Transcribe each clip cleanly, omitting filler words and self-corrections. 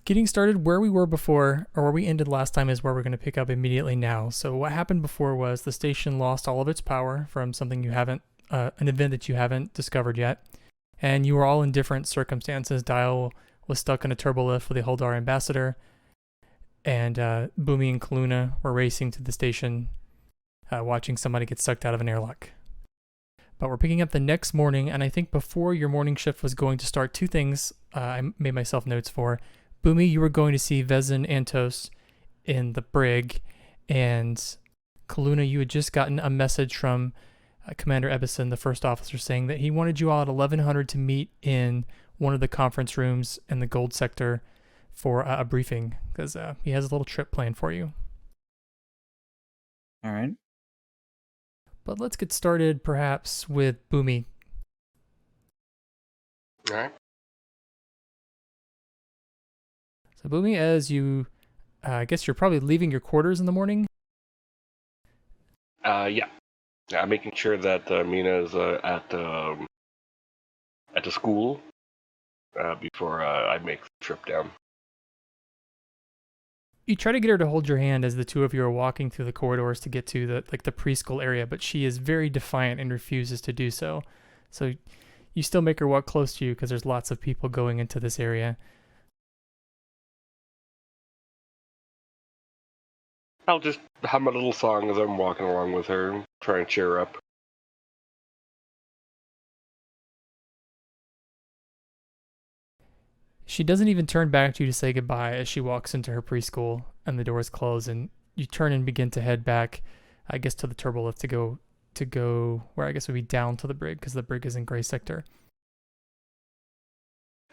getting started where we were before, or where we ended last time, is where we're going to pick up immediately now. So what happened before was the station lost all of its power from something you haven't, an event that you haven't discovered yet, and you were all in different circumstances. Dial was stuck in a turbolift with the Holdar ambassador, and Boomy and Kaluna were racing to the station, watching somebody get sucked out of an airlock. But we're picking up the next morning, and I think before your morning shift was going to start, two things I made myself notes for. Boomy, you were going to see Vezin Antos in the brig, and Kaluna, you had just gotten a message from Commander Ebison, the first officer, saying that he wanted you all at 1100 to meet in one of the conference rooms in the gold sector for a briefing, because he has a little trip planned for you. All right. But let's get started perhaps with Boomy. All right. So Boomy, as you, I guess you're probably leaving your quarters in the morning? Yeah. I'm making sure that Mina's at the school before I make the trip down. You try to get her to hold your hand as the two of you are walking through the corridors to get to the preschool area, but she is very defiant and refuses to do so. So you still make her walk close to you because there's lots of people going into this area. I'll just hum a little song as I'm walking along with her, try and cheer her up. She doesn't even turn back to you to say goodbye as she walks into her preschool and the doors close, and you turn and begin to head back, I guess, to the turbolift to go where I guess would be down to the brig, because the brig is in gray sector.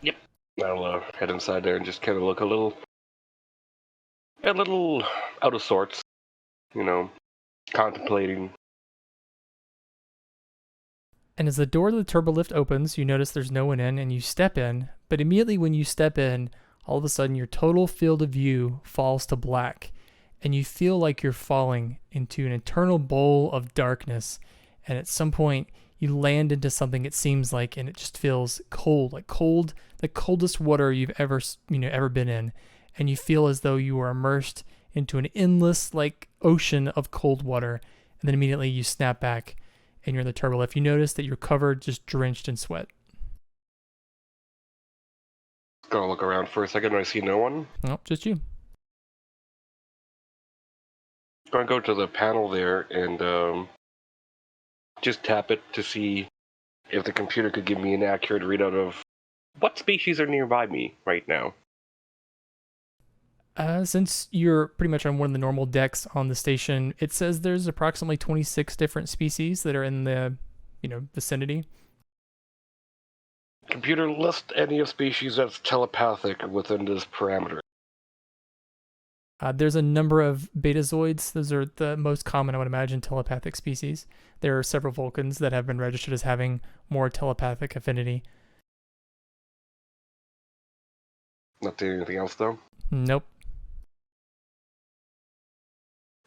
Yep. I'll head inside there and just kind of look a little out of sorts, contemplating. And as the door to the turbolift opens, you notice there's no one in, and you step in. But immediately when you step in, all of a sudden your total field of view falls to black, and you feel like you're falling into an eternal bowl of darkness. And at some point, you land into something, it seems like, and it just feels cold, the coldest water you've ever been in. And you feel as though you are immersed into an endless, ocean of cold water. And then immediately you snap back, and you're in the turbolift. You notice that you're covered, just drenched in sweat. Gonna look around for a second. I see no one. Nope, just you. Gonna go to the panel there and just tap it to see if the computer could give me an accurate readout of what species are nearby me right now. Since you're pretty much on one of the normal decks on the station, it says there's approximately 26 different species that are in the, vicinity. Computer, list any of species that's telepathic within this parameter. There's a number of betazoids. Those are the most common, I would imagine, telepathic species. There are several Vulcans that have been registered as having more telepathic affinity. Not doing anything else, though? Nope.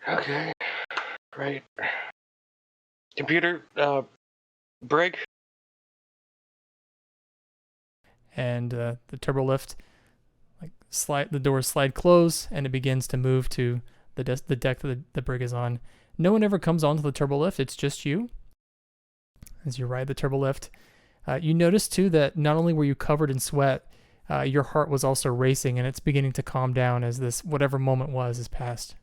Okay. Right. Computer, brig. And the turbolift, the doors slide close, and it begins to move to the deck that the brig is on. No one ever comes onto the turbolift. It's just you. As you ride the turbolift, you notice too that not only were you covered in sweat, your heart was also racing, and it's beginning to calm down as this whatever moment was is past.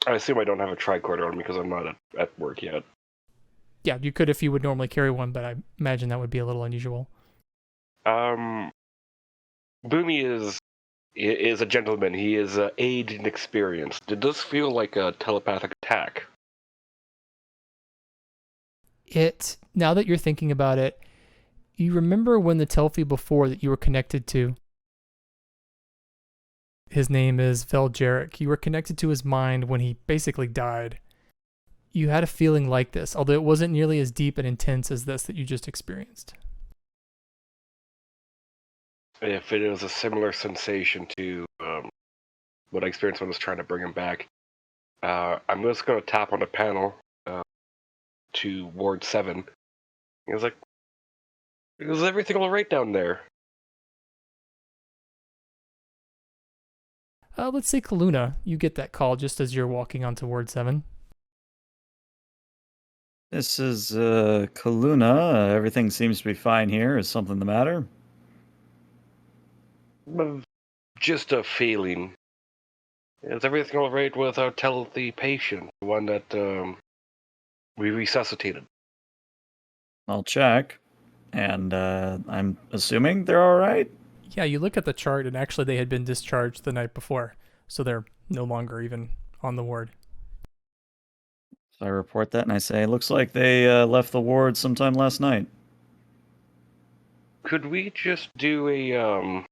I assume I don't have a tricorder on me because I'm not at work yet. Yeah, you could if you would normally carry one, but I imagine that would be a little unusual. Boomy is a gentleman. He is aged and experienced. Did this feel like a telepathic attack? Now that you're thinking about it, you remember when the Telfi before that you were connected to, his name is Veljeric. You were connected to his mind when he basically died. You had a feeling like this, although it wasn't nearly as deep and intense as this that you just experienced. If it is a similar sensation to what I experienced when I was trying to bring him back, I'm just going to tap on the panel to Ward 7. He was like, is everything all right down there? Let's say Kaluna. You get that call just as you're walking onto Ward 7. This is, Kaluna. Everything seems to be fine here. Is something the matter? Just a feeling. Is everything all right with our telepathy patient, the one that we resuscitated? I'll check. And, I'm assuming they're alright? Yeah, you look at the chart, and actually they had been discharged the night before, so they're no longer even on the ward. So I report that and I say, looks like they left the ward sometime last night. Could we just do a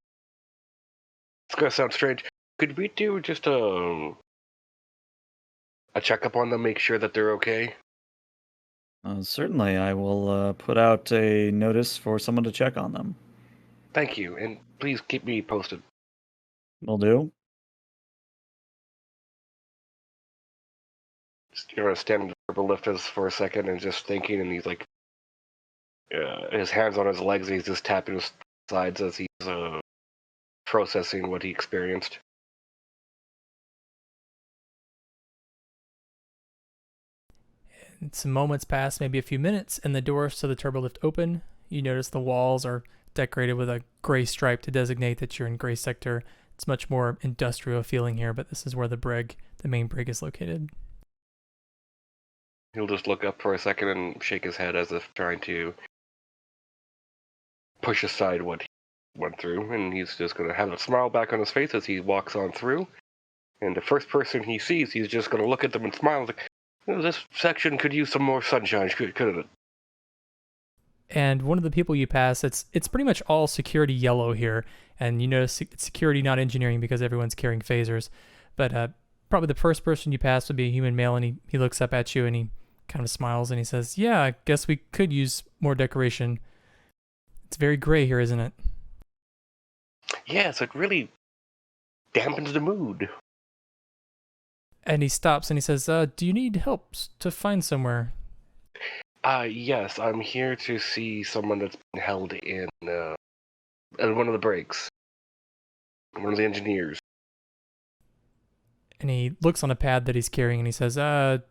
It's gonna sound strange. Could we do just a checkup on them, make sure that they're okay? Certainly, I will put out a notice for someone to check on them. Thank you, and please keep me posted. Will do. Just, gonna stand in the purple lifters for a second and just thinking, and he's like, his hands on his legs, he's just tapping his sides as he's processing what he experienced. And some moments pass, maybe a few minutes, and the doors to the turbolift open. You notice the walls are decorated with a gray stripe to designate that you're in gray sector. It's much more industrial feeling here, but this is where the main brig, is located. He'll just look up for a second and shake his head as if trying to push aside what he went through, and he's just going to have a smile back on his face as he walks on through. And the first person he sees, he's just going to look at them and smile. Like, this section could use some more sunshine, couldn't it? And one of the people you pass, it's pretty much all security yellow here, and you notice it's security, not engineering, because everyone's carrying phasers. But probably the first person you pass would be a human male, and he looks up at you and he kind of smiles and he says, "Yeah, I guess we could use more decoration. It's very gray here, isn't it?" Yes, it really dampens the mood. And he stops and he says, "Do you need help to find somewhere?" Yes, I'm here to see someone that's been held in one of the breaks. One of the engineers. And he looks on a pad that he's carrying and he says, "Do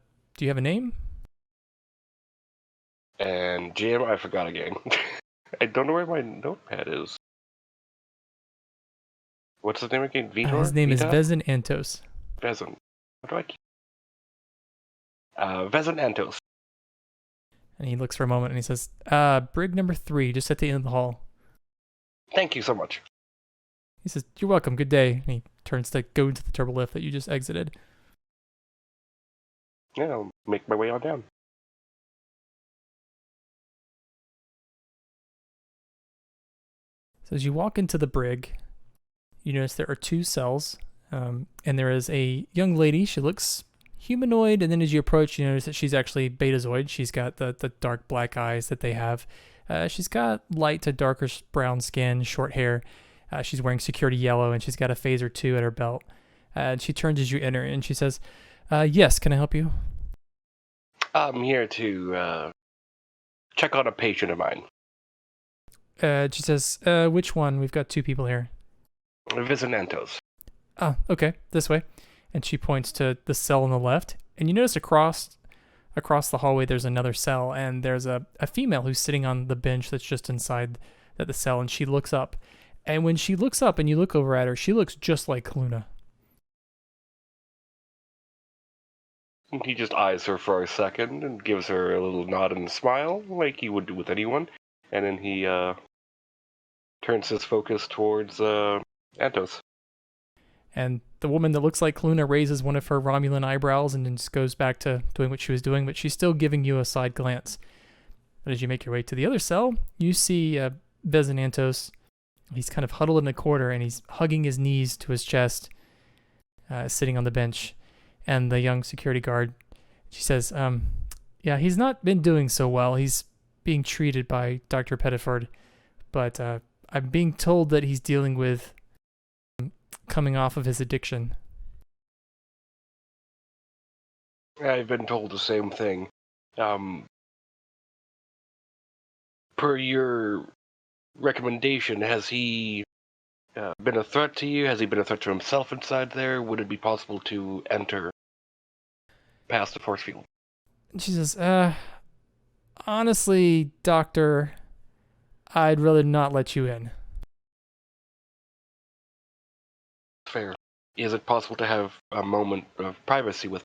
you have a name?" And Jim, I forgot again. I don't know where my notepad is. What's his name again? Vitor? His name is Vezin Antos. Vezin. What do I keep? Vezin Antos. And he looks for a moment and he says, "Brig number 3, just at the end of the hall." Thank you so much. He says, "You're welcome, good day." And he turns to go into the turbo lift that you just exited. Yeah, I'll make my way on down. So as you walk into the brig, you notice there are 2 cells, and there is a young lady. She looks humanoid, and then as you approach, you notice that she's actually Betazoid. She's got the dark black eyes that they have. She's got light to darker brown skin, short hair. She's wearing security yellow, and she's got a phaser 2 at her belt. And she turns as you enter, and she says, "Yes, can I help you?" I'm here to check on a patient of mine. She says, "Which one? We've got 2 people here." Vizinantos. "Ah, okay, this way." And she points to the cell on the left, and you notice across the hallway there's another cell, and there's a female who's sitting on the bench that's just inside the cell, and she looks up. And when she looks up and you look over at her, she looks just like Kaluna. He just eyes her for a second and gives her a little nod and smile, like he would do with anyone. And then he turns his focus towards Antos. And the woman that looks like Kaluna raises one of her Romulan eyebrows and then just goes back to doing what she was doing, but she's still giving you a side glance. But as you make your way to the other cell, you see Vezin Antos. He's kind of huddled in the corner and he's hugging his knees to his chest, sitting on the bench. And the young security guard, she says, "Yeah, he's not been doing so well. He's being treated by Dr. Pettiford, but I'm being told that he's dealing with coming off of his addiction." I've been told the same thing. Per your recommendation, has he been a threat to you? Has he been a threat to himself inside there? Would it be possible to enter past the force field? She says, honestly, Doctor, I'd rather not let you in. Fair. Is it possible to have a moment of privacy with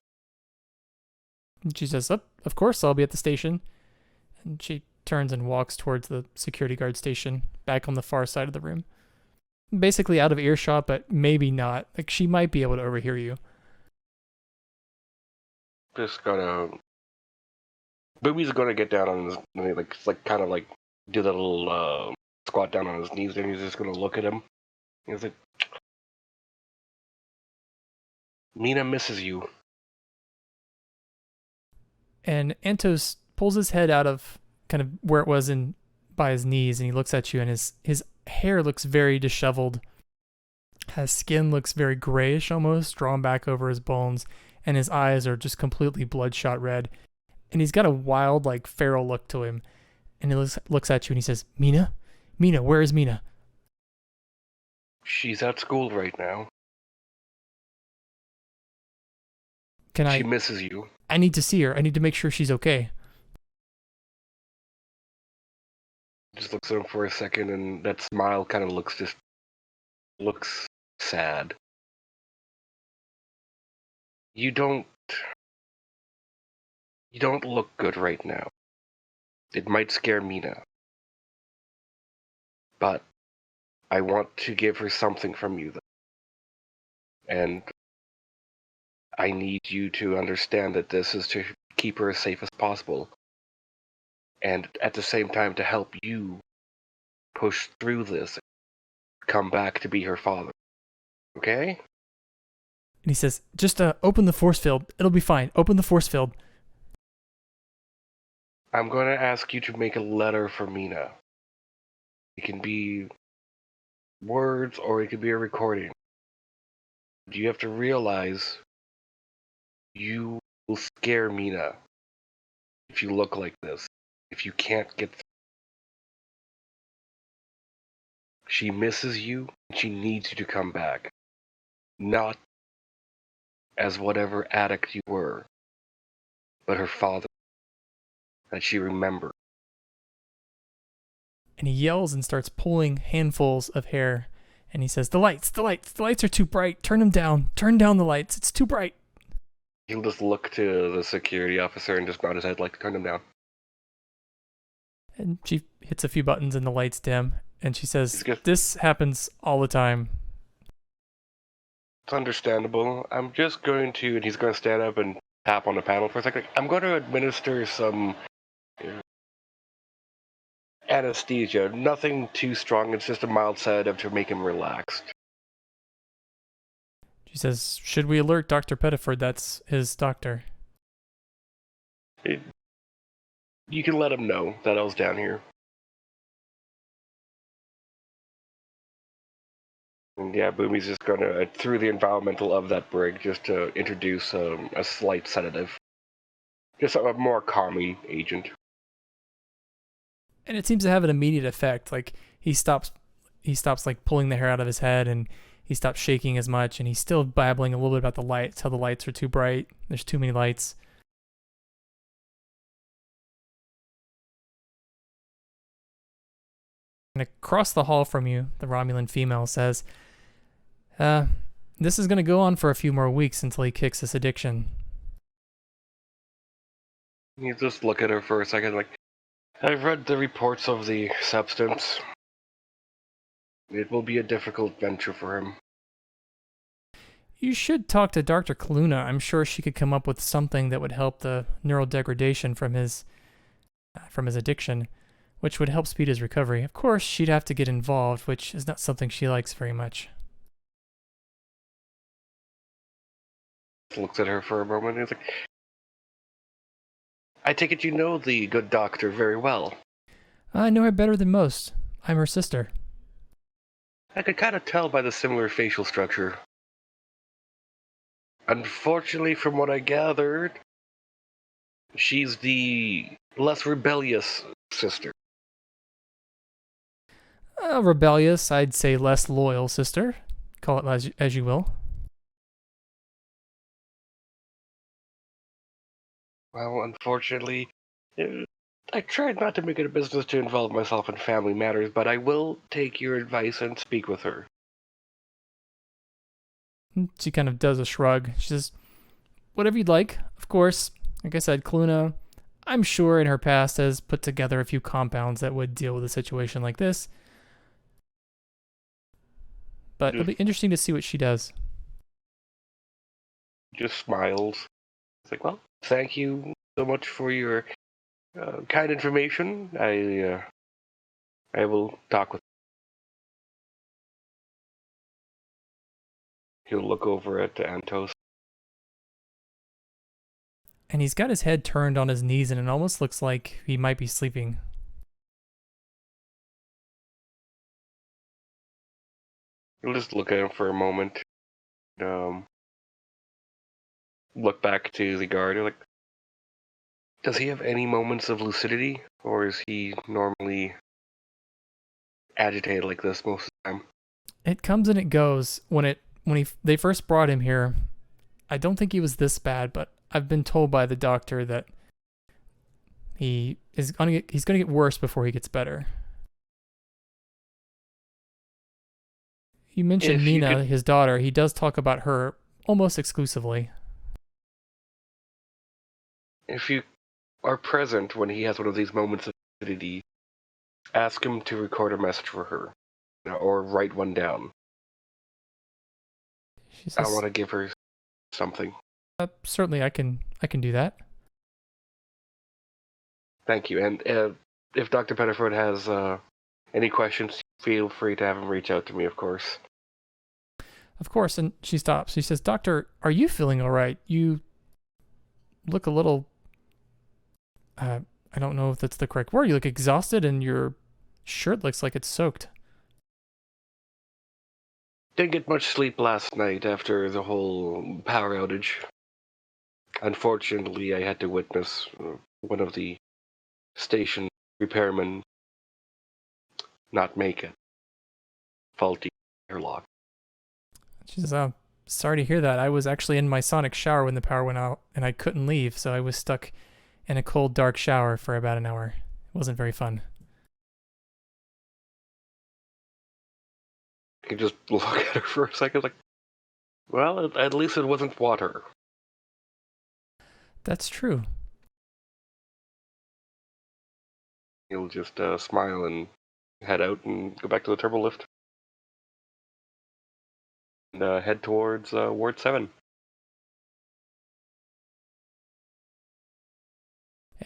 And she says, of course, I'll be at the station. And she turns and walks towards the security guard station, back on the far side of the room. Basically out of earshot, but maybe not. Like, she might be able to overhear you. just gonna... Booby's gonna get down on his... kind of do that little squat down on his knees, and he's just gonna look at him. He's like... Mina misses you. And Antos pulls his head out of kind of where it was in by his knees, and he looks at you, and his hair looks very disheveled. His skin looks very grayish almost, drawn back over his bones, and his eyes are just completely bloodshot red. And he's got a wild, like, feral look to him. And he looks at you and he says, Mina? Mina, where is Mina? She's at school right now. She misses you. I need to see her. I need to make sure she's okay. Just looks at him for a second, and that smile kind of looks sad. You don't look good right now. It might scare Mina. But I want to give her something from you, though. And I need you to understand that this is to keep her as safe as possible. And at the same time to help you push through this, come back to be her father. Okay? And he says, just open the force field. It'll be fine. Open the force field. I'm going to ask you to make a letter for Mina. It can be words or it could be a recording. You have to realize you will scare Mina if you look like this. If you can't get through. She misses you, and she needs you to come back. Not as whatever addict you were, but her father that she remembered. And he yells and starts pulling handfuls of hair. And he says, the lights are too bright. Turn them down. Turn down the lights. It's too bright. He'll just look to the security officer and just nod his head like, turn them down. And she hits a few buttons and the lights dim. And she says, this happens all the time. It's understandable. I'm just going to, and he's going to stand up and tap on the panel for a second. I'm going to administer some anesthesia. Nothing too strong. It's just a mild sedative to make him relaxed. She says, should we alert Dr. Pettiford? That's his doctor. You can let him know that I was down here. And yeah, Boomy's just going to, through the environmental of that brig, just to introduce a slight sedative. Just a more calming agent. And it seems to have an immediate effect. Like, he stops like pulling the hair out of his head, and he stops shaking as much, and he's still babbling a little bit about the lights, how the lights are too bright. There's too many lights. And across the hall from you, the Romulan female says, this is going to go on for a few more weeks until he kicks this addiction. You just look at her for a second like, I've read the reports of the substance. It will be a difficult venture for him. You should talk to Dr. Kaluna. I'm sure she could come up with something that would help the neural degradation from his addiction, which would help speed his recovery. Of course, she'd have to get involved, which is not something she likes very much. Looks at her for a moment and he's like, I take it you know the good doctor very well. I know her better than most. I'm her sister. I could kind of tell by the similar facial structure. Unfortunately, from what I gathered, she's the less rebellious sister. Rebellious, I'd say less loyal, sister. Call it as you will. Well, unfortunately, uh, I tried not to make it a business to involve myself in family matters, but I will take your advice and speak with her. She kind of does a shrug. She says, whatever you'd like, of course. Like I said, Kaluna, I'm sure in her past has put together a few compounds that would deal with a situation like this. But it'll be interesting to see what she does. Just smiles. It's like, well, thank you so much for your kind information. I will talk with. He'll look over at Antos. And he's got his head turned on his knees, and it almost looks like he might be sleeping. He'll just look at him for a moment. Look back to the guard. Like, does he have any moments of lucidity, or is he normally agitated like this most of the time? It comes and it goes. When they first brought him here, I don't think he was this bad, but I've been told by the doctor that he's gonna get worse before he gets better. You mentioned Mina, his daughter. He does talk about her almost exclusively. If you are present when he has one of these moments of lucidity, ask him to record a message for her, or write one down. She says, I want to give her something. Certainly, I can do that. Thank you. And if Dr. Pettiford has any questions, feel free to have him reach out to me, of course. Of course. And she stops. She says, Doctor, are you feeling all right? You look a little, I don't know if that's the correct word. You look exhausted and your shirt looks like it's soaked. Didn't get much sleep last night after the whole power outage. Unfortunately, I had to witness one of the station repairmen not make it. Faulty airlock. She says, sorry to hear that. I was actually in my sonic shower when the power went out and I couldn't leave, so I was stuck in a cold, dark shower for about an hour. It wasn't very fun. I could just look at her for a second, like, well, at least it wasn't water. That's true. He'll just smile and head out and go back to the turbo lift. And head towards Ward 7.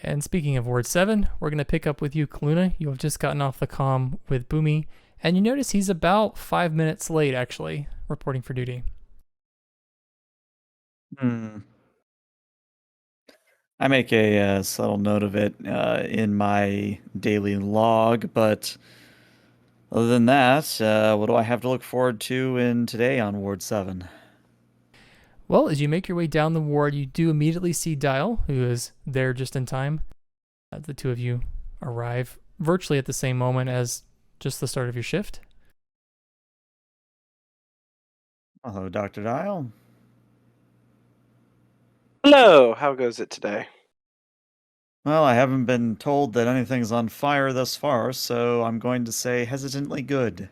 And speaking of Ward 7, we're going to pick up with you, Kaluna. You have just gotten off the comm with Boomy, and you notice he's about 5 minutes late, actually, reporting for duty. I make a subtle note of it in my daily log, but other than that, what do I have to look forward to in today on Ward 7? Well, as you make your way down the ward, you do immediately see Dial, who is there just in time. The two of you arrive virtually at the same moment as just the start of your shift. Hello, Dr. Dial. Hello, how goes it today? Well, I haven't been told that anything's on fire thus far, so I'm going to say hesitantly good.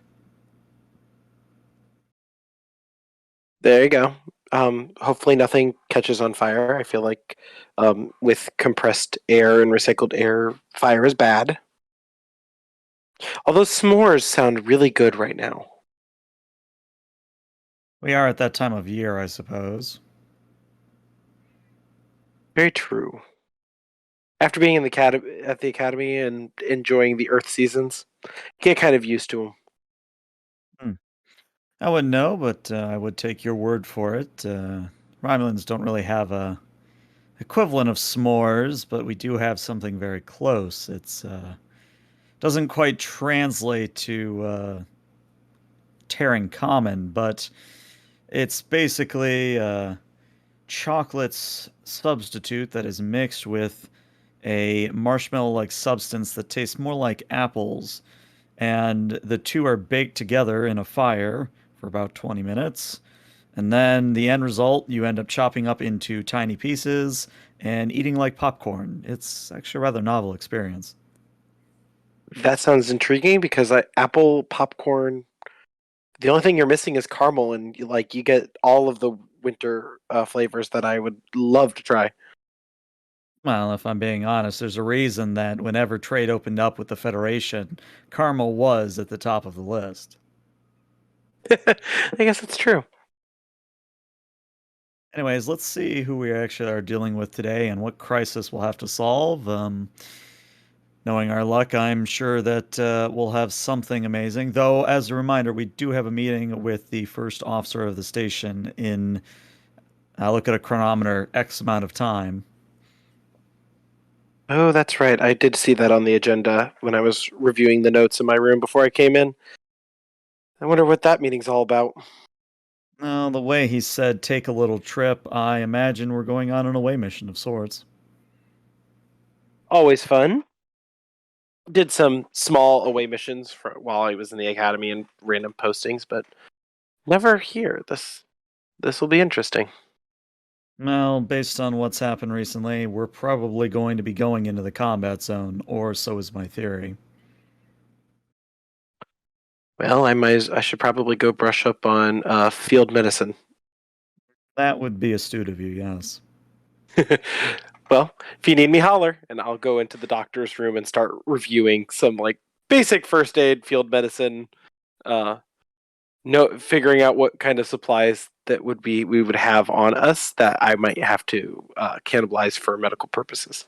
There you go. Hopefully nothing catches on fire. I feel like with compressed air and recycled air, fire is bad. Although s'mores sound really good right now. We are at that time of year, I suppose. Very true. After being in at the academy and enjoying the Earth seasons, you get kind of used to them. I wouldn't know, but I would take your word for it. Romulans don't really have a equivalent of s'mores, but we do have something very close. It's doesn't quite translate to Terran Common, but it's basically chocolate's substitute that is mixed with a marshmallow-like substance that tastes more like apples and the two are baked together in a fire for about 20 minutes. And then the end result, you end up chopping up into tiny pieces and eating like popcorn. It's actually a rather novel experience. That sounds intriguing because apple popcorn. The only thing you're missing is caramel, and you get all of the winter flavors that I would love to try. Well, if I'm being honest, there's a reason that whenever trade opened up with the Federation, caramel was at the top of the list. I guess that's true. Anyways, let's see who we actually are dealing with today and what crisis we'll have to solve. Knowing our luck, I'm sure that we'll have something amazing. Though, as a reminder, we do have a meeting with the first officer of the station in, look at a chronometer, X amount of time. Oh, that's right. I did see that on the agenda when I was reviewing the notes in my room before I came in. I wonder what that meeting's all about. The way he said take a little trip, I imagine we're going on an away mission of sorts. Always fun. Did some small away missions while I was in the academy and random postings, but never here. This will be interesting. Well, based on what's happened recently, we're probably going to be going into the combat zone, or so is my theory. Well, I should probably go brush up on field medicine. That would be astute of you, yes. Well, if you need me, holler, and I'll go into the doctor's room and start reviewing some basic first aid, field medicine, figuring out what kind of supplies that we would have on us that I might have to cannibalize for medical purposes.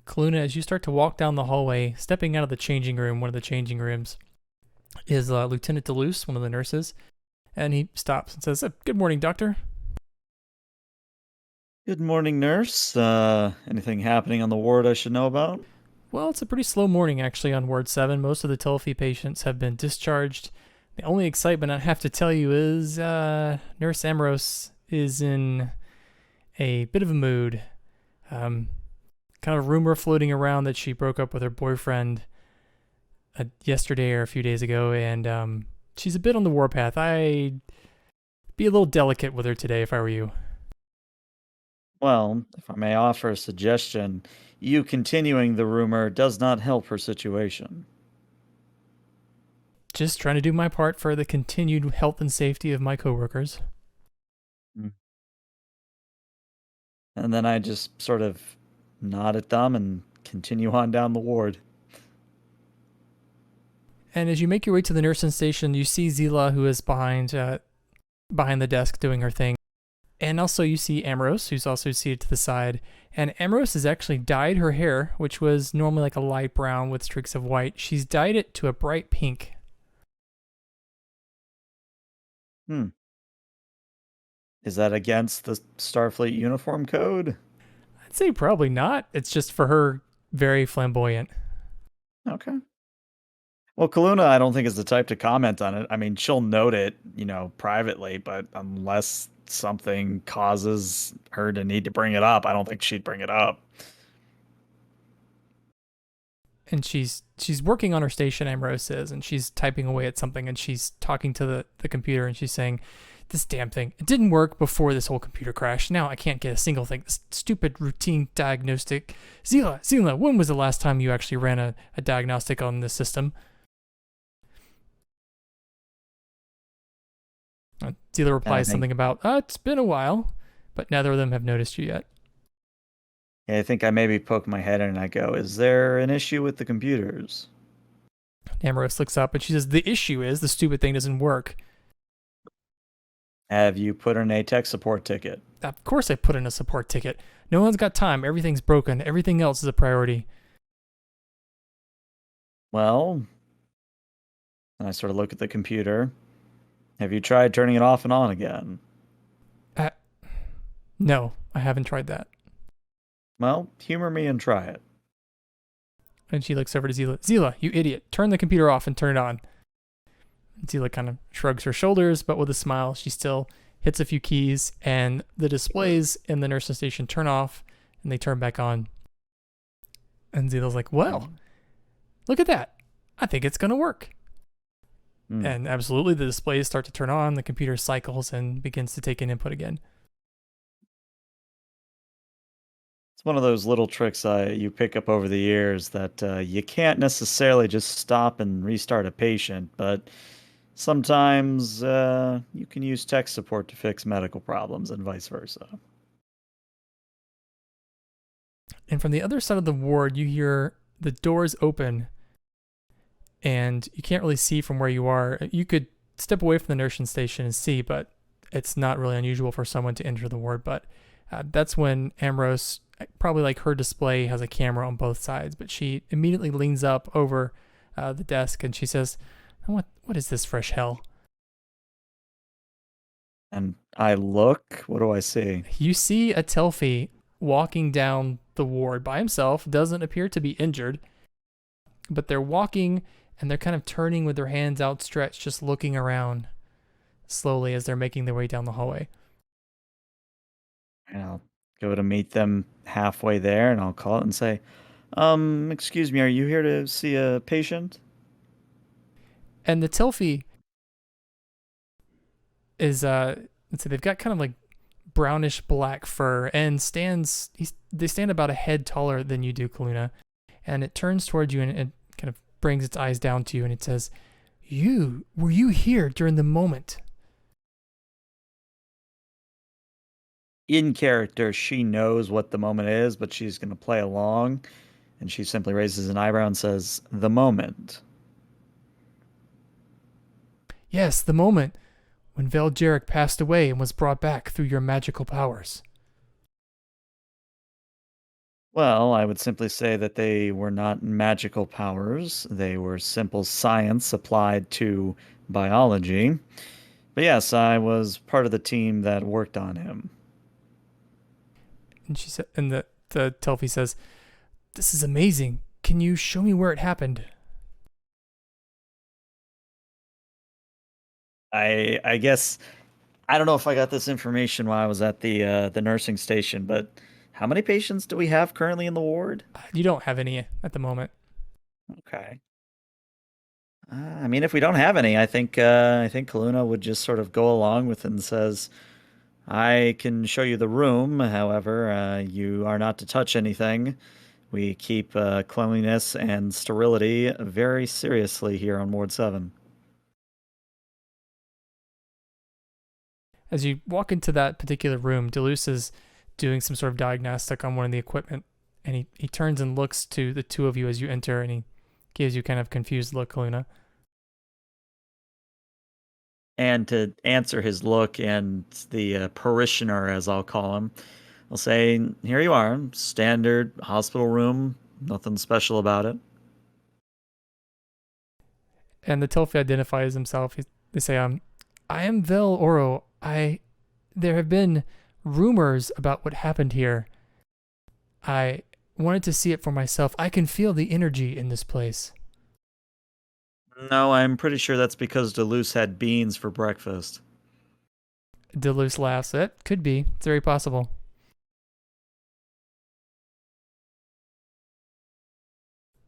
Kaluna, as you start to walk down the hallway, stepping out of the changing room, one of the changing rooms, is Lieutenant Deleuze, one of the nurses, and he stops and says, "Good morning, doctor." Good morning, nurse. Anything happening on the ward I should know about? Well, it's a pretty slow morning, actually, on Ward 7. Most of the Telefy patients have been discharged. The only excitement I have to tell you is Nurse Ambrose is in a bit of a mood. Kind of a rumor floating around that she broke up with her boyfriend yesterday or a few days ago, and she's a bit on the warpath. I'd be a little delicate with her today if I were you. Well, if I may offer a suggestion, you continuing the rumor does not help her situation. Just trying to do my part for the continued health and safety of my coworkers. And then I just sort of nod at them and continue on down the ward. And as you make your way to the nursing station, you see Zila, who is behind the desk doing her thing. And also you see Ambrose, who's also seated to the side. And Ambrose has actually dyed her hair, which was normally like a light brown with streaks of white. She's dyed it to a bright pink. Is that against the Starfleet uniform code? I'd say probably not. It's just for her very flamboyant. Okay. Well, Kaluna, I don't think is the type to comment on it. I mean, she'll note it, privately, but unless something causes her to need to bring it up, I don't think she'd bring it up. And she's working on her station, Ambrose is, and she's typing away at something, and she's talking to the computer, and she's saying, "This damn thing, it didn't work before this whole computer crash. Now I can't get a single thing. This stupid routine diagnostic. Zila, when was the last time you actually ran a diagnostic on this system?" Zila replies something about, "It's been a while," but neither of them have noticed you yet. I think I maybe poke my head in and I go, "Is there an issue with the computers?" Ambrose looks up and she says, "The issue is the stupid thing doesn't work." Have you put in a tech support ticket? Of course I put in a support ticket. No one's got time. Everything's broken. Everything else is a priority. Well, and I sort of look at the computer. Have you tried turning it off and on again? No, I haven't tried that. Well, humor me and try it. And she looks over to Zila. "Zila, you idiot. Turn the computer off and turn it on." And Zila kind of shrugs her shoulders, but with a smile, she still hits a few keys, and the displays in the nursing station turn off, and they turn back on. And Zila's like, "Well, look at that. I think it's going to work. Hmm. And absolutely, the displays start to turn on, the computer cycles and begins to take in input again. It's one of those little tricks you pick up over the years that you can't necessarily just stop and restart a patient, but sometimes you can use tech support to fix medical problems and vice versa. And from the other side of the ward, you hear the doors open, and you can't really see from where you are. You could step away from the nursing station and see, but it's not really unusual for someone to enter the ward. But that's when Ambrose, probably like her display, has a camera on both sides, but she immediately leans up over the desk and she says, what is this fresh hell? And I look, what do I see? You see a Telfie walking down the ward by himself, doesn't appear to be injured, but they're walking and they're kind of turning with their hands outstretched, just looking around slowly as they're making their way down the hallway. And I'll go to meet them halfway there and I'll call it and say, excuse me, are you here to see a patient? And the Telfie is let's see, they've got kind of like brownish black fur and they stand about a head taller than you do, Kaluna. And it turns towards you and it kind of brings its eyes down to you and it says, were you here during the moment? In character, she knows what the moment is, but she's going to play along. And she simply raises an eyebrow and says, the moment. Yes, the moment when Vel Jarek passed away and was brought back through your magical powers. Well, I would simply say that they were not magical powers. They were simple science applied to biology. But yes, I was part of the team that worked on him. And she said, and the Telfie says, "This is amazing. Can you show me where it happened?" I guess I don't know if I got this information while I was at the nursing station, but how many patients do we have currently in the ward? You don't have any at the moment. Okay. I mean, if we don't have any, I think Kaluna would just sort of go along with it and says, "I can show you the room. However, you are not to touch anything. We keep cleanliness and sterility very seriously here on Ward 7." As you walk into that particular room, Deleuze is doing some sort of diagnostic on one of the equipment, and he turns and looks to the two of you as you enter, and he gives you kind of confused look, Kaluna. And to answer his look and the parishioner, as I'll call him, I'll say, "Here you are, standard hospital room, nothing special about it." And the Telfie identifies himself. They say, I am Vel Oro. There have been rumors about what happened here. I wanted to see it for myself. I can feel the energy in this place." No, I'm pretty sure that's because Deleuze had beans for breakfast. Deleuze laughs. It could be. It's very possible.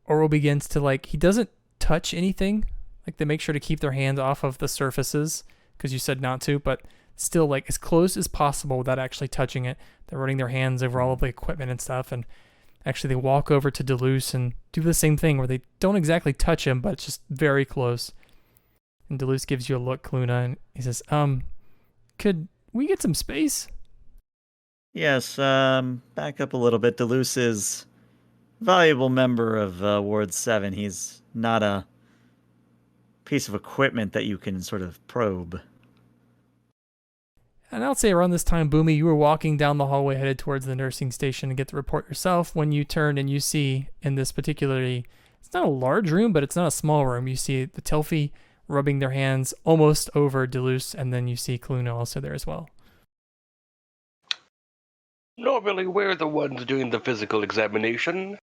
Oro begins to he doesn't touch anything. Like, they make sure to keep their hands off of the surfaces because you said not to, but still, as close as possible without actually touching it. They're running their hands over all of the equipment and stuff, and actually they walk over to Deleuze and do the same thing where they don't exactly touch him, but it's just very close. And Deleuze gives you a look, Luna, and he says, could we get some space? Yes, back up a little bit. Deleuze is a valuable member of Ward 7. He's not a piece of equipment that you can sort of probe. And I'll say around this time, Boomy, you were walking down the hallway headed towards the nursing station to get the report yourself when you turn and you see in this particularly, it's not a large room, but it's not a small room. You see the Telfie rubbing their hands almost over Deleuze, and then you see Kaluna also there as well. Normally, we're the ones doing the physical examination.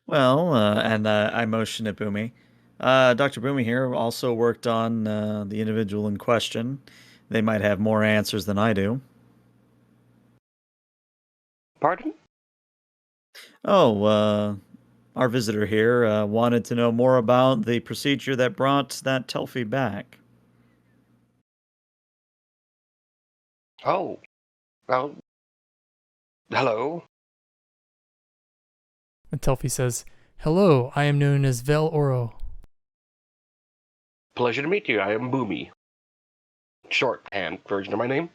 Well, and I motion at Boomy. Dr. Boomy here also worked on the individual in question. They might have more answers than I do. Pardon? Oh, our visitor here wanted to know more about the procedure that brought that Telfie back. Oh, well, hello. And Telfi says, "Hello, I am known as Vel Oro." Pleasure to meet you. I am Boomy. Shorthand version of my name.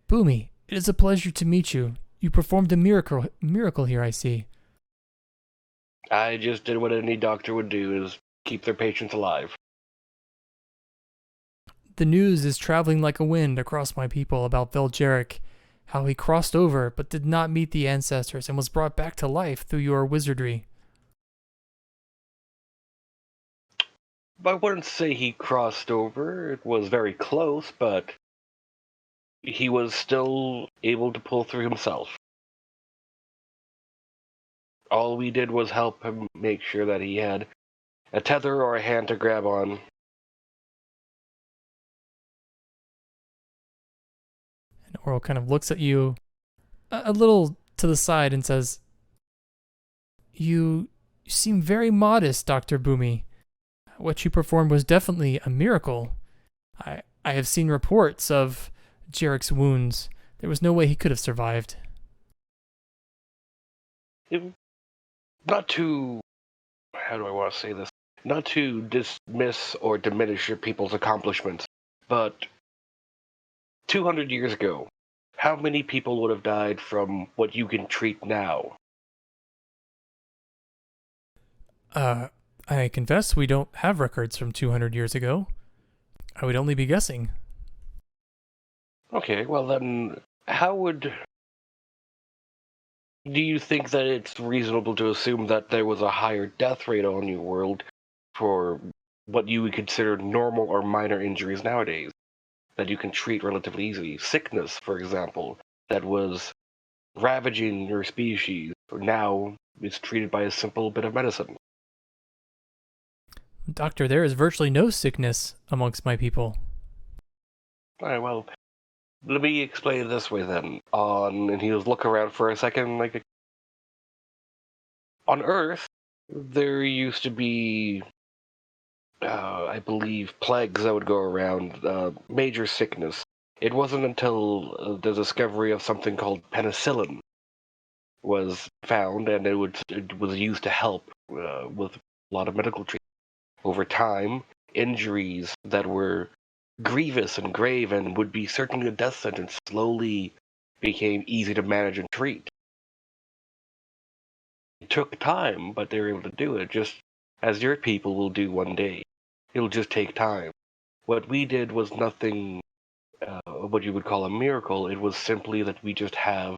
Boomy, it is a pleasure to meet you. You performed a miracle here, I see. I just did what any doctor would do, is keep their patients alive. The news is traveling like a wind across my people about Veljeric, how he crossed over but did not meet the ancestors and was brought back to life through your wizardry. I wouldn't say he crossed over. It was very close, but he was still able to pull through himself. All we did was help him make sure that he had a tether or a hand to grab on. And Oro kind of looks at you a little to the side and says, You seem very modest, Dr. Boomy. What you performed was definitely a miracle. I have seen reports of Jarek's wounds. There was no way he could have survived. Not to, how do I want to say this? Not to dismiss or diminish your people's accomplishments, but 200 years ago, how many people would have died from what you can treat now? I confess we don't have records from 200 years ago. I would only be guessing. Okay, well then, how would... Do you think that it's reasonable to assume that there was a higher death rate on your world for what you would consider normal or minor injuries nowadays that you can treat relatively easily? Sickness, for example, that was ravaging your species, now is treated by a simple bit of medicine. Doctor, there is virtually no sickness amongst my people. Alright, well, let me explain it this way then. And he'll look around for a second, like, on Earth, there used to be, I believe, plagues that would go around, major sickness. It wasn't until the discovery of something called penicillin was found, and it was used to help with a lot of medical treatment. Over time, injuries that were grievous and grave and would be certainly a death sentence slowly became easy to manage and treat. It took time, but they were able to do it, just as your people will do one day. It'll just take time. What we did was nothing what you would call a miracle. It was simply that we just have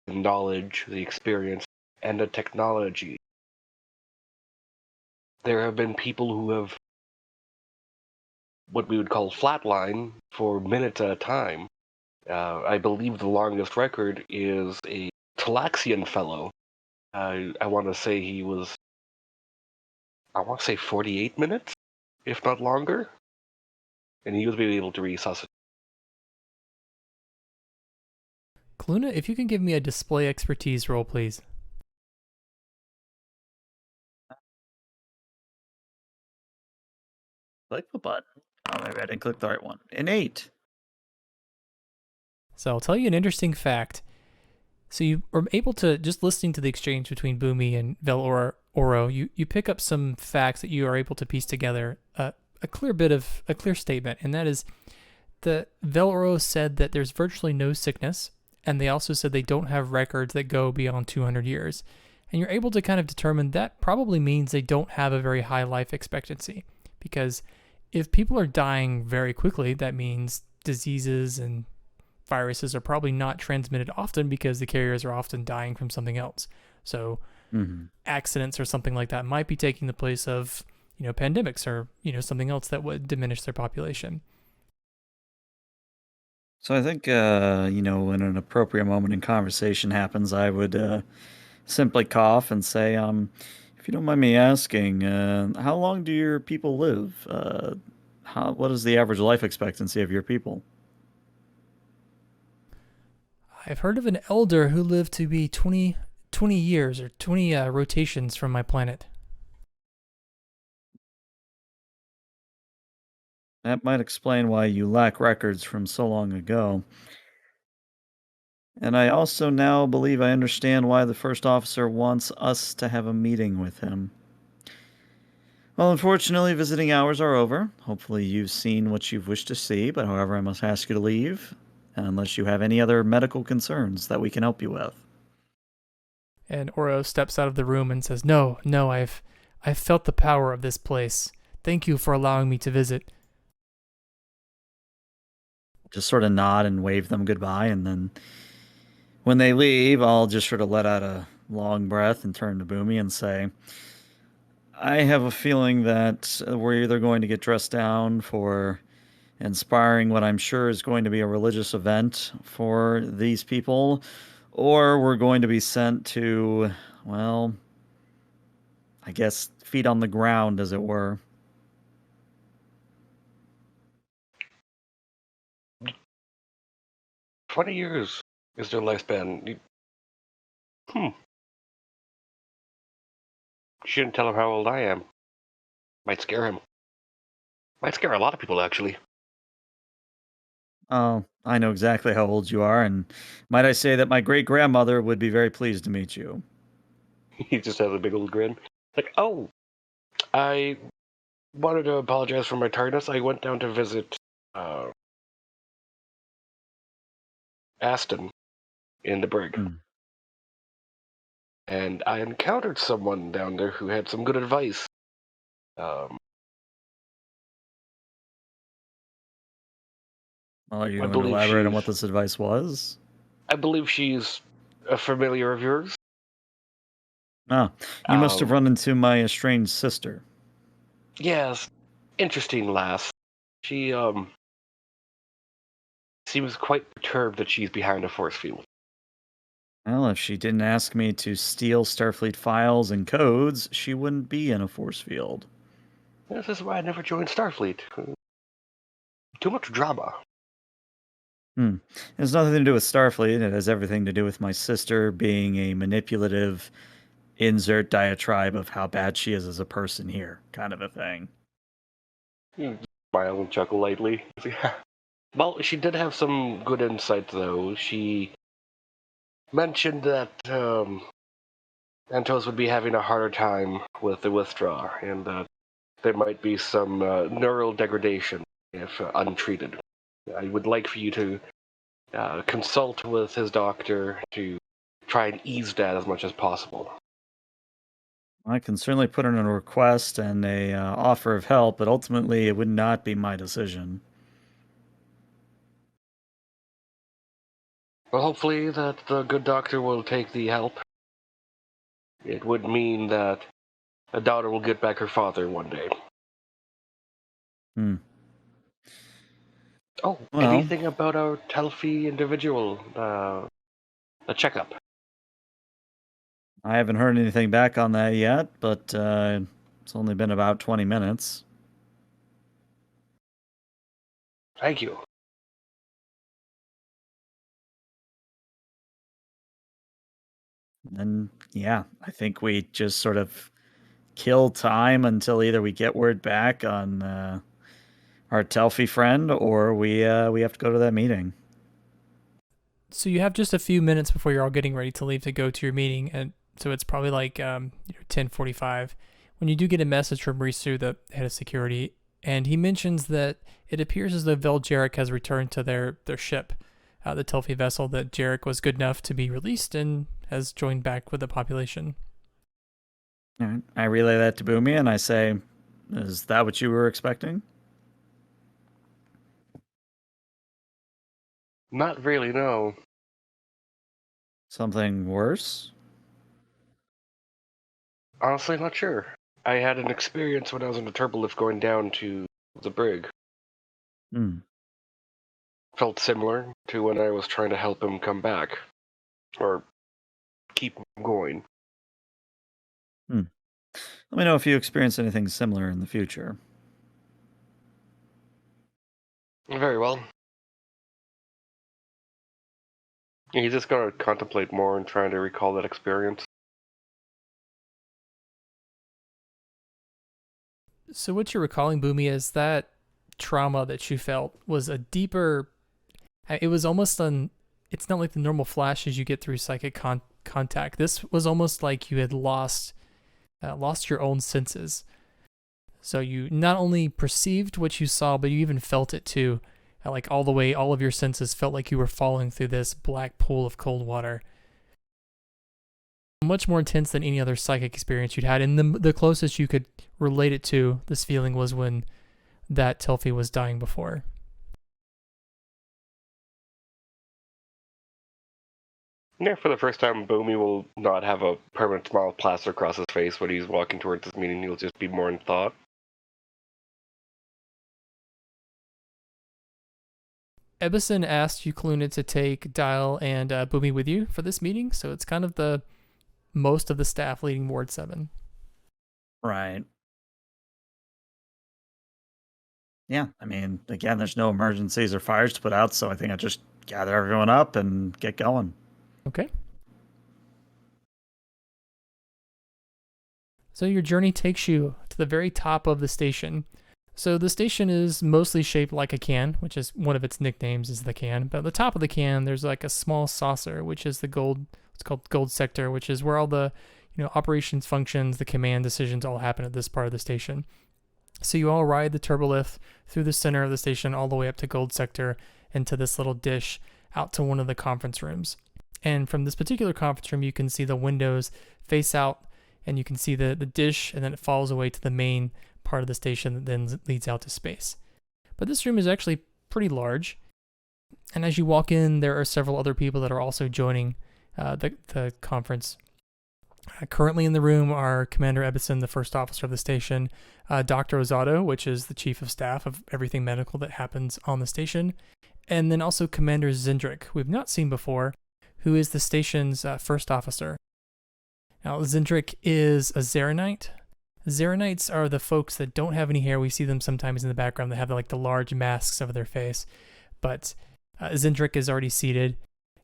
the knowledge, the experience, and the technology. There have been people who have what we would call flatline for minutes at a time. I believe the longest record is a Talaxian fellow. I want to say he was, I want to say 48 minutes, if not longer, and he was being able to resuscitate. Kaluna, if you can give me a display expertise roll, please. Click the button. Oh, maybe I didn't click the right one. An 8. So I'll tell you an interesting fact. So you are able to, just listening to the exchange between Boomy and Vel Oro, you pick up some facts that you are able to piece together a clear statement, and that is the Vel Oro said that there's virtually no sickness, and they also said they don't have records that go beyond 200 years. And you're able to kind of determine that probably means they don't have a very high life expectancy, because if people are dying very quickly, that means diseases and viruses are probably not transmitted often because the carriers are often dying from something else. So accidents or something like that might be taking the place of, pandemics or, something else that would diminish their population. So I think, when an appropriate moment in conversation happens, I would simply cough and say, if you don't mind me asking, how long do your people live? What is the average life expectancy of your people? I've heard of an elder who lived to be 20 years or 20 rotations from my planet. That might explain why you lack records from so long ago. And I also now believe I understand why the first officer wants us to have a meeting with him. Well, unfortunately, visiting hours are over. Hopefully, you've seen what you've wished to see, but however, I must ask you to leave, unless you have any other medical concerns that we can help you with. And Oro steps out of the room and says, "No, no, I've felt the power of this place. Thank you for allowing me to visit." Just sort of nod and wave them goodbye, and then when they leave, I'll just sort of let out a long breath and turn to Boomy and say, I have a feeling that we're either going to get dressed down for inspiring what I'm sure is going to be a religious event for these people, or we're going to be sent to, well, I guess feet on the ground, as it were. 20 years is their lifespan. Hmm. Shouldn't tell him how old I am. Might scare him. Might scare a lot of people, actually. Oh, I know exactly how old you are, and might I say that my great grandmother would be very pleased to meet you. He just has a big old grin. Like, oh, I wanted to apologize for my tardiness. I went down to visit Aston in the brig. Hmm. And I encountered someone down there who had some good advice. Well, are you I going to believe elaborate on she's. what this advice was? I believe she's a familiar of yours. Ah, you must have Um, run into my estranged sister. yes, interesting lass. She seems quite perturbed that she's behind a force field. Well, if she didn't ask me to steal Starfleet files and codes, she wouldn't be in a force field. This is why I never joined Starfleet. Too much drama. It has nothing to do with Starfleet. It has everything to do with my sister being a manipulative insert diatribe of how bad she is as a person here, kind of a thing. Smile and chuckle lightly. Well, she did have some good insight, though. She mentioned that Antos would be having a harder time with the withdraw, and that there might be some neural degradation if untreated. I would like for you to consult with his doctor to try and ease that as much as possible. I can certainly put in a request and a offer of help, but ultimately it would not be my decision. Well, hopefully that the good doctor will take the help. It would mean that a daughter will get back her father one day. Hmm. Oh, Well, anything about our Telfi individual? A checkup. I haven't heard anything back on that yet, but it's only been about 20 minutes. Thank you. And yeah, I think we just sort of kill time until either we get word back on our Telfi friend or we have to go to that meeting. So you have just a few minutes before you're all getting ready to leave to go to your meeting, and so it's probably like 10:45 when you do get a message from Risu, the head of security, and he mentions that it appears as though Vel Jarek has returned to their ship, the Telfi vessel. That Jarek was good enough to be released and has joined back with the population. All right. I relay that to Boomy and I say, "Is that what you were expecting? Not really, no. Something worse?" Honestly, not sure. I had an experience when I was in the turbolift going down to the brig. Hmm. Felt similar to when I was trying to help him come back. Or keep going. Hmm. Let me know if you experience anything similar in the future. Very well. He's just gonna contemplate more and trying to recall that experience. So what you're recalling, Boomy, is that trauma that you felt was a deeper. It was almost it's not like the normal flashes you get through psychic contact. This was almost like you had lost your own senses. So you not only perceived what you saw, but you even felt it too. Like all the way, all of your senses felt like you were falling through this black pool of cold water. Much more intense than any other psychic experience you'd had. And the closest you could relate it to this feeling was when that Telfi was dying before. Yeah, for the first time, Boomy will not have a permanent smile plastered across his face when he's walking towards this meeting. He'll just be more in thought. Ebison asked Eucluna to take Dial and Boomy with you for this meeting, so it's kind of the most of the staff leading Ward 7. Right. Yeah, I mean, again, there's no emergencies or fires to put out, so I think I just gather everyone up and get going. Okay. So your journey takes you to the very top of the station. So the station is mostly shaped like a can, which is one of its nicknames is the can. But at the top of the can, there's like a small saucer, which is the gold. It's called Gold Sector, which is where all the operations functions, the command decisions all happen at this part of the station. So you all ride the turbolift through the center of the station all the way up to Gold Sector into this little dish out to one of the conference rooms. And from this particular conference room, you can see the windows face out, and you can see the dish, and then it falls away to the main part of the station that then leads out to space. But this room is actually pretty large, and as you walk in, there are several other people that are also joining the conference. Currently in the room are Commander Ebison, the first officer of the station, Dr. Ozato, which is the chief of staff of everything medical that happens on the station, and then also Commander Zendrick, who we've not seen before, who is the station's first officer. Now, Zendrick is a Zaranite. Zaranites are the folks that don't have any hair. We see them sometimes in the background. They have like the large masks over their face. But Zendrick is already seated,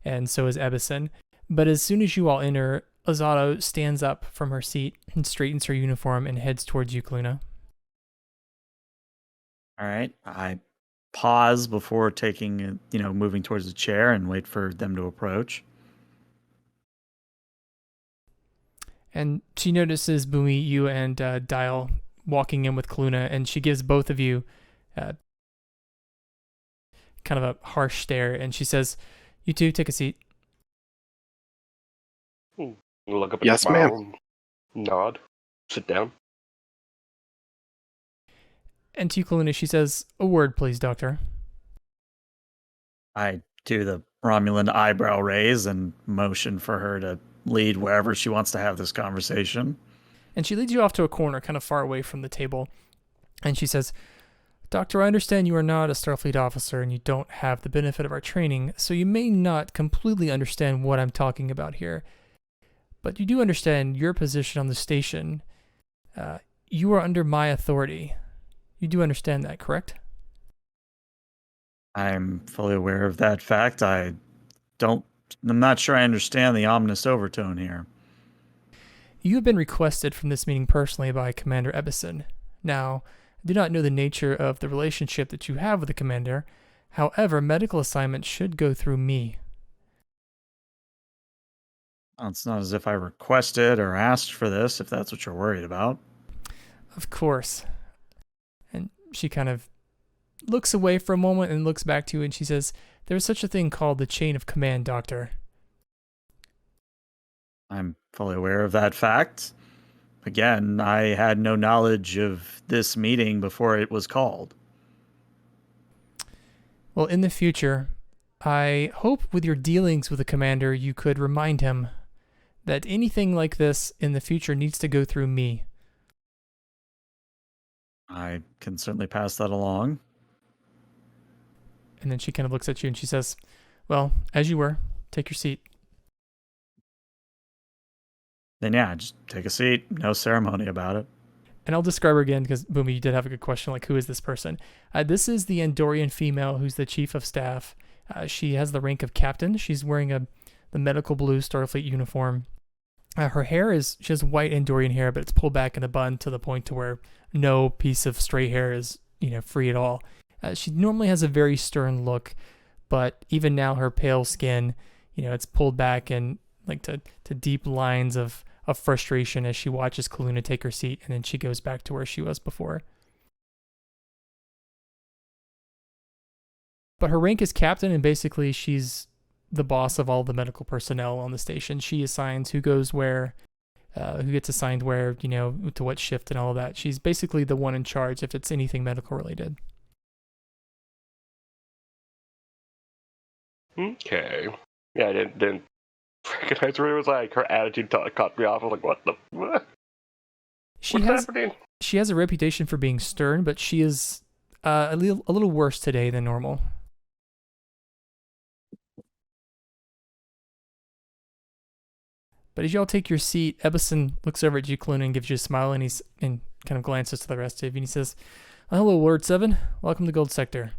and so is Ebison. But as soon as you all enter, Ozato stands up from her seat and straightens her uniform and heads towards Eucluna. All right. I pause before moving towards the chair and wait for them to approach. And she notices Boomy, you, and Dial walking in with Cluna, and she gives both of you kind of a harsh stare, and she says, "You two, take a seat." Look up and Yes, smile ma'am. and nod. Sit down. And to Cluna, she says, "A word, please, Doctor." I do the Romulan eyebrow raise and motion for her to lead wherever she wants to have this conversation. And she leads you off to a corner, kind of far away from the table. And she says, "Doctor, I understand you are not a Starfleet officer and you don't have the benefit of our training, so you may not completely understand what I'm talking about here. But you do understand your position on the station. You are under my authority. You do understand that, correct?" I'm fully aware of that fact. I'm not sure I understand the ominous overtone here. You have been requested from this meeting personally by Commander Ebison. Now, I do not know the nature of the relationship that you have with the commander. However, medical assignments should go through me. Well, it's not as if I requested or asked for this, if that's what you're worried about. Of course. And she kind of looks away for a moment and looks back to you, and she says, "There's such a thing called the chain of command, Doctor." I'm fully aware of that fact. Again, I had no knowledge of this meeting before it was called. Well, in the future, I hope with your dealings with the commander, you could remind him that anything like this in the future needs to go through me. I can certainly pass that along. And then she kind of looks at you and she says, "Well, as you were, take your seat." Then yeah, just take a seat. No ceremony about it. And I'll describe her again because, Boomy, you did have a good question, like, who is this person? This is the Andorian female who's the chief of staff. She has the rank of captain. She's wearing a the medical blue Starfleet uniform. Her hair she has white Andorian hair, but it's pulled back in a bun to the point to where no piece of stray hair is, free at all. She normally has a very stern look, but even now her pale skin, it's pulled back and like to deep lines of frustration as she watches Kaluna take her seat, and then she goes back to where she was before. But her rank is captain, and basically she's the boss of all the medical personnel on the station. She assigns who goes where, who gets assigned where, to what shift and all of that. She's basically the one in charge if it's anything medical related. Okay. Yeah, I didn't recognize what it was like. Her attitude caught me off. I was like, what the... What's happening? She has a reputation for being stern, but she is a little worse today than normal. But as y'all take your seat, Ebison looks over at you, Kaluna, and gives you a smile, and and kind of glances to the rest of you, and he says, "Hello, Lord 7. Welcome to Gold Sector."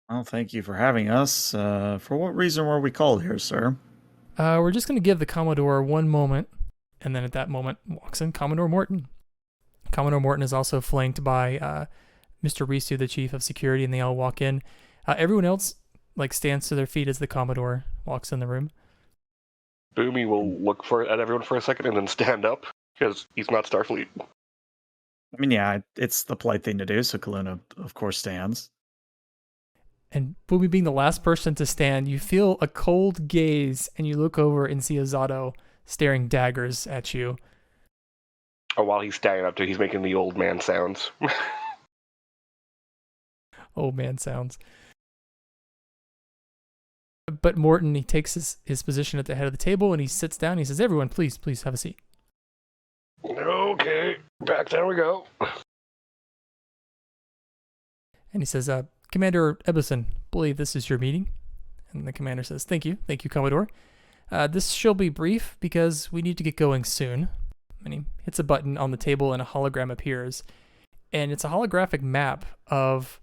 Well, thank you for having us. For what reason were we called here, sir? We're just going to give the Commodore one moment, and then at that moment walks in Commodore Morton. Commodore Morton is also flanked by Mr. Risu, the Chief of Security, and they all walk in. Everyone else stands to their feet as the Commodore walks in the room. Boomy will look at everyone for a second and then stand up, because he's not Starfleet. I mean, yeah, it's the polite thing to do, so Kaluna, of course, stands. And Boomy being the last person to stand, you feel a cold gaze, and you look over and see Azado staring daggers at you. Oh, while he's standing up, too, he's making the old man sounds. Old man sounds. But Morton, he takes his position at the head of the table, and he sits down, and he says, "Everyone, please have a seat." Okay, back there we go. And he says, "Commander Ebison, believe this is your meeting." And the commander says, Thank you, Commodore. This shall be brief because we need to get going soon." And he hits a button on the table, and a hologram appears. And it's a holographic map of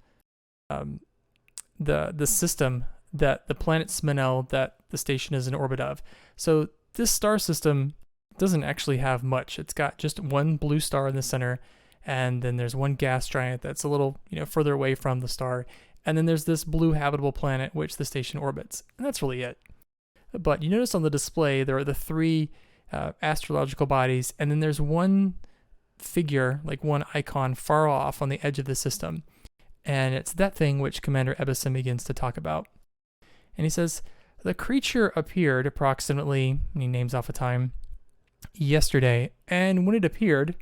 the system that the planet Smanel that the station is in orbit of. So this star system doesn't actually have much. It's got just one blue star in the center, and then there's one gas giant that's a little further away from the star, and then there's this blue habitable planet which the station orbits, and that's really it. But you notice on the display there are the three astrological bodies, and then there's one figure, one icon far off on the edge of the system, and it's that thing which Commander Ebison begins to talk about. And he says, "The creature appeared approximately," and he names off a time, "yesterday, and when it appeared,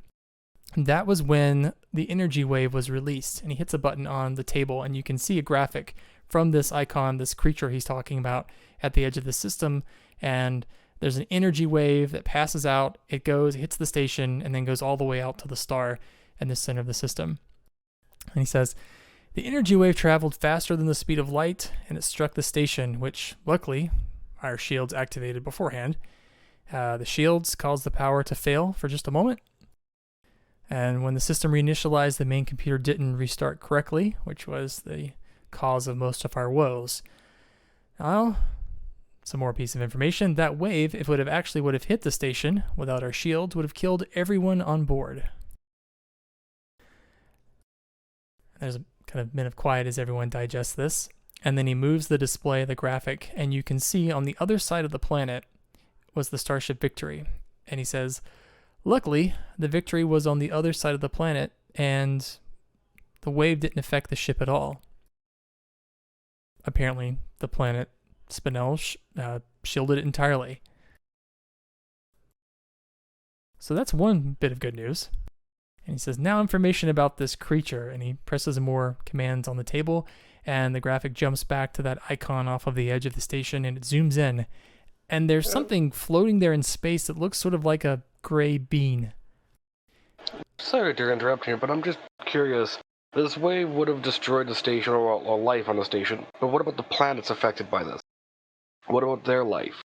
that was when the energy wave was released." And he hits a button on the table, and you can see a graphic from this icon, this creature he's talking about, at the edge of the system, and there's an energy wave that passes out, it hits the station, and then goes all the way out to the star in the center of the system. And he says, "The energy wave traveled faster than the speed of light, and it struck the station, which, luckily, our shields activated beforehand. The shields caused the power to fail for just a moment, and when the system reinitialized, the main computer didn't restart correctly, which was the cause of most of our woes. Now, some more piece of information. That wave, if it would have hit the station without our shields, would have killed everyone on board." There's a kind of minute of quiet as everyone digests this, and then he moves the display, the graphic, and you can see on the other side of the planet was the starship Victory. And he says, "Luckily, the Victory was on the other side of the planet, and the wave didn't affect the ship at all. Apparently, the planet Spinel shielded it entirely." So that's one bit of good news. And he says, "Now information about this creature," and he presses more commands on the table, and the graphic jumps back to that icon off of the edge of the station, and it zooms in. And there's something floating there in space that looks sort of like a gray bean. Sorry to interrupt here, but I'm just curious. This wave would have destroyed the station or life on the station, but what about the planets affected by this? What about their life?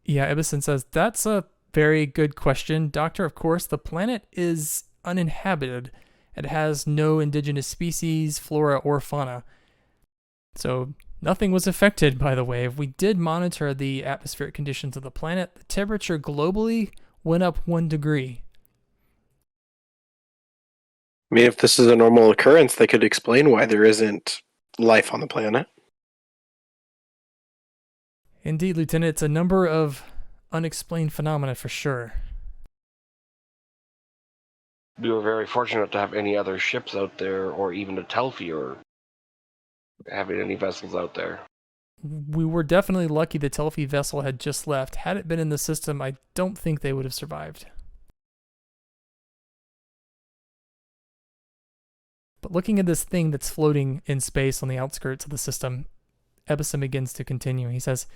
Yeah, Ebison says, "That's a very good question, Doctor. Of course, the planet is uninhabited. It has no indigenous species, flora, or fauna. So nothing was affected by the wave. We did monitor the atmospheric conditions of the planet. The temperature globally went up 1 degree. I mean, if this is a normal occurrence, that could explain why there isn't life on the planet. Indeed, Lieutenant, it's a number of unexplained phenomena for sure. We were very fortunate to have any other ships out there, or even a Telfi, or having any vessels out there. We were definitely lucky the Telfi vessel had just left. Had it been in the system, I don't think they would have survived. But looking at this thing that's floating in space on the outskirts of the system, Ebison begins to continue. He says,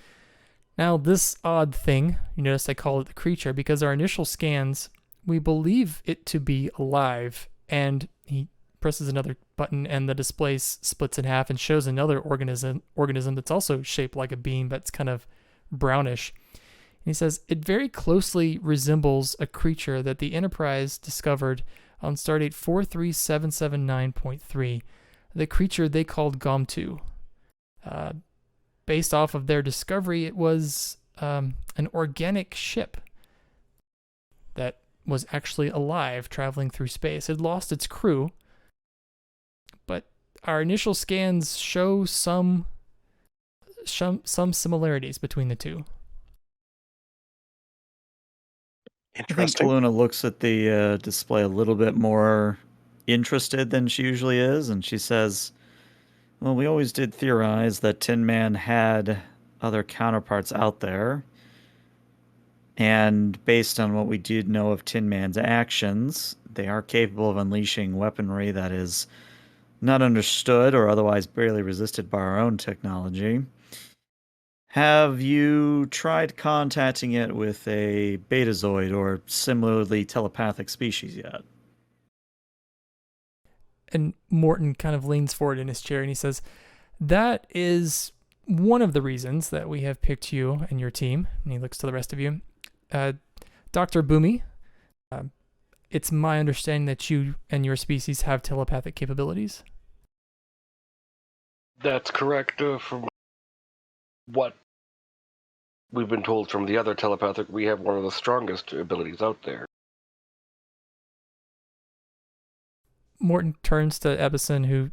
now this odd thing, you notice I call it the creature, because our initial scans, we believe it to be alive, and he presses another button and the display splits in half and shows another organism that's also shaped like a bean, but it's kind of brownish. And he says, it very closely resembles a creature that the Enterprise discovered on stardate 43779.3, the creature they called Gomtu. Based off of their discovery, it was an organic ship that was actually alive, traveling through space. It had lost its crew, but our initial scans show some similarities between the two. I think Interesting. Luna looks at the display a little bit more interested than she usually is, and she says, well, we always did theorize that Tin Man had other counterparts out there. And based on what we did know of Tin Man's actions, they are capable of unleashing weaponry that is not understood or otherwise barely resisted by our own technology. Have you tried contacting it with a betazoid or similarly telepathic species yet? And Morton kind of leans forward in his chair and he says, that is one of the reasons that we have picked you and your team. And he looks to the rest of you. Dr. Boomy, it's my understanding that you and your species have telepathic capabilities. That's correct. From what we've been told from the other telepathic, we have one of the strongest abilities out there. Morton turns to Ebison, who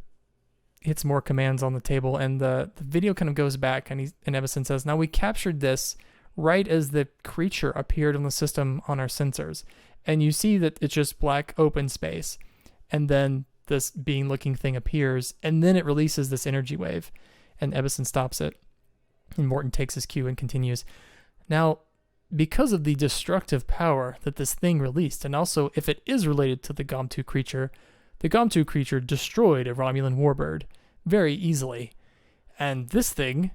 hits more commands on the table, and the video kind of goes back, and Ebison says, now we captured this right as the creature appeared on the system on our sensors. And you see that it's just black open space. And then this being looking thing appears, and then it releases this energy wave. And Ebison stops it. And Morton takes his cue and continues. Now, because of the destructive power that this thing released, and also if it is related to the Gomtu creature destroyed a Romulan warbird very easily. And this thing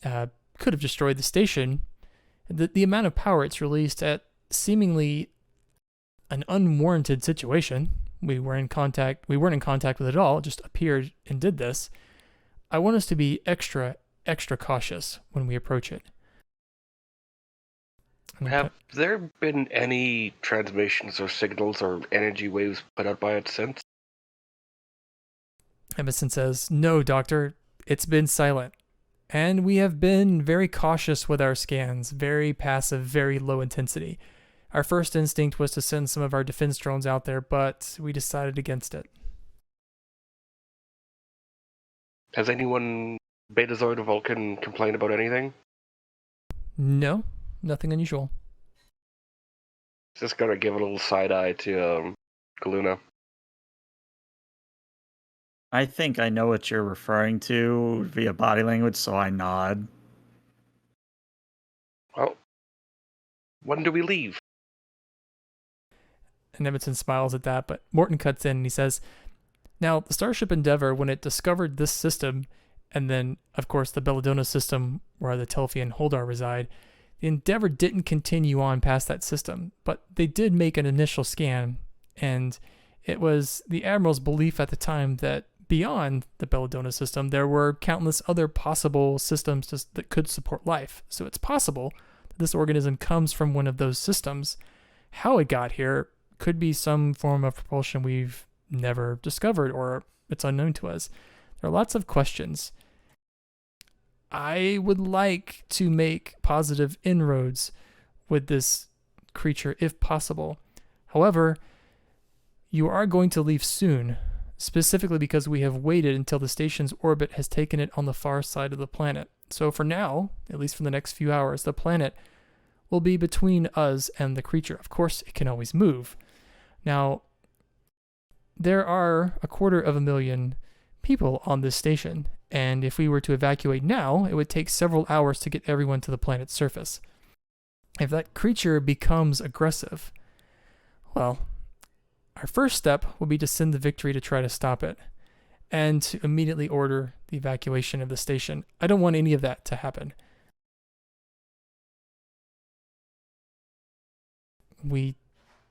could have destroyed the station. The amount of power it's released at seemingly an unwarranted situation. We weren't in contact with it at all. It just appeared and did this. I want us to be extra cautious when we approach it. Have there been any transmissions or signals or energy waves put out by it since? Emerson says, no, Doctor, it's been silent. And we have been very cautious with our scans, very passive, very low intensity. Our first instinct was to send some of our defense drones out there, but we decided against it. Has anyone, Betazoid or Vulcan, complained about anything? No, nothing unusual. Just gonna give a little side eye to Galuna. I think I know what you're referring to via body language, so I nod. Well, when do we leave? And Emerson smiles at that, but Morton cuts in and he says, now, the Starship Endeavour, when it discovered this system, and then, of course, the Belladonna system where the Telfi and Holdar reside, the Endeavour didn't continue on past that system, but they did make an initial scan, and it was the Admiral's belief at the time that beyond the Belladonna system, there were countless other possible systems that could support life. So it's possible that this organism comes from one of those systems. How it got here could be some form of propulsion we've never discovered, or it's unknown to us. There are lots of questions, I would like to make positive inroads with this creature if possible. However, you are going to leave soon, specifically because we have waited until the station's orbit has taken it on the far side of the planet. So for now, at least for the next few hours, the planet will be between us and the creature. Of course, it can always move. Now, there are 250,000 people on this station, and if we were to evacuate now, it would take several hours to get everyone to the planet's surface. If that creature becomes aggressive, well, our first step will be to send the Victory to try to stop it, and to immediately order the evacuation of the station. I don't want any of that to happen. We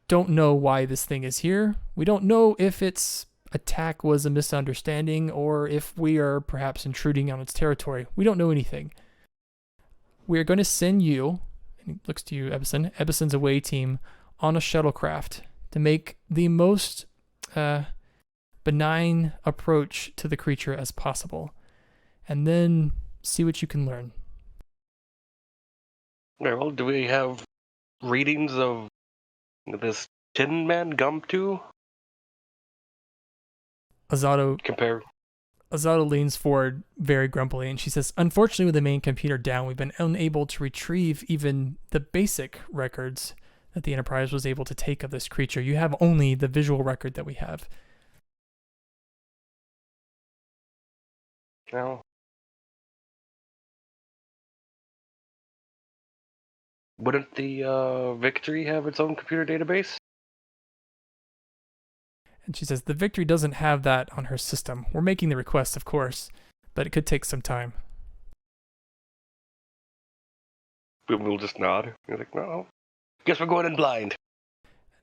don't know why this thing is here. We don't know if its attack was a misunderstanding or if we are perhaps intruding on its territory. We don't know anything. We are going to send you, and he looks to you, Ebison, Ebison's away team, on a shuttlecraft to make the most benign approach to the creature as possible, and then see what you can learn. Very well, do we have readings of this Tin Man Gum 2? Azado leans forward very grumpily, and she says, unfortunately, with the main computer down, we've been unable to retrieve even the basic records that the Enterprise was able to take of this creature. You have only the visual record that we have. No. Wouldn't the Victory have its own computer database? And she says, the Victory doesn't have that on her system. We're making the request, of course, but it could take some time. We'll just nod. You're like, no. Guess we're going in blind.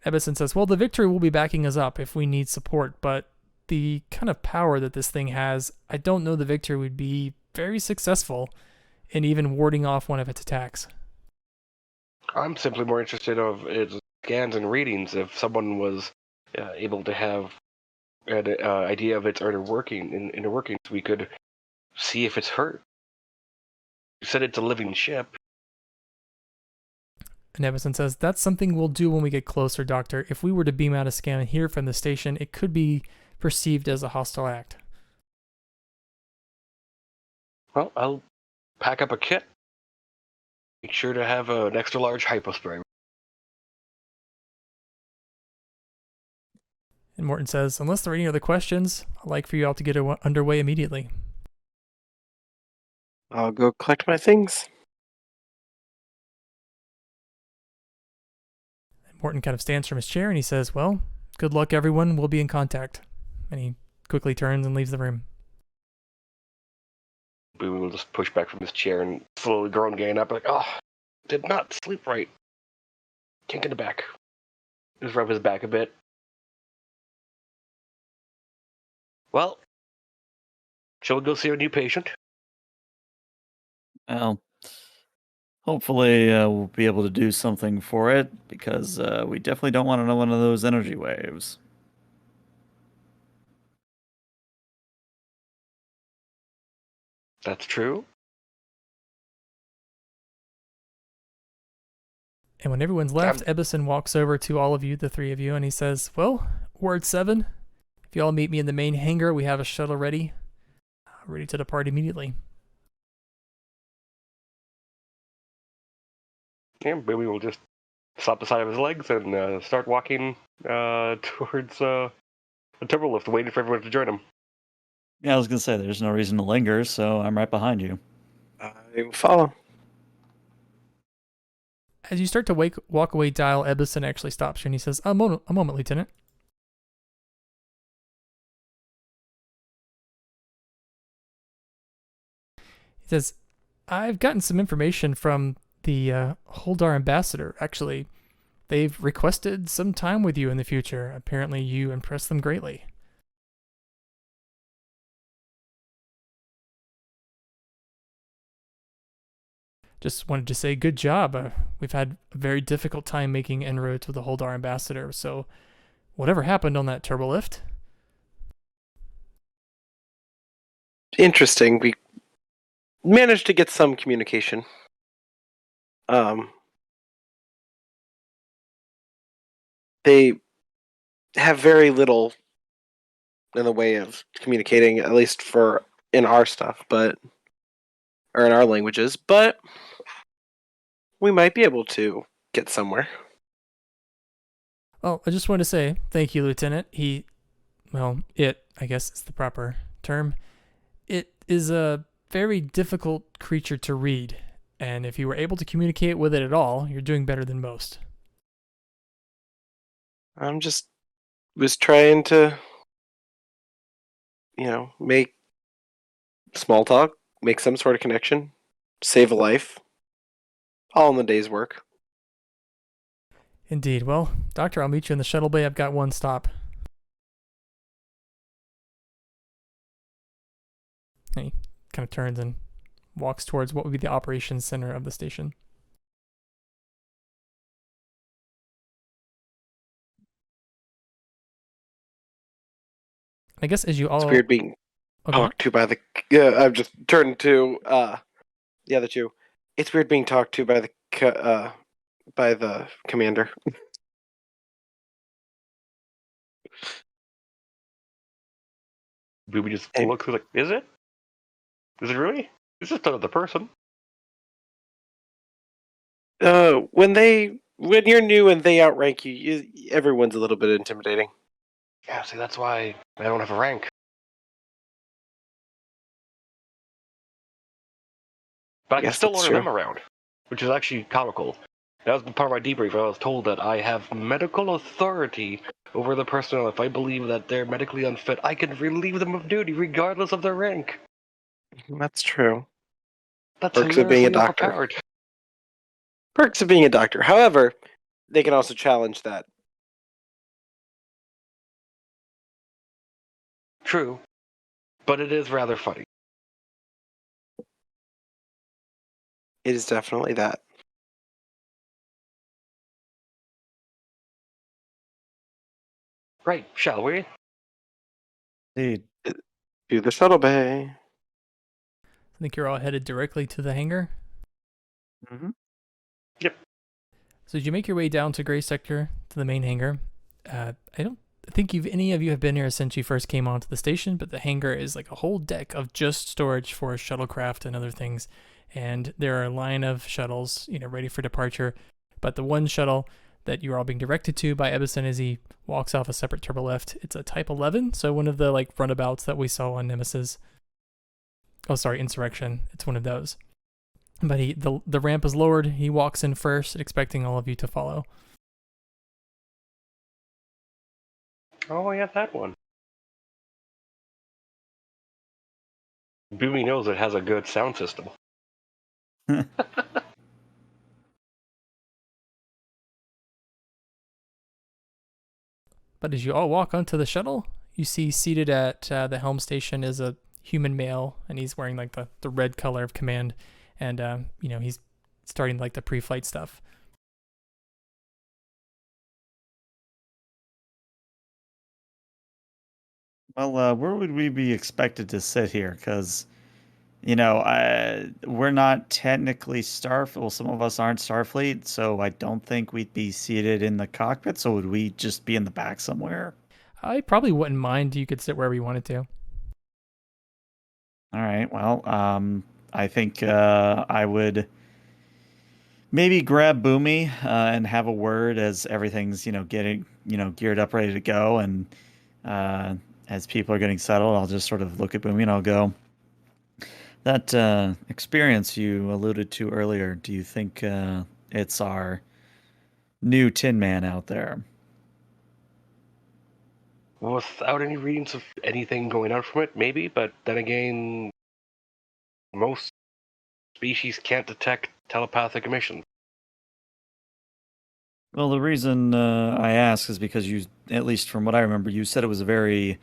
Ebison says, well, the Victory will be backing us up if we need support, but the kind of power that this thing has, I don't know the Victory would be very successful in even warding off one of its attacks. I'm simply more interested of its scans and readings. If someone was able to have an idea of its inner workings, we could see if it's hurt. You said it's a living ship. And Ebison says, that's something we'll do when we get closer, Doctor. If we were to beam out a scan here from the station, it could be perceived as a hostile act. Well, I'll pack up a kit. Make sure to have an extra large hypospray. And Morton says, unless there are any other questions, I'd like for you all to get underway immediately. I'll go collect my things. And Morton kind of stands from his chair and he says, well, good luck, everyone. We'll be in contact. And he quickly turns and leaves the room. Bowie will just push back from his chair and slowly groan getting up, like, oh, did not sleep right. Can't get it back. Just rub his back a bit. Well, shall we go see our new patient? Well, hopefully we'll be able to do something for it, because we definitely don't want one of those energy waves. That's true. And when everyone's left, Ebison walks over to all of you, the three of you, and he says, well, Ward 7, if you all meet me in the main hangar, we have a shuttle ready to depart immediately. Yeah, Bowie will just stop the side of his legs and start walking towards the turbo lift, waiting for everyone to join him. Yeah, I was going to say, there's no reason to linger, so I'm right behind you. I will follow. As you start to walk away, Dial, Ebison actually stops you and he says, a moment, Lieutenant. He says, I've gotten some information from the Holdar ambassador. Actually, they've requested some time with you in the future. Apparently, you impressed them greatly. Just wanted to say good job. We've had a very difficult time making inroads with the Holdar ambassador, so whatever happened on that turbo lift? Interesting. managed to get some communication. They have very little in the way of communicating, at least for in our stuff, or in our languages, but we might be able to get somewhere. Well, I just want to say thank you, Lieutenant. I guess is the proper term. It is a very difficult creature to read, and if you were able to communicate with it at all, you're doing better than most. I'm just was trying to, make small talk, make some sort of connection, save a life, all in the day's work. Indeed. Well, Doctor, I'll meet you in the shuttle bay. I've got one stop. And he kind of turns and walks towards what would be the operations center of the station. I guess as you all... It's weird being talked to by the... I've just turned to the other two. It's weird being talked to by the commander. We just look through like, is it? Is it really? It's just another person. When you're new and they outrank you, everyone's a little bit intimidating. Yeah, see, that's why I don't have a rank. But I can still order them around, which is actually comical. That was part of my debrief. I was told that I have medical authority over the personnel. If I believe that they're medically unfit, I can relieve them of duty regardless of their rank. That's true. That's perks of being a doctor. Perks of being a doctor. However, they can also challenge that. True, but it is rather funny. It is definitely that. Right, shall we? Indeed. To the shuttle bay. I think you're all headed directly to the hangar. Mm-hmm. Yep. So as you make your way down to Gray Sector, to the main hangar, I don't think any of you have been here since you first came onto the station, but the hangar is like a whole deck of just storage for shuttlecraft and other things. And there are a line of shuttles, ready for departure. But the one shuttle that you're all being directed to by Ebison as he walks off a separate turbolift, it's a Type 11, so one of the like runabouts that we saw on Nemesis. Oh, sorry, Insurrection. It's one of those. But the ramp is lowered. He walks in first, expecting all of you to follow. Oh, yeah, that one. Boomy knows it has a good sound system. But as you all walk onto the shuttle, you see seated at the helm station is a human male, and he's wearing like the red color of command, and he's starting like the pre-flight stuff. Well, where would we be expected to sit here? Because, we're not technically Starfleet. Well, some of us aren't Starfleet, so I don't think we'd be seated in the cockpit. So would we just be in the back somewhere? I probably wouldn't mind. You could sit wherever you wanted to. All right. Well, I think I would maybe grab Boomy and have a word as everything's, getting, geared up, ready to go. And as people are getting settled, I'll just sort of look at Boomy and I'll go, that experience you alluded to earlier, do you think it's our new Tin Man out there? Without any readings of anything going out from it, maybe, but then again, most species can't detect telepathic emissions. Well, the reason I ask is because you, at least from what I remember, you said it was a very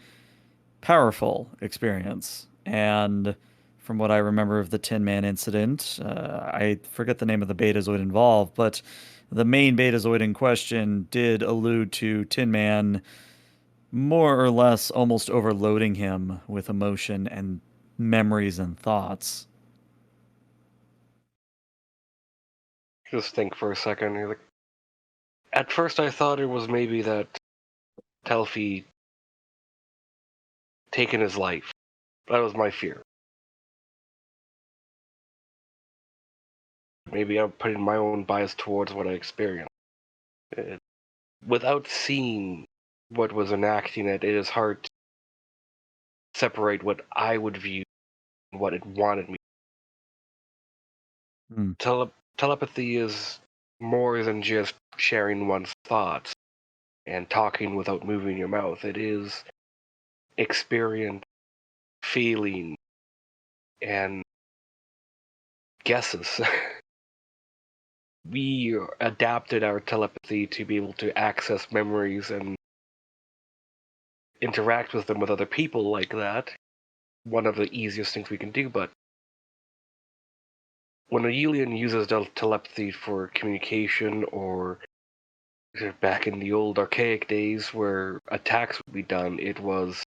powerful experience. And from what I remember of the Tin Man incident, I forget the name of the betazoid involved, but the main betazoid in question did allude to Tin Man more or less almost overloading him with emotion and memories and thoughts. Just think for a second. You're like, at first, I thought it was maybe that Telfi taken his life. That was my fear. Maybe I'm putting my own bias towards what I experienced. Without seeing what was enacting it, it is hard to separate what I would view and what it wanted me. Telepathy is more than just sharing one's thoughts and talking without moving your mouth. It is experience, feeling, and guesses. We adapted our telepathy to be able to access memories and interact with them with other people like that. One of the easiest things we can do, but when a Yulian uses telepathy for communication, or back in the old archaic days where attacks would be done, it was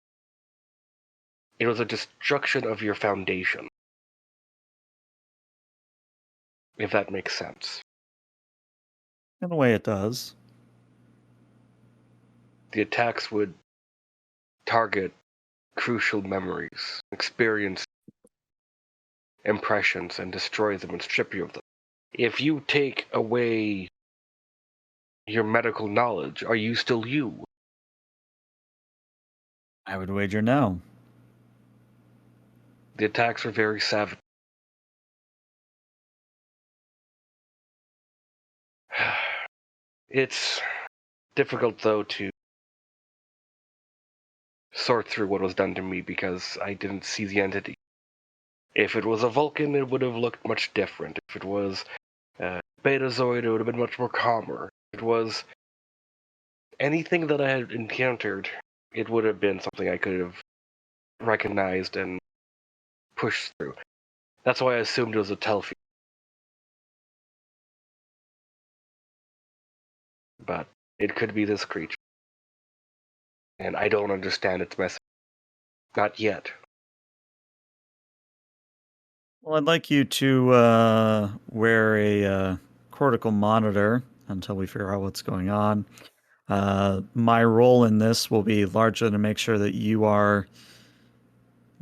a destruction of your foundation. If that makes sense. In a way, it does. The attacks would target crucial memories, experience impressions, and destroy them and strip you of them. If you take away your medical knowledge, are you still you? I would wager no. The attacks are very savage. It's difficult, though, to sort through what was done to me because I didn't see the entity. If it was a Vulcan, it would have looked much different. If it was Betazoid, it would have been much more calmer. If it was anything that I had encountered, it would have been something I could have recognized and pushed through. That's why I assumed it was a Telfi. But it could be this creature. And I don't understand its message. Not yet. Well, I'd like you to wear a cortical monitor until we figure out what's going on. My role in this will be largely to make sure that you are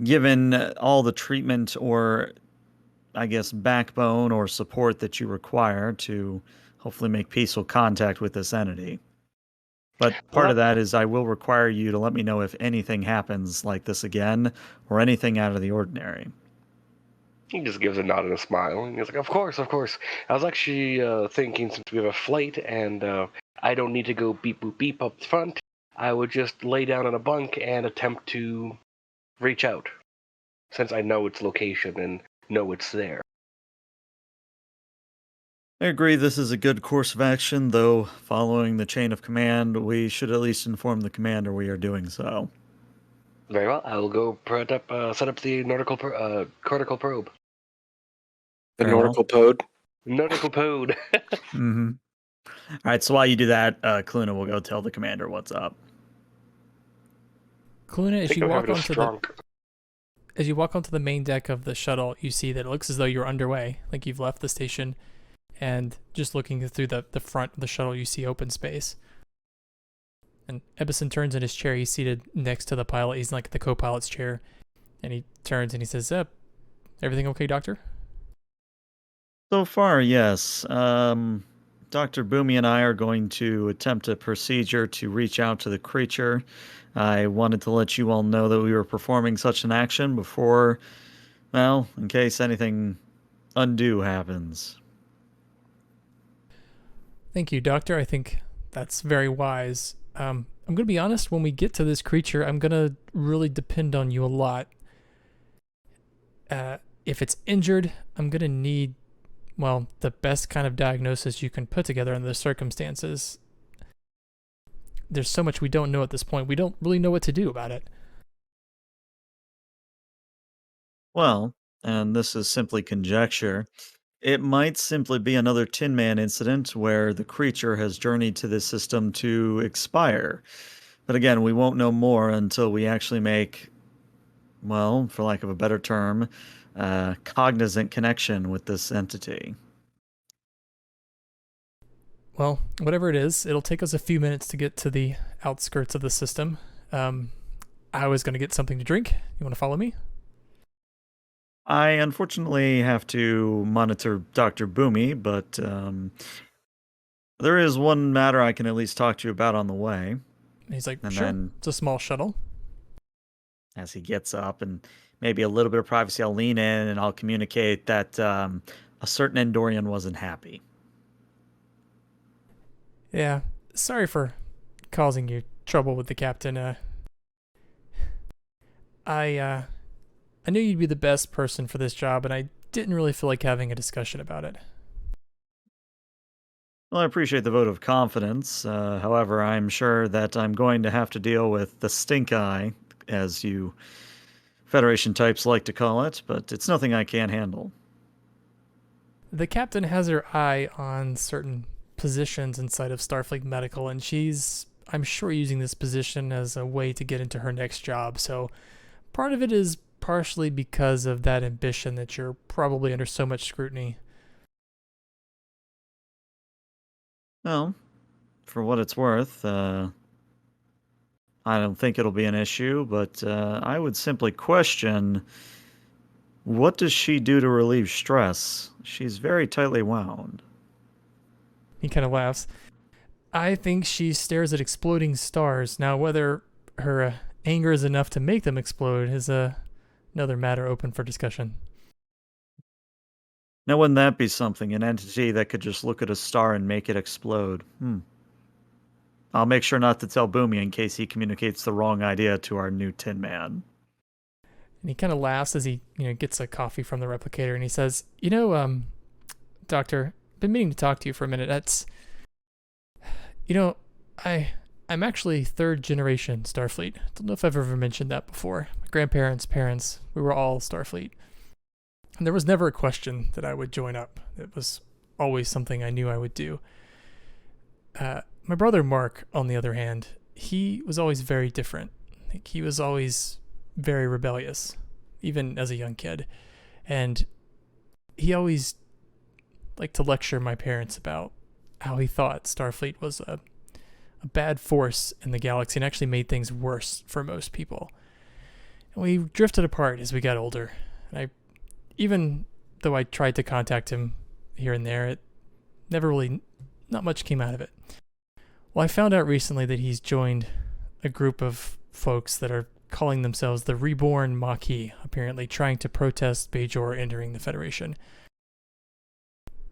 given all the treatment or, I guess, backbone or support that you require to hopefully make peaceful contact with this entity. But part of that is I will require you to let me know if anything happens like this again or anything out of the ordinary. He just gives a nod and a smile, and he's like, of course, of course. I was actually thinking, since we have a flight and I don't need to go beep boop beep up front, I would just lay down on a bunk and attempt to reach out, since I know its location and know it's there. I agree this is a good course of action, though following the chain of command, we should at least inform the commander we are doing so. Very well, I will go set up the cortical probe. The Very well. nautical pod. Nautical pod. Mm-hmm. All right, so while you do that, Kaluna will go tell the commander what's up. Kaluna, I think I'm having a strong... as you walk onto the main deck of the shuttle, you see that it looks as though you're underway, like you've left the station, and just looking through the front of the shuttle, you see open space. And Ebison turns in his chair. He's seated next to the pilot. He's in like the co-pilot's chair, and he turns and he says, "Everything okay, Doctor?" So far, yes. Dr. Boomy and I are going to attempt a procedure to reach out to the creature. I wanted to let you all know that we were performing such an action before, well, in case anything undue happens. Thank you, Doctor. I think that's very wise. I'm going to be honest, when we get to this creature, I'm going to really depend on you a lot. If it's injured, I'm going to need, well, the best kind of diagnosis you can put together under the circumstances. There's so much we don't know at this point. We don't really know what to do about it. Well, and this is simply conjecture, it might simply be another Tin Man incident where the creature has journeyed to this system to expire. But again, we won't know more until we actually make, well, for lack of a better term, cognizant connection with this entity. Well, whatever it is, it'll take us a few minutes to get to the outskirts of the system. Um, I was going to get something to drink. You want to follow me? I unfortunately have to monitor Dr. Boomy, but there is one matter I can at least talk to you about on the way. And he's like, And sure. then, It's a small shuttle. as he gets up and maybe a little bit of privacy, I'll lean in and I'll communicate that a certain Endorian wasn't happy. Yeah. Sorry for causing you trouble with the captain. I knew you'd be the best person for this job, and I didn't really feel like having a discussion about it. Well, I appreciate the vote of confidence. However, I'm sure that I'm going to have to deal with the stink eye, as you Federation types like to call it, but it's nothing I can't handle. The captain has her eye on certain positions inside of Starfleet Medical, and she's, I'm sure, using this position as a way to get into her next job. So part of it is partially because of that ambition that you're probably under so much scrutiny. Well, for what it's worth, I don't think it'll be an issue, but I would simply question what does she do to relieve stress? She's very tightly wound. He kind of laughs. I think she stares at exploding stars. Now, whether her anger is enough to make them explode is another matter open for discussion. Now, wouldn't that be something? An entity that could just look at a star and make it explode? I'll make sure not to tell Boomy in case he communicates the wrong idea to our new Tin Man. And he kind of laughs as he, gets a coffee from the replicator, and he says, Doctor, been meaning to talk to you for a minute. That's, I'm actually third generation Starfleet. Don't know if I've ever mentioned that before. My grandparents, parents, we were all Starfleet. And there was never a question that I would join up. It was always something I knew I would do. My brother Mark, on the other hand, he was always very different. He was always very rebellious, even as a young kid. And he always liked to lecture my parents about how he thought Starfleet was a bad force in the galaxy and actually made things worse for most people. And we drifted apart as we got older. And even though I tried to contact him here and there, it never really, not much came out of it. Well, I found out recently that he's joined a group of folks that are calling themselves the Reborn Maquis, apparently trying to protest Bajor entering the Federation.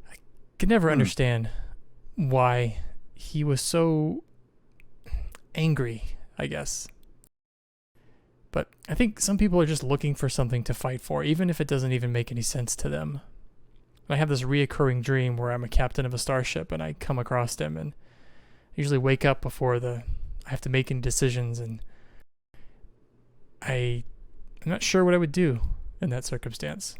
I could never understand why he was so angry, I guess. But I think some people are just looking for something to fight for, even if it doesn't even make any sense to them. I have this reoccurring dream where I'm a captain of a starship and I come across him, and I usually wake up before I have to make any decisions, and I'm not sure what I would do in that circumstance.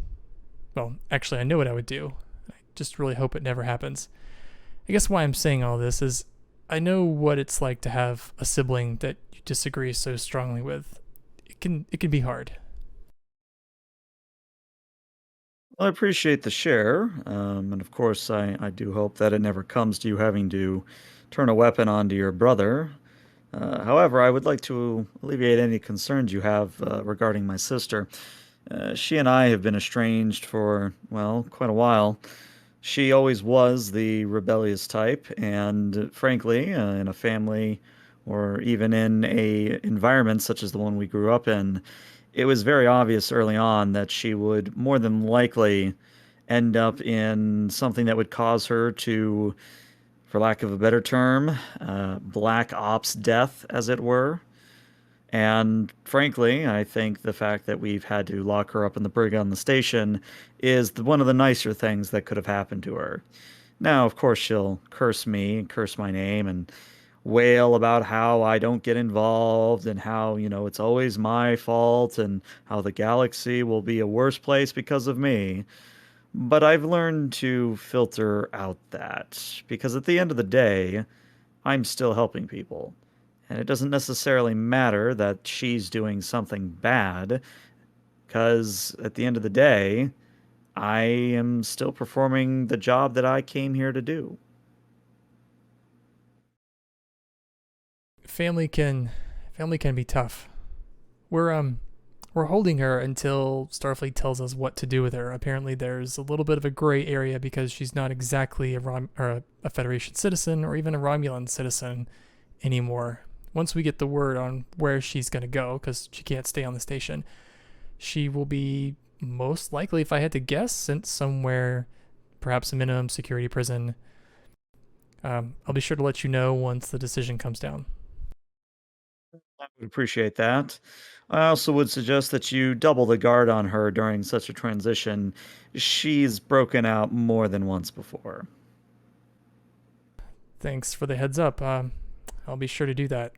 Well, actually, I know what I would do. I just really hope it never happens. I guess why I'm saying all this is I know what it's like to have a sibling that you disagree so strongly with. It can be hard. Well, I appreciate the share, and of course, I do hope that it never comes to you having to turn a weapon onto your brother. However, I would like to alleviate any concerns you have regarding my sister. She and I have been estranged for, well, quite a while. She always was the rebellious type, and frankly, in a family or even in a environment such as the one we grew up in, it was very obvious early on that she would more than likely end up in something that would cause her to, for lack of a better term, black ops death, as it were. And frankly, I think the fact that we've had to lock her up in the brig on the station is one of the nicer things that could have happened to her. Now, of course, she'll curse me and curse my name and wail about how I don't get involved and how, it's always my fault and how the galaxy will be a worse place because of me. But I've learned to filter out that because at the end of the day, I'm still helping people. And it doesn't necessarily matter that she's doing something bad, because at the end of the day, I am still performing the job that I came here to do. family can be tough. We're holding her until Starfleet tells us what to do with her. Apparently, there's a little bit of a gray area because she's not exactly a Federation citizen or even a Romulan citizen anymore. Once we get the word on where she's going to go, because she can't stay on the station, she will be most likely, if I had to guess, sent somewhere, perhaps a minimum security prison. I'll be sure to let you know once the decision comes down. I would appreciate that. I also would suggest that you double the guard on her during such a transition. She's broken out more than once before. Thanks for the heads up. I'll be sure to do that.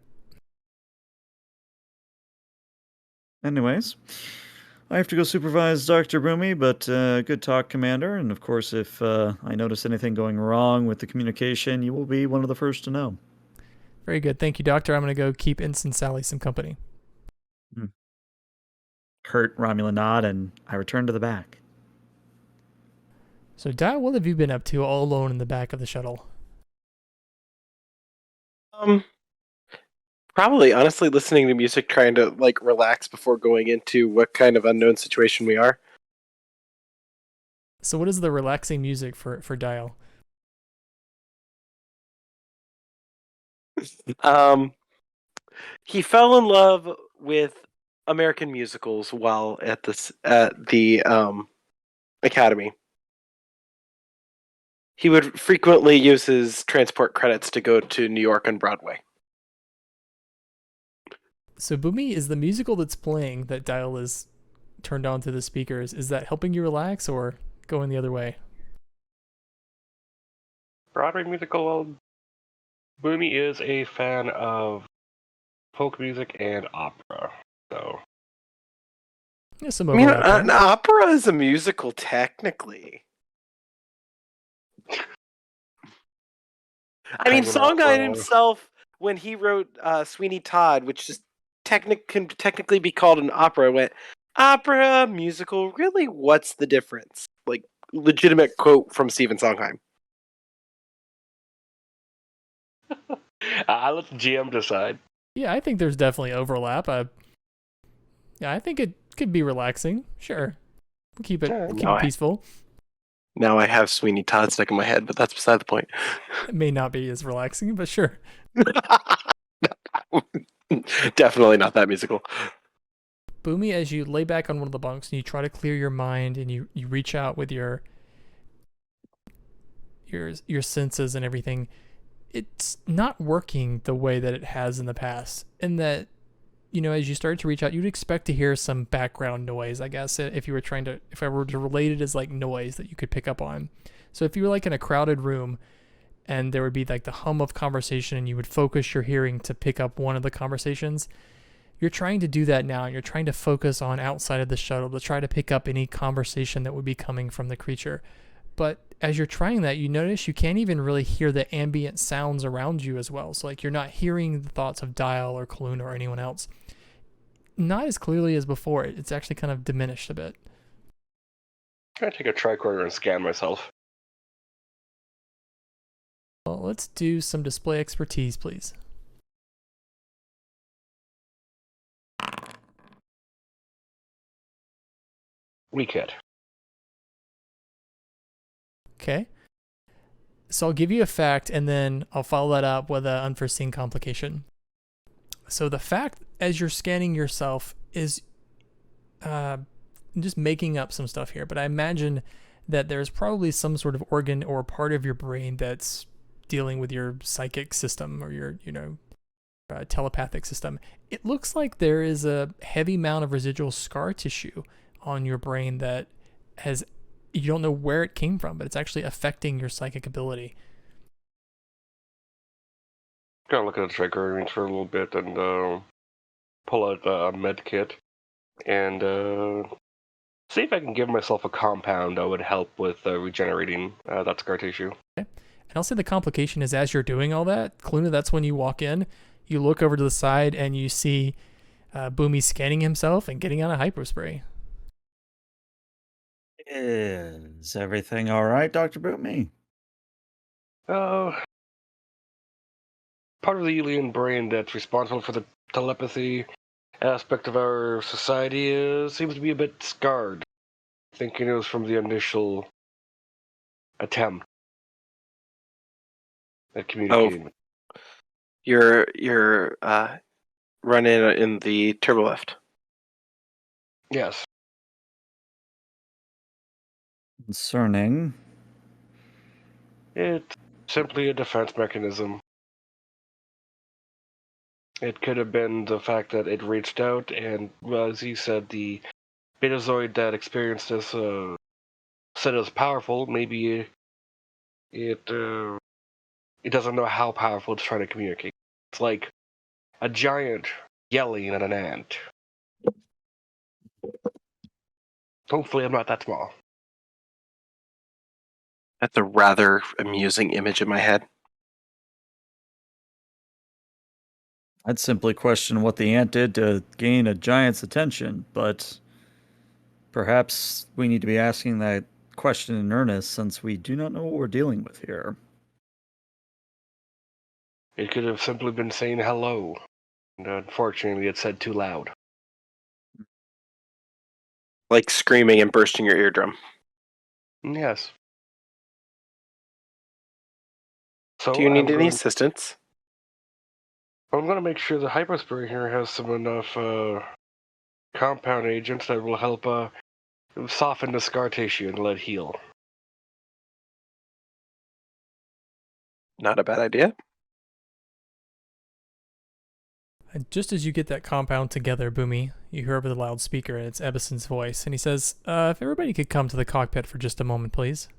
Anyways, I have to go supervise Dr. Boomy, but good talk, Commander. And of course, if I notice anything going wrong with the communication, you will be one of the first to know. Very good. Thank you, Doctor. I'm going to go keep Ensign Sally some company. Kurt, Romulan nod, and I return to the back. So, Dial, what have you been up to all alone in the back of the shuttle? Probably, honestly, listening to music, trying to like relax before going into what kind of unknown situation we are. So, what is the relaxing music for Dial? He fell in love with American musicals while at the academy. He would frequently use his transport credits to go to New York and Broadway. So, Boomy, is the musical that's playing that Dial is turned on to the speakers, is that helping you relax or going the other way? Broadway musical, well, Boomy is a fan of folk music and opera, so... Yeah, some I mean, overlap there. an opera is a musical, technically. I mean, Hanging Songhai out, himself, when he wrote Sweeney Todd, which just can technically be called an opera, went, opera, musical, really, what's the difference? Like, legitimate quote from Stephen Sondheim. I'll let the GM decide. Yeah, I think there's definitely overlap. Yeah, I think it could be relaxing. Sure. We'll keep it peaceful. Now I have Sweeney Todd stuck in my head, but that's beside the point. It may not be as relaxing, but sure. Definitely not that musical. Boomy, as you lay back on one of the bunks and you try to clear your mind and you reach out with your senses and everything, it's not working the way that it has in the past. And that, as you start to reach out, you'd expect to hear some background noise, I guess, if I were to relate it as like noise that you could pick up on. So if you were like in a crowded room and there would be like the hum of conversation and you would focus your hearing to pick up one of the conversations, you're trying to do that now, and you're trying to focus on outside of the shuttle to try to pick up any conversation that would be coming from the creature. But as you're trying that, you notice you can't even really hear the ambient sounds around you as well. So like you're not hearing the thoughts of Dial or Kaluna or anyone else. Not as clearly as before. It's actually kind of diminished a bit. I'm gonna take a tricorder and scan myself. Well, let's do some display expertise, please. Weak hit. Okay. So I'll give you a fact and then I'll follow that up with an unforeseen complication. So the fact as you're scanning yourself is I'm just making up some stuff here, but I imagine that there's probably some sort of organ or part of your brain that's dealing with your psychic system or your, telepathic system. It looks like there is a heavy amount of residual scar tissue on your brain that you don't know where it came from, but it's actually affecting your psychic ability. Gonna look at the tricorder for a little bit and pull out a med kit and see if I can give myself a compound that would help with regenerating that scar tissue. Okay. And I'll say the complication is as you're doing all that, Kaluna, that's when you walk in, you look over to the side and you see Boomy scanning himself and getting out a hyperspray. Is everything all right, Dr. Boomy? Oh, part of the alien brain that's responsible for the telepathy aspect of our society seems to be a bit scarred. Thinking it was from the initial attempt at communicating. Oh, you're running in the turbo lift. Yes. Concerning. It's simply a defense mechanism. It could have been the fact that it reached out and, well, as you said, the Betazoid that experienced this said it was powerful. Maybe it doesn't know how powerful it's trying to communicate. It's like a giant yelling at an ant. Hopefully I'm not that small. That's a rather amusing image in my head. I'd simply question what the ant did to gain a giant's attention, but perhaps we need to be asking that question in earnest since we do not know what we're dealing with here. It could have simply been saying hello, and unfortunately it said too loud. Like screaming and bursting your eardrum. Yes. So Do you need any assistance? I'm going to make sure the hyperspray here has some enough compound agents that will help soften the scar tissue and let it heal. Not a bad idea. And just as you get that compound together, Boomy, you hear over the loudspeaker, and it's Ebison's voice, and he says, if everybody could come to the cockpit for just a moment, please.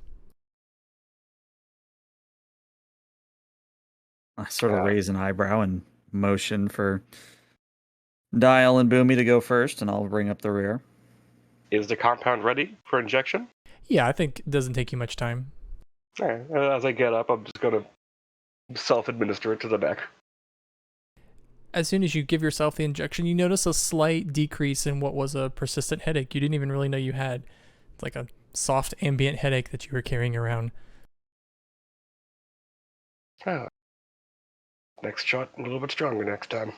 I sort of raise an eyebrow and motion for Dial and Boomy to go first, and I'll bring up the rear. Is the compound ready for injection? Yeah, I think it doesn't take you much time. All right. As I get up, I'm just going to self-administer it to the neck. As soon as you give yourself the injection, you notice a slight decrease in what was a persistent headache you didn't even really know you had. It's like a soft ambient headache that you were carrying around. Oh. Next shot, a little bit stronger next time.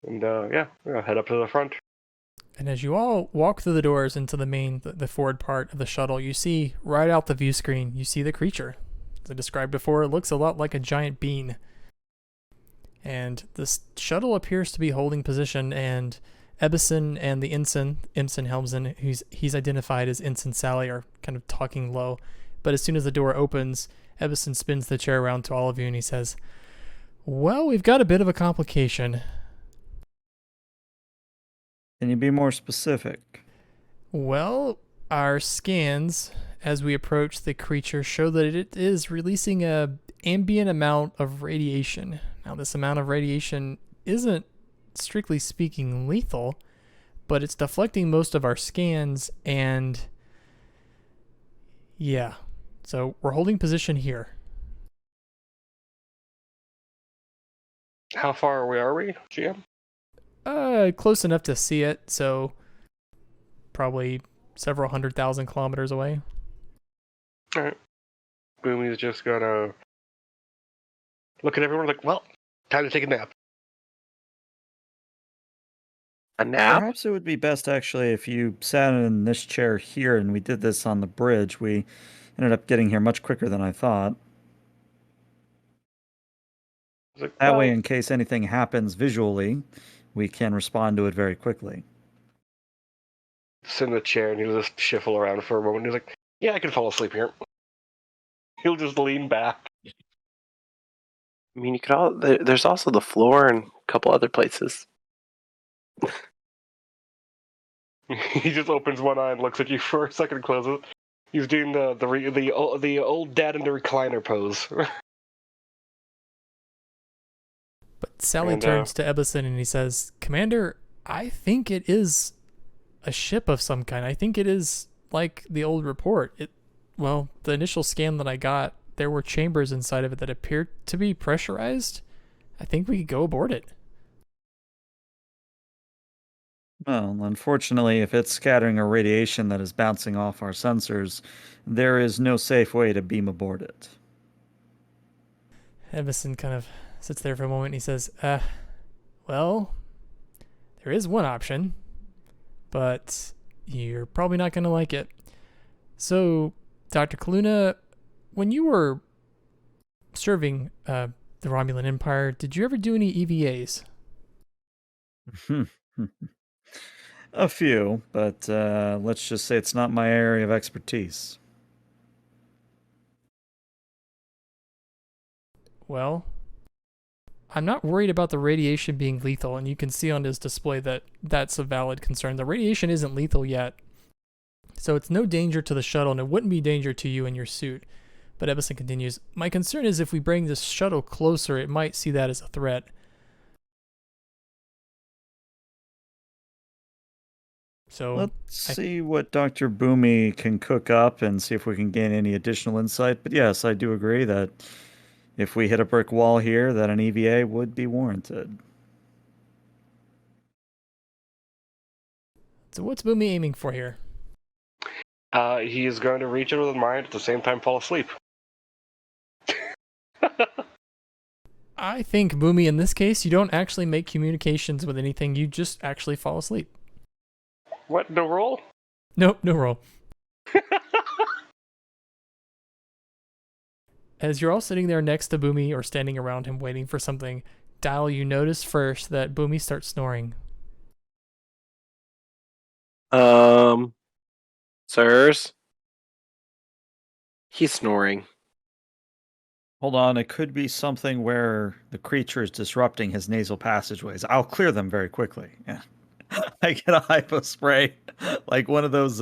And yeah, I'll head up to the front. And as you all walk through the doors into the forward part of the shuttle, you see right out the view screen, you see the creature. As I described before, it looks a lot like a giant bean. And this shuttle appears to be holding position, and Ebison and the ensign Helmsen, he's identified as Ensign Sally, are kind of talking low. But as soon as the door opens, Ebison spins the chair around to all of you and he says, "Well, we've got a bit of a complication." Can you be more specific? Well, our scans as we approach the creature show that it is releasing a ambient amount of radiation. Now, this amount of radiation isn't, strictly speaking, lethal, but it's deflecting most of our scans, and yeah. So we're holding position here. How far away are we, GM? Close enough to see it, so probably several 100,000 kilometers away. Alright. Boomy's just gonna look at everyone like, well, time to take a nap. A nap? Perhaps it would be best, actually, if you sat in this chair here and we did this on the bridge. We ended up getting here much quicker than I thought. Like, That way, in case anything happens visually, we can respond to it very quickly. Sit in the chair and he'll just shuffle around for a moment. He's like, yeah, I can fall asleep here. He'll just lean back. I mean, you could there's also the floor and a couple other places. He just opens one eye and looks at you for a second and closes it. He's doing the old dad in the recliner pose. But Sally turns to Ebison and he says, "Commander, I think it is a ship of some kind. I think it is like the old report. The initial scan that I got, there were chambers inside of it that appeared to be pressurized. I think we could go aboard it." Well, unfortunately, if it's scattering a radiation that is bouncing off our sensors, there is no safe way to beam aboard it. Ebison kind of sits there for a moment and he says, well, there is one option, but you're probably not going to like it. So, Dr. Kaluna, when you were serving the Romulan Empire, did you ever do any EVAs? A few, but let's just say it's not my area of expertise. Well, I'm not worried about the radiation being lethal, and you can see on his display that that's a valid concern. The radiation isn't lethal yet, so it's no danger to the shuttle, and it wouldn't be danger to you in your suit. But Ebbison continues, my concern is if we bring this shuttle closer, it might see that as a threat. So Let's see what Dr. Boomy can cook up and see if we can gain any additional insight. But yes, I do agree that if we hit a brick wall here, that an EVA would be warranted. So what's Boomy aiming for here? He is going to reach into his mind at the same time fall asleep. I think, Boomy, in this case, you don't actually make communications with anything. You just actually fall asleep. What? No roll? Nope, no roll. As you're all sitting there next to Boomy or standing around him waiting for something, Dial, you notice first that Boomy starts snoring. Sirs? He's snoring. Hold on, it could be something where the creature is disrupting his nasal passageways. I'll clear them very quickly. Yeah. I get a hypo spray, like one of those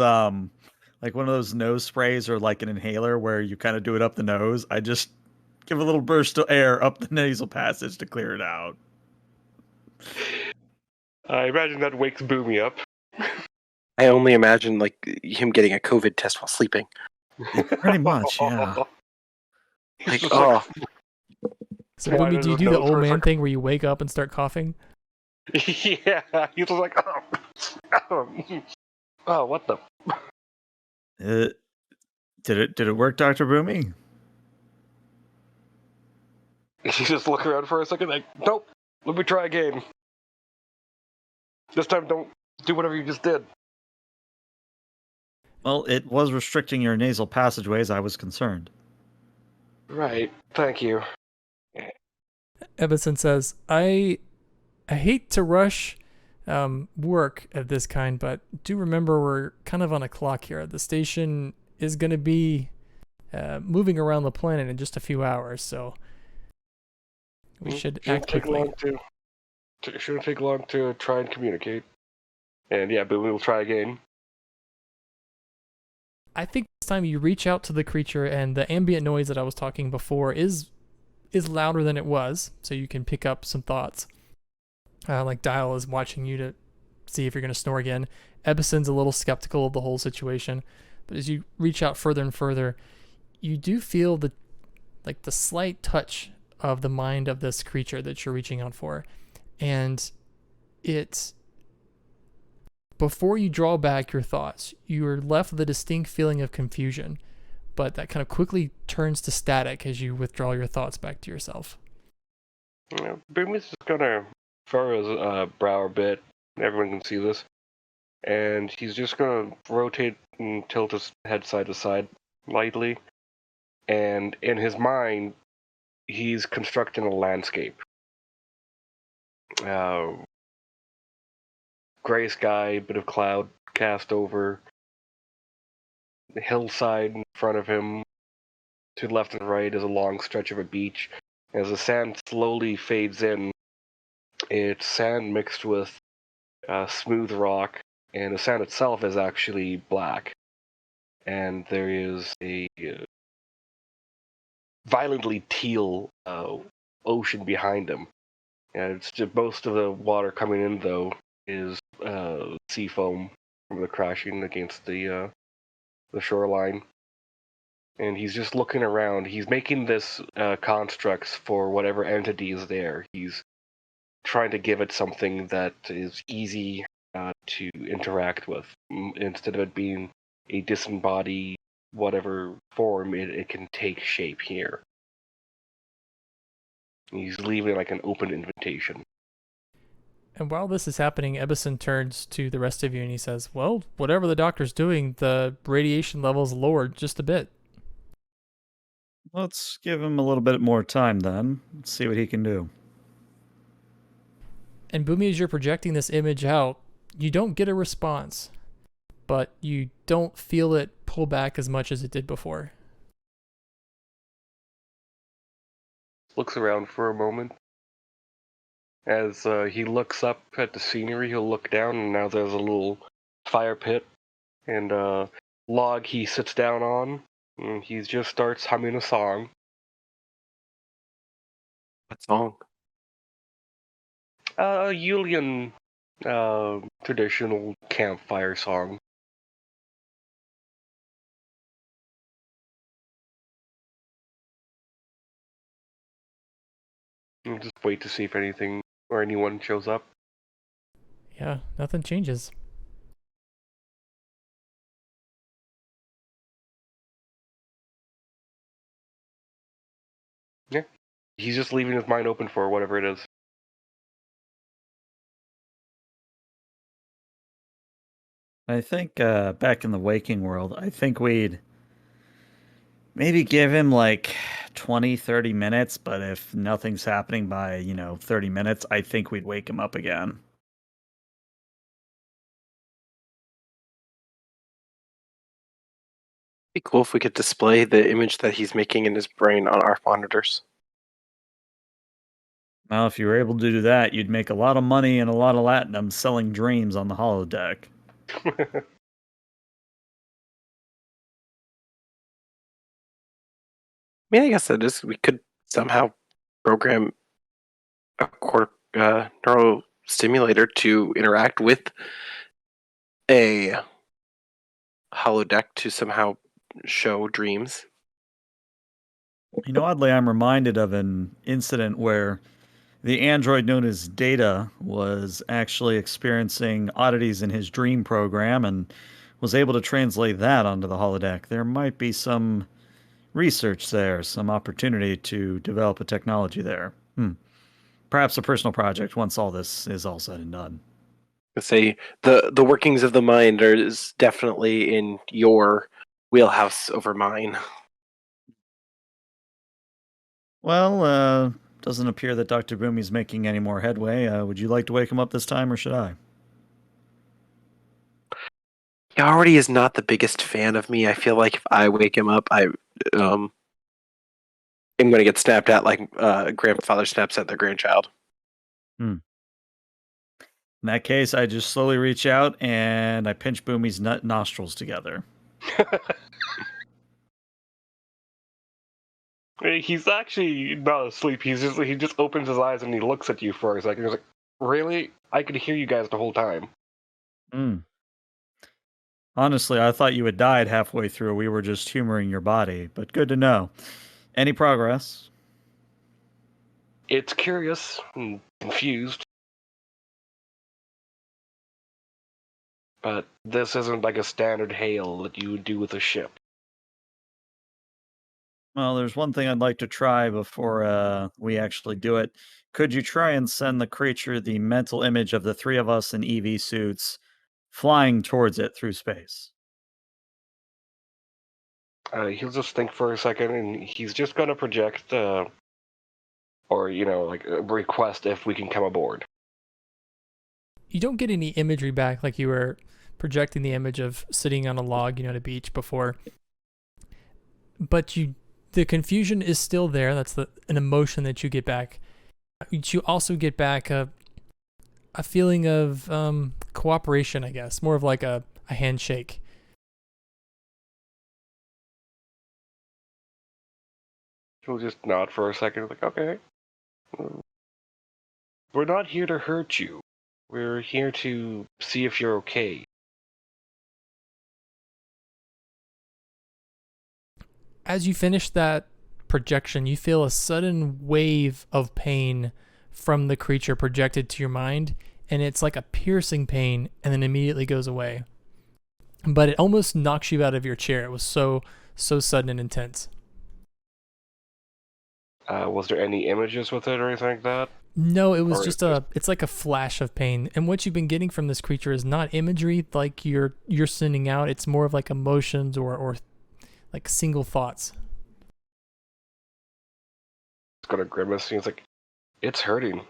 nose sprays or like an inhaler where you kind of do it up the nose. I just give a little burst of air up the nasal passage to clear it out. I imagine that wakes Boomy up. I only imagine like him getting a COVID test while sleeping. Pretty much, yeah. Like, Just oh, So, Boomy, do you do the old man thing where you wake up and start coughing? Yeah, he's just like, oh, what the? Did it work, Dr. Boomy? You just look around for a second, like, nope, let me try again. This time, don't do whatever you just did. Well, it was restricting your nasal passageways. I was concerned. Right, thank you. Ebbison says, I hate to rush work of this kind, but do remember we're kind of on a clock here. The station is going to be moving around the planet in just a few hours, so we should act quickly. It shouldn't take long to try and communicate. And yeah, but we will try again. I think this time you reach out to the creature, and the ambient noise that I was talking before is louder than it was, so you can pick up some thoughts. Like Dial is watching you to see if you're going to snore again. Ebbison's a little skeptical of the whole situation, but as you reach out further and further, you do feel the slight touch of the mind of this creature that you're reaching out for, and it's before you draw back your thoughts, you are left with a distinct feeling of confusion, but that kind of quickly turns to static as you withdraw your thoughts back to yourself. Yeah, Boomy's just gonna furrow his brow a bit. Everyone can see this. And he's just gonna rotate and tilt his head side to side lightly. And in his mind, he's constructing a landscape. Gray sky, bit of cloud cast over. The hillside in front of him. To the left and right is a long stretch of a beach. As the sand slowly fades in, it's sand mixed with smooth rock, and the sand itself is actually black. And there is a violently teal ocean behind him. And it's just, most of the water coming in, though, is sea foam from the crashing against the shoreline. And he's just looking around. He's making this constructs for whatever entity is there. He's trying to give it something that is easy to interact with, instead of it being a disembodied, whatever form it can take shape here. He's leaving like an open invitation. And while this is happening, Ebison turns to the rest of you and he says, well, whatever the doctor's doing, the radiation level's lowered just a bit. Let's give him a little bit more time then. Let's see what he can do. And Boomy, as you're projecting this image out, you don't get a response, but you don't feel it pull back as much as it did before. Looks around for a moment. As he looks up at the scenery, he'll look down, and now there's a little fire pit and a log he sits down on, and he just starts humming a song. What song? A Yulian traditional campfire song. We'll just wait to see if anything or anyone shows up. Yeah, nothing changes. Yeah. He's just leaving his mind open for whatever it is. I think back in the waking world, I think we'd maybe give him like 20, 30 minutes, but if nothing's happening by, 30 minutes, I think we'd wake him up again. It'd be cool if we could display the image that he's making in his brain on our monitors. Well, if you were able to do that, you'd make a lot of money and a lot of latinum selling dreams on the holodeck. I mean, I guess that is, we could somehow program a neurostimulator to interact with a holodeck to somehow show dreams. Oddly, I'm reminded of an incident where the android known as Data was actually experiencing oddities in his dream program and was able to translate that onto the holodeck. There might be some research there, some opportunity to develop a technology there. Perhaps a personal project once all this is all said and done. Say the workings of the mind is definitely in your wheelhouse over mine. Well, doesn't appear that Dr. Boomy's making any more headway. Would you like to wake him up this time, or should I? He already is not the biggest fan of me. I feel like if I wake him up, I'm going to get snapped at like grandfather snaps at their grandchild. In that case, I just slowly reach out and I pinch Boomy's nostrils together. He's actually not asleep. He just opens his eyes and he looks at you for a second. He's like, "Really? I could hear you guys the whole time." Honestly, I thought you had died halfway through. We were just humoring your body, but good to know. Any progress? It's curious and confused. But this isn't like a standard hail that you would do with a ship. Well, there's one thing I'd like to try before we actually do it. Could you try and send the creature the mental image of the three of us in EV suits flying towards it through space? He'll just think for a second, and he's just gonna project, request if we can come aboard. You don't get any imagery back like you were projecting the image of sitting on a log, at a beach before. But the confusion is still there. That's an emotion that you get back. You also get back a feeling of cooperation, I guess, more of like a handshake. He'll just nod for a second, like, okay. We're not here to hurt you. We're here to see if you're okay. As you finish that projection, you feel a sudden wave of pain from the creature projected to your mind, and it's like a piercing pain and then immediately goes away. But it almost knocks you out of your chair. It was so sudden and intense. Was there any images with it or anything like that? No, it was Or just it's like a flash of pain. And what you've been getting from this creature is not imagery like you're sending out. It's more of like emotions or like single thoughts. it's got a grimace, and it's like, it's hurting.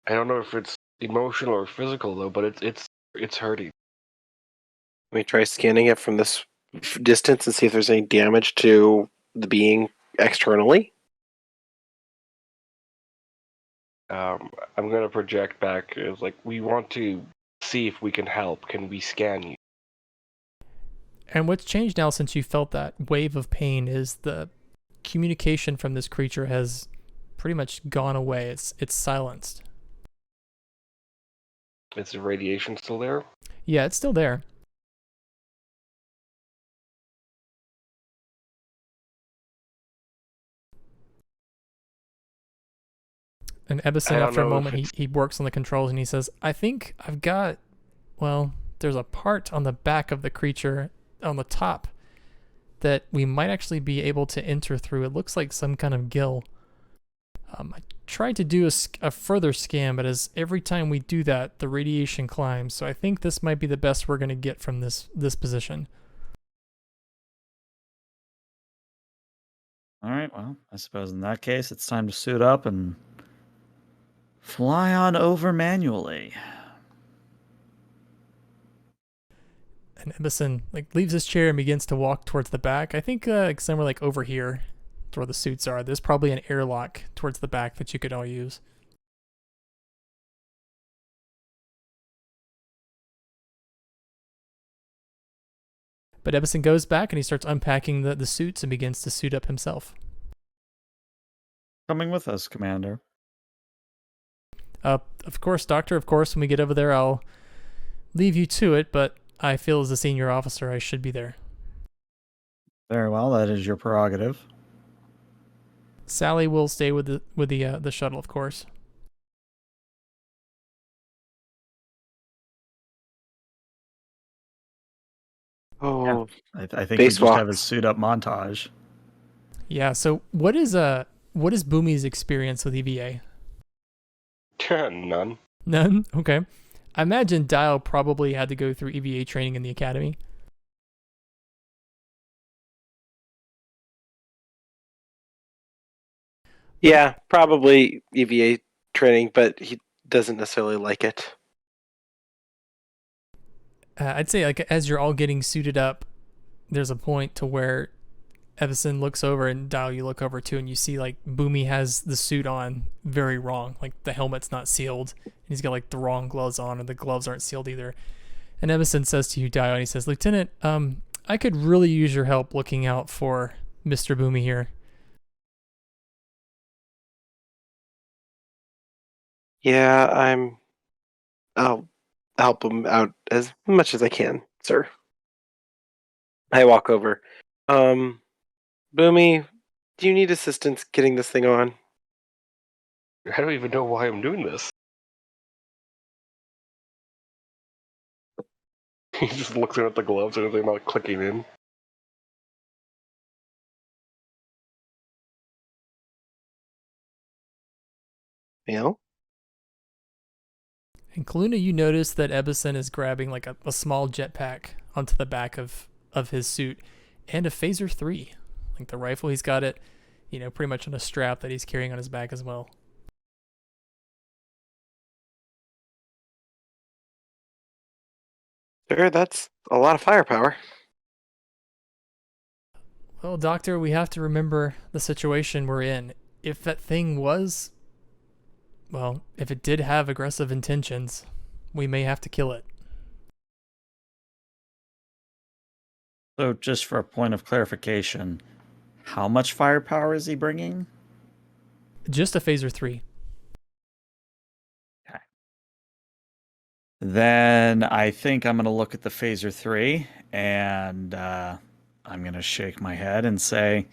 I don't know if it's emotional or physical though, but it's hurting. Let me try scanning it from this distance and see if there's any damage to the being externally. I'm gonna project back. It's like, we want to see if we can help. Can we scan you? And what's changed now since you felt that wave of pain is the communication from this creature has pretty much gone away. It's silenced. Is the radiation still there? Yeah, it's still there. And Ebison, I don't after a know if moment, he works on the controls and he says, I think I've got, well, there's a part on the back of the creature on the top that we might actually be able to enter through. It looks like some kind of gill. I tried to do a further scan, but as every time we do that, the radiation climbs. So I think this might be the best we're going to get from this position. All right, well, I suppose in that case, it's time to suit up and fly on over manually. And Ebison like leaves his chair and begins to walk towards the back. I think somewhere like over here, to where the suits are. There's probably an airlock towards the back that you could all use. But Ebison goes back and he starts unpacking the suits and begins to suit up himself. Coming with us, Commander. Of course, Doctor, of course, when we get over there, I'll leave you to it, but I feel as a senior officer, I should be there. Very well, that is your prerogative. Sally will stay with the shuttle, of course. Oh, I think we just Spacewalk. have a suit up montage. Yeah. So what is Boomy's experience with EVA? None. None. Okay. I imagine Dial probably had to go through EVA training in the academy. yeah, probably EVA training, but he doesn't necessarily like it. I'd say like as you're all getting suited up, there's a point to where Evison looks over and Dial, you look over too, and you see like Boomy has the suit on very wrong. Like the helmet's not sealed. And he's got like the wrong gloves on, and the gloves aren't sealed either. And Evison says to you, Dial, and he says, Lieutenant, I could really use your help looking out for Mr. Boomy here. Yeah, I'll help him out as much as I can, sir. I walk over. Boomy, do you need assistance getting this thing on? I don't even know why I'm doing this. He just looks at the gloves and they're not clicking in. Yeah. And Kaluna, you notice that Ebison is grabbing like a small jetpack onto the back of his suit and a phaser 3. Like the rifle, he's got it, pretty much on a strap that he's carrying on his back as well. Sure, that's a lot of firepower. Well, Doctor, we have to remember the situation we're in. If that thing was, well, if it did have aggressive intentions, we may have to kill it. So, just for a point of clarification, how much firepower is he bringing? Just a phaser 3. Okay. Then I think I'm going to look at the phaser 3 and I'm going to shake my head and say,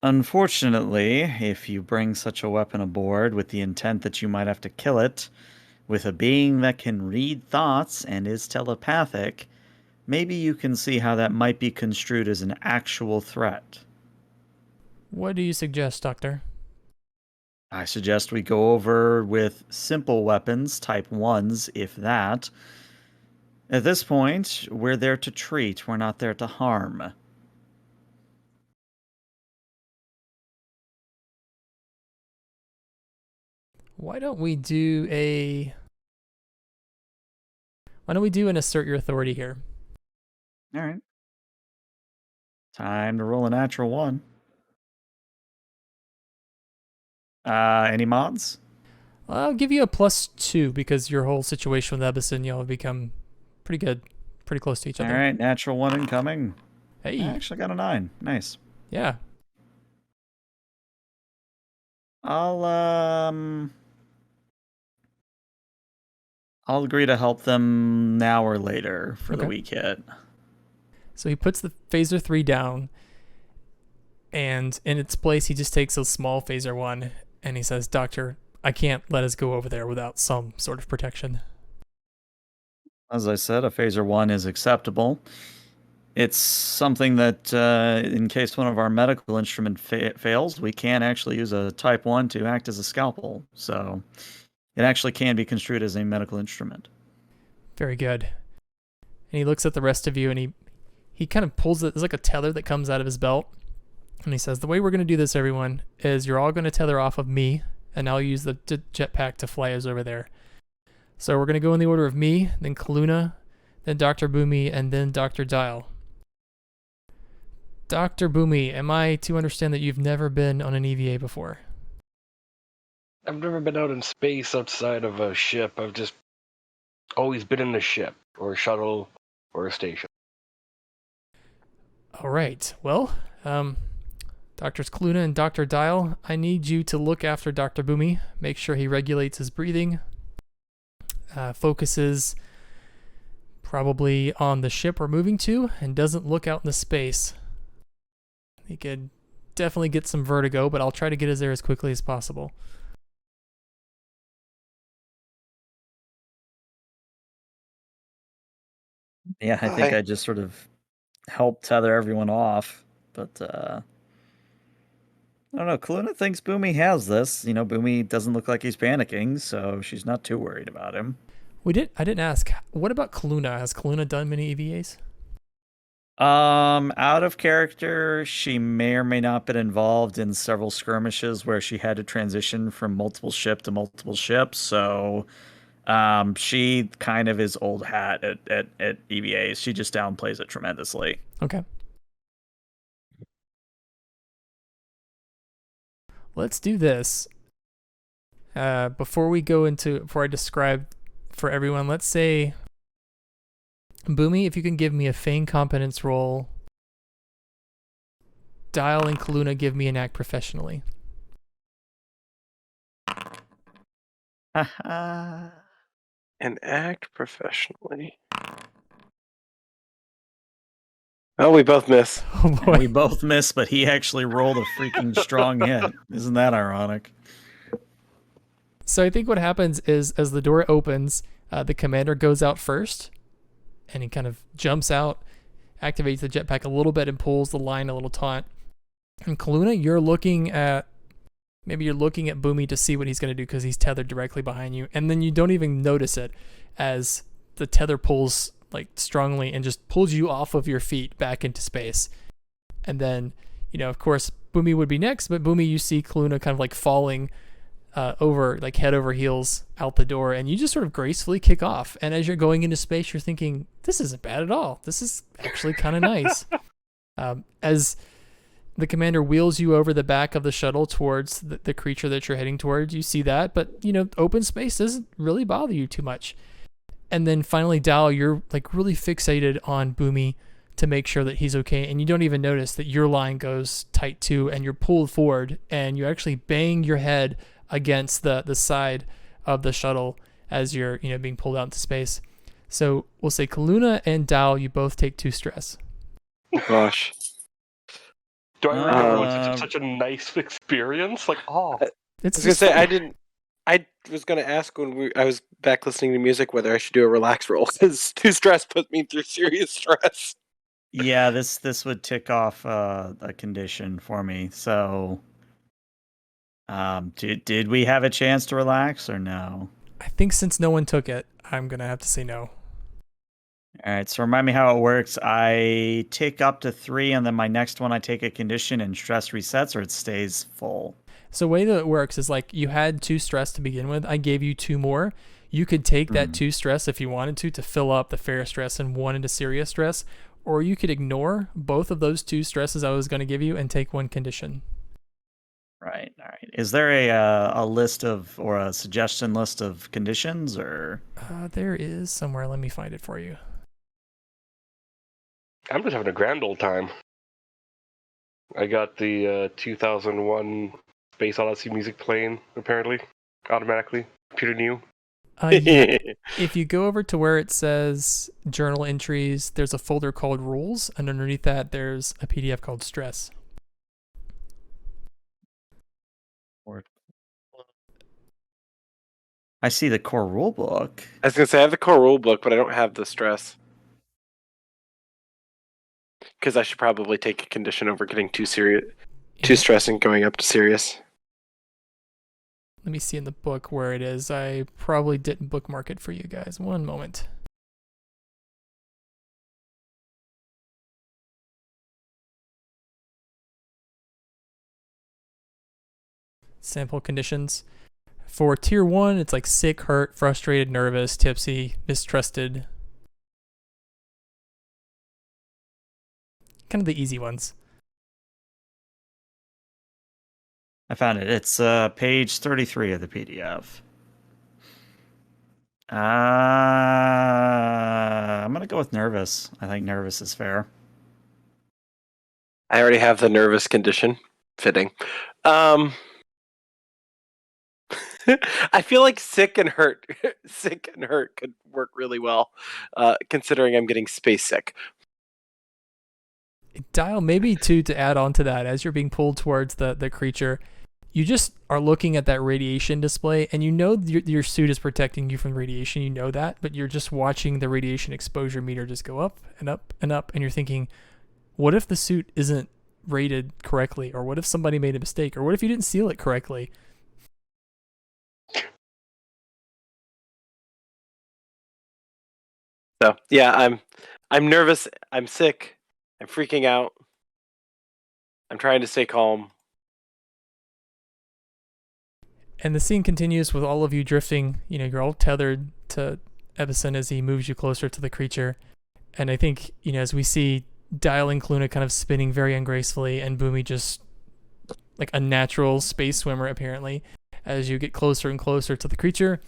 unfortunately, if you bring such a weapon aboard with the intent that you might have to kill it, with a being that can read thoughts and is telepathic, maybe you can see how that might be construed as an actual threat. What do you suggest, Doctor? I suggest we go over with simple weapons, type 1s, if that. At this point, we're there to treat, we're not there to harm. Why don't we do an assert your authority here? All right. Time to roll a natural 1. Any mods? I'll give you a +2 because your whole situation with Ebison, y'all have become pretty good, pretty close to each other. All right, natural 1 incoming. Hey. I actually got a 9. Nice. Yeah. I'll agree to help them now or later for the weak hit. So he puts the phaser 3 down, and in its place, he just takes a small phaser 1, and he says, "Doctor, I can't let us go over there without some sort of protection." As I said, a phaser 1 is acceptable. It's something that, in case one of our medical instrument fails, we can actually use a type 1 to act as a scalpel. So it actually can be construed as a medical instrument. Very good. And he looks at the rest of you, and he kind of pulls it. There's like a tether that comes out of his belt. And he says, "The way we're going to do this, everyone, is you're all going to tether off of me, and I'll use the jetpack to fly us over there. So we're going to go in the order of me, then Kaluna, then Dr. Boomy, and then Dr. Dial. Dr. Boomy, am I to understand that you've never been on an EVA before?" I've never been out in space outside of a ship. I've just always been in a ship, or a shuttle, or a station. All right. Well, Doctors Kaluna and Dr. Dial, I need you to look after Dr. Boomy, make sure he regulates his breathing, focuses probably on the ship we're moving to, and doesn't look out into space. He could definitely get some vertigo, but I'll try to get us there as quickly as possible. Yeah, I think I just sort of helped tether everyone off, but I don't know. Kaluna thinks Boomy has this. You know, Boomy doesn't look like he's panicking, so she's not too worried about him. I didn't ask. What about Kaluna? Has Kaluna done many EVAs? Out of character, she may or may not been involved in several skirmishes where she had to transition from multiple ship to multiple ships. So, she kind of is old hat at EVAs. She just downplays it tremendously. Okay. Let's do this. Before I describe for everyone, let's say, Boomy, if you can give me a feign competence roll. Dial and Kaluna, give me an act professionally. An act professionally. Oh, we both miss. Oh boy. We both miss, but he actually rolled a freaking strong hit. Isn't that ironic? So I think what happens is, as the door opens, the commander goes out first, and he kind of jumps out, activates the jetpack a little bit, and pulls the line a little taut. And Kaluna, you're looking at Boomy to see what he's going to do because he's tethered directly behind you, and then you don't even notice it as the tether pulls like strongly and just pulls you off of your feet back into space. And then, of course, Boomy would be next, but Boomy, you see Kaluna kind of like falling over, like head over heels out the door, and you just sort of gracefully kick off. And as you're going into space, you're thinking, this isn't bad at all. This is actually kind of nice. As the commander wheels you over the back of the shuttle towards the creature that you're heading towards, you see that, but open space doesn't really bother you too much. And then finally, Dal, you're like really fixated on Boomy to make sure that he's okay, and you don't even notice that your line goes tight too, and you're pulled forward, and you actually bang your head against the side of the shuttle as you're being pulled out into space. So we'll say Kaluna and Dal, you both take 2 stress. Oh, gosh. Do I remember it's such a nice experience? Like, oh. I was gonna say I was gonna ask when I was back listening to music whether I should do a relax roll because 2 stress put me through serious stress. Yeah, this would tick off a condition for me. So Did we have a chance to relax or no? I think since no one took it, I'm going to have to say no. All right, so remind me how it works. I take up to 3, and then my next one I take a condition and stress resets, or it stays full. So the way that it works is like you had 2 stress to begin with. I gave you 2 more. You could take that 2 stress if you wanted to fill up the fair stress and 1 into serious stress, or you could ignore both of those 2 stresses I was going to give you and take 1 condition. Right. All right. Is there a list of or a suggestion list of conditions or? There is somewhere. Let me find it for you. I'm just having a grand old time. I got the 2001 Space Odyssey music playing, apparently, automatically. Computer new. Yeah. If you go over to where it says journal entries, there's a folder called rules, and underneath that there's a PDF called stress. I see the core rule book. I was gonna say I have the core rule book, but I don't have the stress. Because I should probably take a condition over getting too stressed and going up to serious. Let me see in the book where it is. I probably didn't bookmark it for you guys. One moment. Sample conditions. For tier 1, it's like sick, hurt, frustrated, nervous, tipsy, mistrusted. Kind of the easy ones. I found it. It's page 33 of the PDF. I'm gonna go with nervous. I think nervous is fair. I already have the nervous condition. Fitting. I feel like sick and hurt could work really well, considering I'm getting space sick. Dial maybe to add on to that, as you're being pulled towards the creature, you just are looking at that radiation display, and you know your suit is protecting you from radiation. You know that, but you're just watching the radiation exposure meter just go up and up and up, and you're thinking, what if the suit isn't rated correctly, or what if somebody made a mistake, or what if you didn't seal it correctly? So yeah, I'm nervous. I'm sick. I'm freaking out. I'm trying to stay calm. And the scene continues with all of you drifting. You know, you're all tethered to Ebison as he moves you closer to the creature. And I think, you know, as we see Dial and Cluna kind of spinning very ungracefully, and Boomy just like a natural space swimmer, apparently, as you get closer and closer to the creature.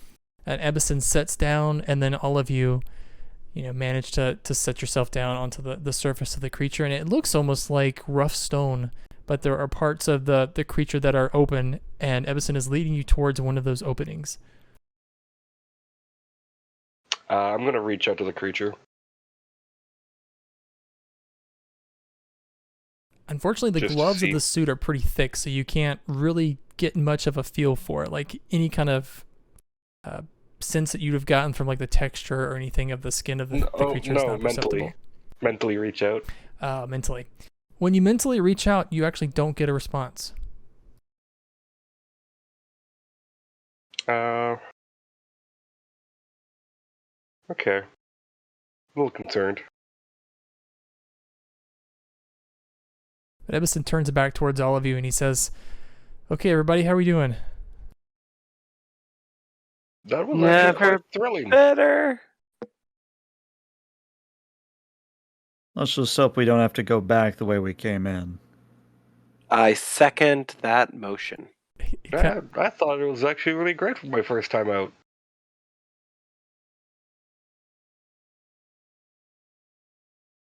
And Ebison sets down, and then all of you, you know, manage to set yourself down onto the surface of the creature. And it looks almost like rough stone, but there are parts of the creature that are open, and Ebison is leading you towards one of those openings. I'm going to reach out to the creature. Unfortunately, the Just gloves of see. the suit are pretty thick, so you can't really get much of a feel for it. Like any kind of sense that you'd have gotten from like the texture or anything of the skin of the creature is not perceptible. Mentally reach out. Mentally. When you mentally reach out, you actually don't get a response. Okay. A little concerned. But Ebison turns back towards all of you and he says, "Okay, everybody, how are we doing?" That was Never actually quite thrilling. Better. Let's just hope we don't have to go back the way we came in. I second that motion. I thought it was actually really great for my first time out.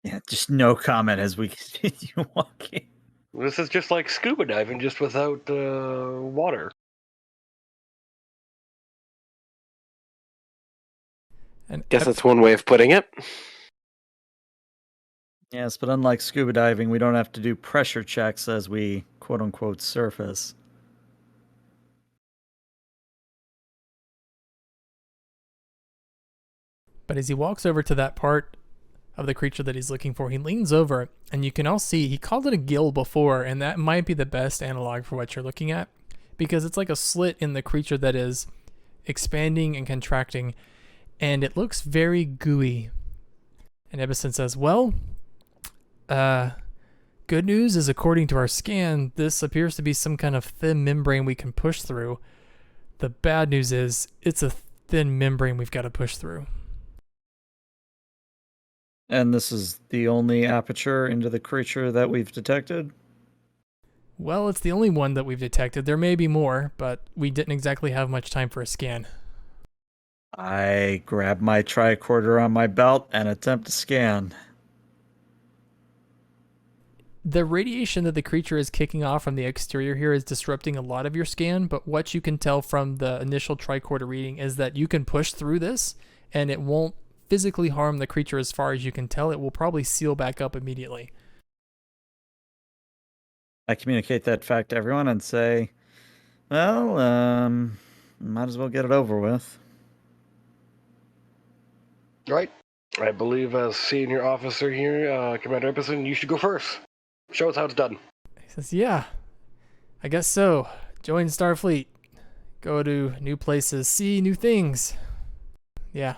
Yeah, just no comment as we continue walking. This is just like scuba diving, just without water. And Guess that's one way of putting it. Yes, but unlike scuba diving, we don't have to do pressure checks as we quote-unquote surface. But as he walks over to that part of the creature that he's looking for, he leans over, and you can all see he called it a gill before, and that might be the best analog for what you're looking at. because it's like a slit in the creature that is expanding and contracting, and it looks very gooey. And Ebison says, well, good news is, according to our scan, this appears to be some kind of thin membrane we can push through. The bad news is, it's a thin membrane we've got to push through. And this is the only aperture into the creature that we've detected? Well, it's the only one that we've detected. There may be more, but we didn't exactly have much time for a scan. I grab my tricorder on my belt and attempt to scan. The radiation that the creature is kicking off from the exterior here is disrupting a lot of your scan, but what you can tell from the initial tricorder reading is that you can push through this, and it won't physically harm the creature as far as you can tell. It will probably seal back up immediately. I communicate that fact to everyone and say, well, might as well get it over with. Right. I believe as senior officer here, Commander Epison, you should go first. Show us how it's done. He says, yeah, I guess so. Join Starfleet. Go to new places, see new things. Yeah.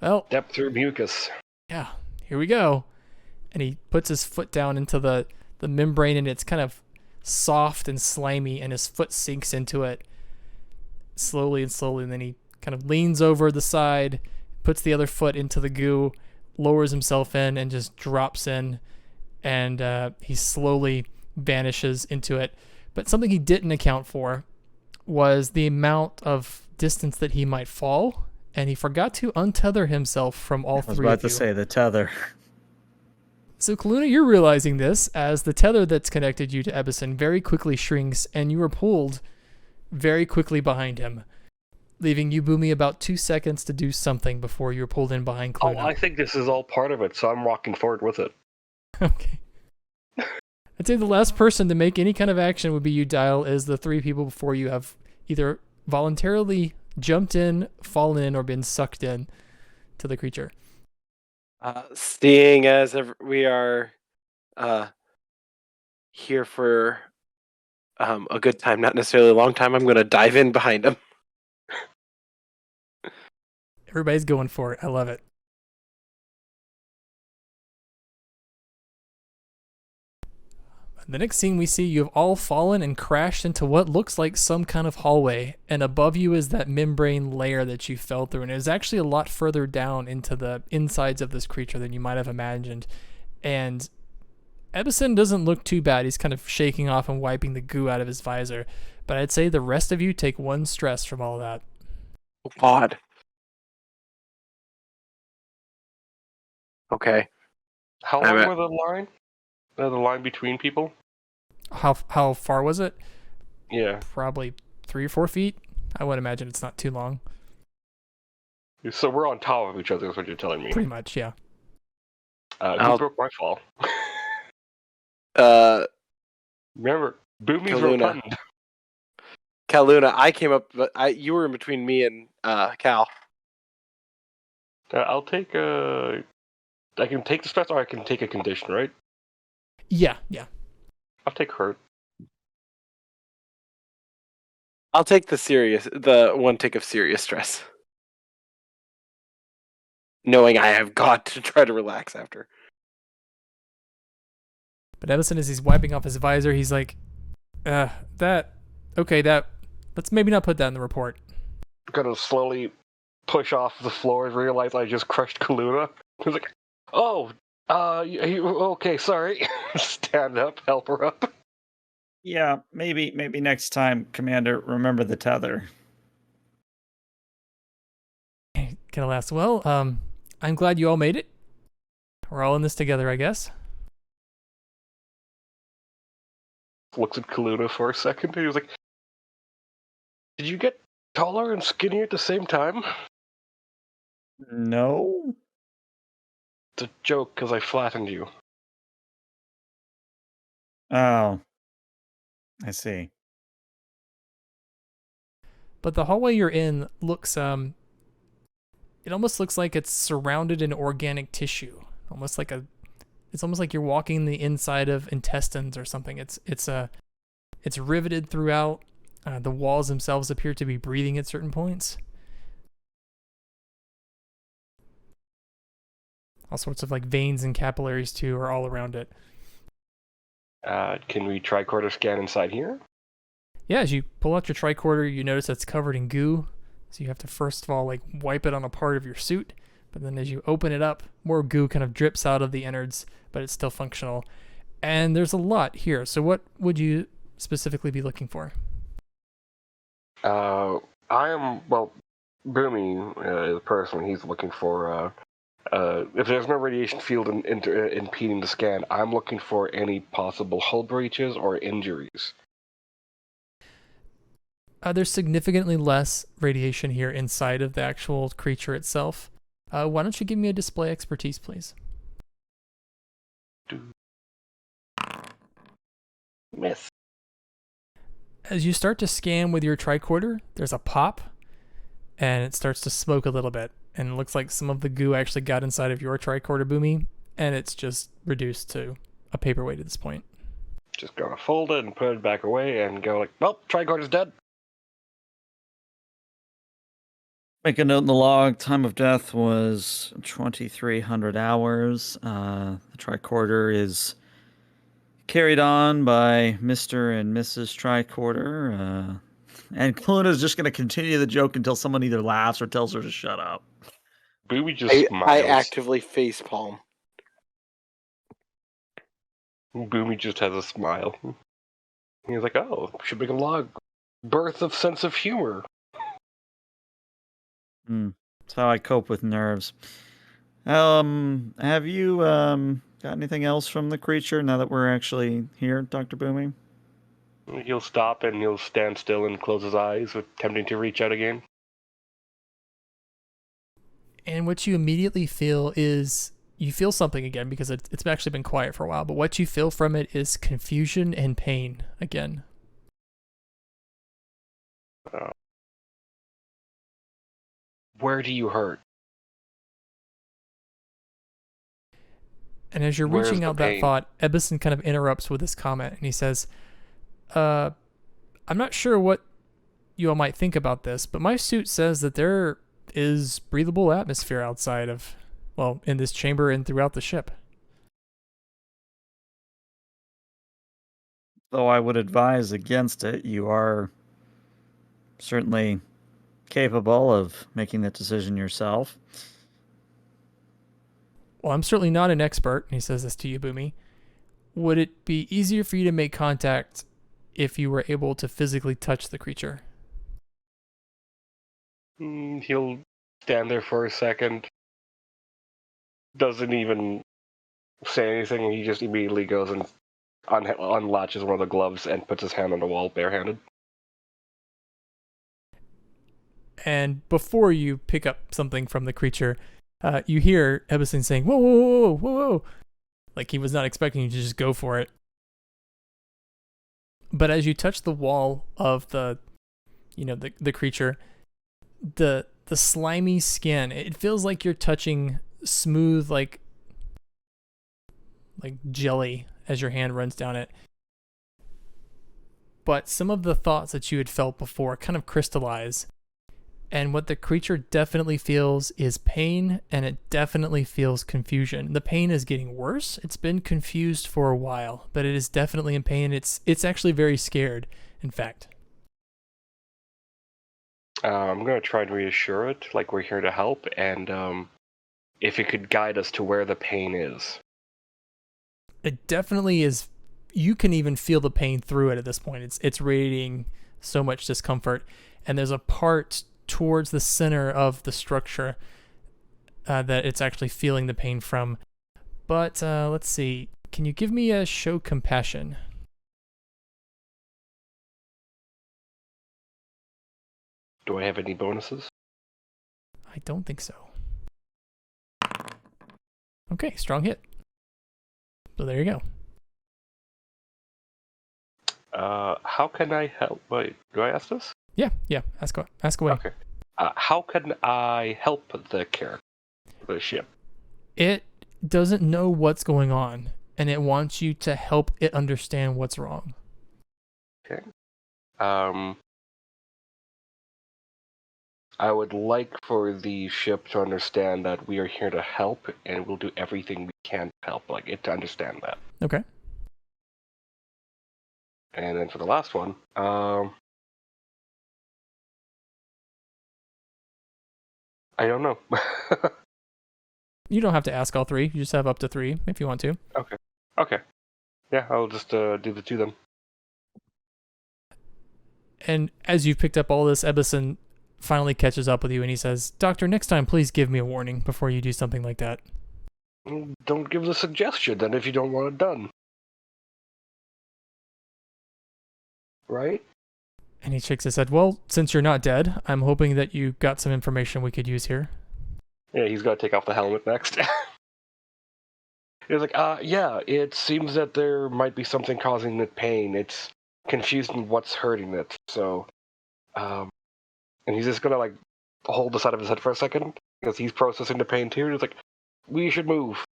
Well, Depth through mucus. yeah, here we go. And he puts his foot down into the membrane, and it's kind of soft and slimy, and his foot sinks into it slowly, and then he kind of leans over the side, puts the other foot into the goo, lowers himself in, and just drops in, and he slowly vanishes into it. But something he didn't account for was the amount of distance that he might fall, and he forgot to untether himself from all three of you. I was about to say the tether. So, Kaluna, you're realizing this as the tether that's connected you to Ebison very quickly shrinks, and you are pulled very quickly behind him, leaving you, Boomy, about 2 seconds to do something before you're pulled in behind Oh, Kaluna. I think this is all part of it, so I'm walking forward with it. Okay. I'd say the last person to make any kind of action would be you, Dial, as the three people before you have either voluntarily jumped in, fallen in, or been sucked in to the creature. Seeing as we are here for a good time, not necessarily a long time, I'm going to dive in behind him. Everybody's going for it. I love it. The next scene we see, you have all fallen and crashed into what looks like some kind of hallway, and above you is that membrane layer that you fell through, and it is actually a lot further down into the insides of this creature than you might have imagined. And Ebison doesn't look too bad. He's kind of shaking off and wiping the goo out of his visor, but I'd say the rest of you take one stress from all that. Oh, God. Okay. How long were the line? The line between people? How far was it? Yeah. Probably 3 or 4 feet. I would imagine it's not too long. So we're on top of each other, is what you're telling me. Pretty much, yeah. Who broke my fall? Remember, Boomy's Kaluna. rotund. Kaluna, I came up, but you were in between me and Cal. I'll take I can take the stress, or I can take a condition, right? Yeah. I'll take hurt. I'll take the 1 tick of serious stress. Knowing I have got to try to relax after. But Edison, as he's wiping off his visor, he's like, let's maybe not put that in the report. Gonna slowly push off the floor and realize I just crushed Kaluna. He's like, oh, okay, sorry. Stand up, help her up. Yeah, maybe next time, Commander, remember the tether. Kind of laughs. Well, I'm glad you all made it. We're all in this together, I guess. Looks at Kaluna for a second, and he was like, did you get taller and skinnier at the same time? No. It's a joke, because I flattened you. Oh. I see. But the hallway you're in looks, it almost looks like it's surrounded in organic tissue. It's almost like you're walking the inside of intestines or something. It's riveted throughout. The walls themselves appear to be breathing at certain points. All sorts of like veins and capillaries too are all around it. Can we tricorder scan inside here? Yeah, as you pull out your tricorder, you notice it's covered in goo. So you have to first of all like wipe it on a part of your suit. But then as you open it up, more goo kind of drips out of the innards, but it's still functional. And there's a lot here. So what would you specifically be looking for? Boomy, the person, he's looking for, if there's no radiation field impeding the scan, I'm looking for any possible hull breaches or injuries. There's significantly less radiation here inside of the actual creature itself. Why don't you give me a display expertise, please? Miss. As you start to scan with your tricorder, there's a pop, and it starts to smoke a little bit. And it looks like some of the goo actually got inside of your tricorder, Boomy, and it's just reduced to a paperweight at this point. Just gonna fold it and put it back away and go like, well, tricorder's dead. Make a note in the log. Time of death was 2,300 hours. The tricorder is carried on by Mr. and Mrs. Tricorder. And Kaluna's just going to continue the joke until someone either laughs or tells her to shut up. Boomy just smiles. I actively facepalm. Boomy just has a smile. He's like, oh, should make a log. Birth of sense of humor. That's how I cope with nerves. Have you got anything else from the creature now that we're actually here, Dr. Boomy? He'll stop and he'll stand still and close his eyes, attempting to reach out again. And what you immediately feel is, you feel something again because it's actually been quiet for a while, but what you feel from it is confusion and pain again. Where do you hurt? And as you're reaching out that thought, Ebison kind of interrupts with this comment, and he says, I'm not sure what you all might think about this, but my suit says that there is breathable atmosphere outside of, well, in this chamber and throughout the ship. Though I would advise against it, you are certainly capable of making that decision yourself. Well, I'm certainly not an expert, and he says this to you, Boomy. Would it be easier for you to make contact if you were able to physically touch the creature? He'll stand there for a second. Doesn't even say anything. He just immediately goes and unlatches one of the gloves and puts his hand on the wall barehanded. And before you pick up something from the creature, you hear Ebison saying, whoa, whoa, whoa, whoa, whoa. Like he was not expecting you to just go for it. But as you touch the wall of the creature, the slimy skin, it feels like you're touching smooth, like jelly as your hand runs down it. But some of the thoughts that you had felt before kind of crystallize. And what the creature definitely feels is pain, and it definitely feels confusion. The pain is getting worse. It's been confused for a while, but it is definitely in pain. It's actually very scared, in fact. I'm going to try and reassure it, like we're here to help, and if it could guide us to where the pain is. It definitely is. You can even feel the pain through it at this point. It's radiating so much discomfort, and there's a part towards the center of the structure that it's actually feeling the pain from. But let's see. Can you give me a show compassion? Do I have any bonuses? I don't think so. Okay, strong hit. So there you go. How can I help? Wait, do I ask this? Yeah. Ask away. Okay. How can I help the ship? It doesn't know what's going on, and it wants you to help it understand what's wrong. Okay. I would like for the ship to understand that we are here to help, and we'll do everything we can to help, like it to understand that. Okay. And then for the last one, I don't know. You don't have to ask all three. You just have up to 3 if you want to. Okay. Yeah, I'll just do the 2 then. And as you've picked up all this, Ebison finally catches up with you and he says, Doctor, next time please give me a warning before you do something like that. Don't give the suggestion then if you don't want it done. Right? And he shakes his head. Well, since you're not dead, I'm hoping that you got some information we could use here. Yeah, he's got to take off the helmet next. He's like, yeah, it seems that there might be something causing it pain. It's confusing what's hurting it. So, and he's just gonna like hold the side of his head for a second because he's processing the pain too. He's like, we should move.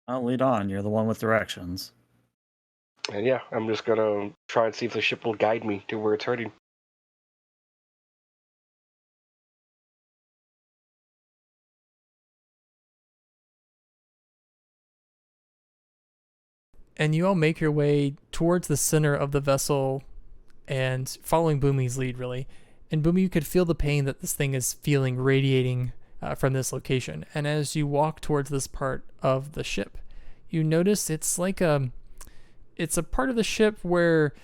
I'll lead on. You're the one with directions. And yeah, I'm just gonna try and see if the ship will guide me to where it's hurting. And you all make your way towards the center of the vessel and following Boomy's lead, really. And Boomy, you could feel the pain that this thing is feeling radiating from this location. And as you walk towards this part of the ship, you notice it's like it's a part of the ship where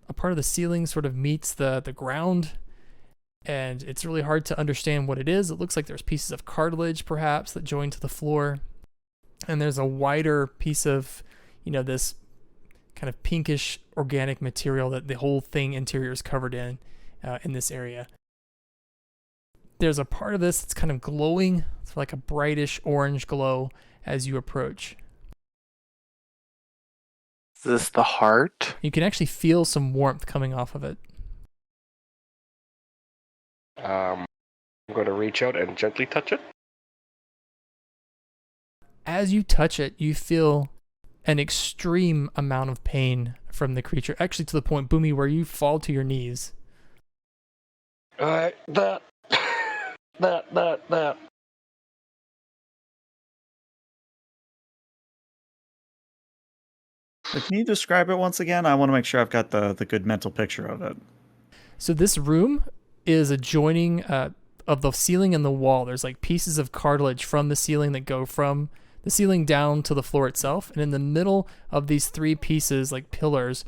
a part of the ceiling sort of meets the ground. And it's really hard to understand what it is. It looks like there's pieces of cartilage, perhaps, that join to the floor. And there's a wider piece of, this kind of pinkish organic material that the whole thing interior is covered in this area. There's a part of this that's kind of glowing. It's like a brightish orange glow as you approach. Is this the heart? You can actually feel some warmth coming off of it. I'm going to reach out and gently touch it. As you touch it, you feel an extreme amount of pain from the creature, actually to the point, Boomy, where you fall to your knees. That. So can you describe it once again? I want to make sure I've got the good mental picture of it. So this room is adjoining of the ceiling and the wall. There's like pieces of cartilage from the ceiling that go from the ceiling down to the floor itself. And in the middle of these 3 pieces, like pillars,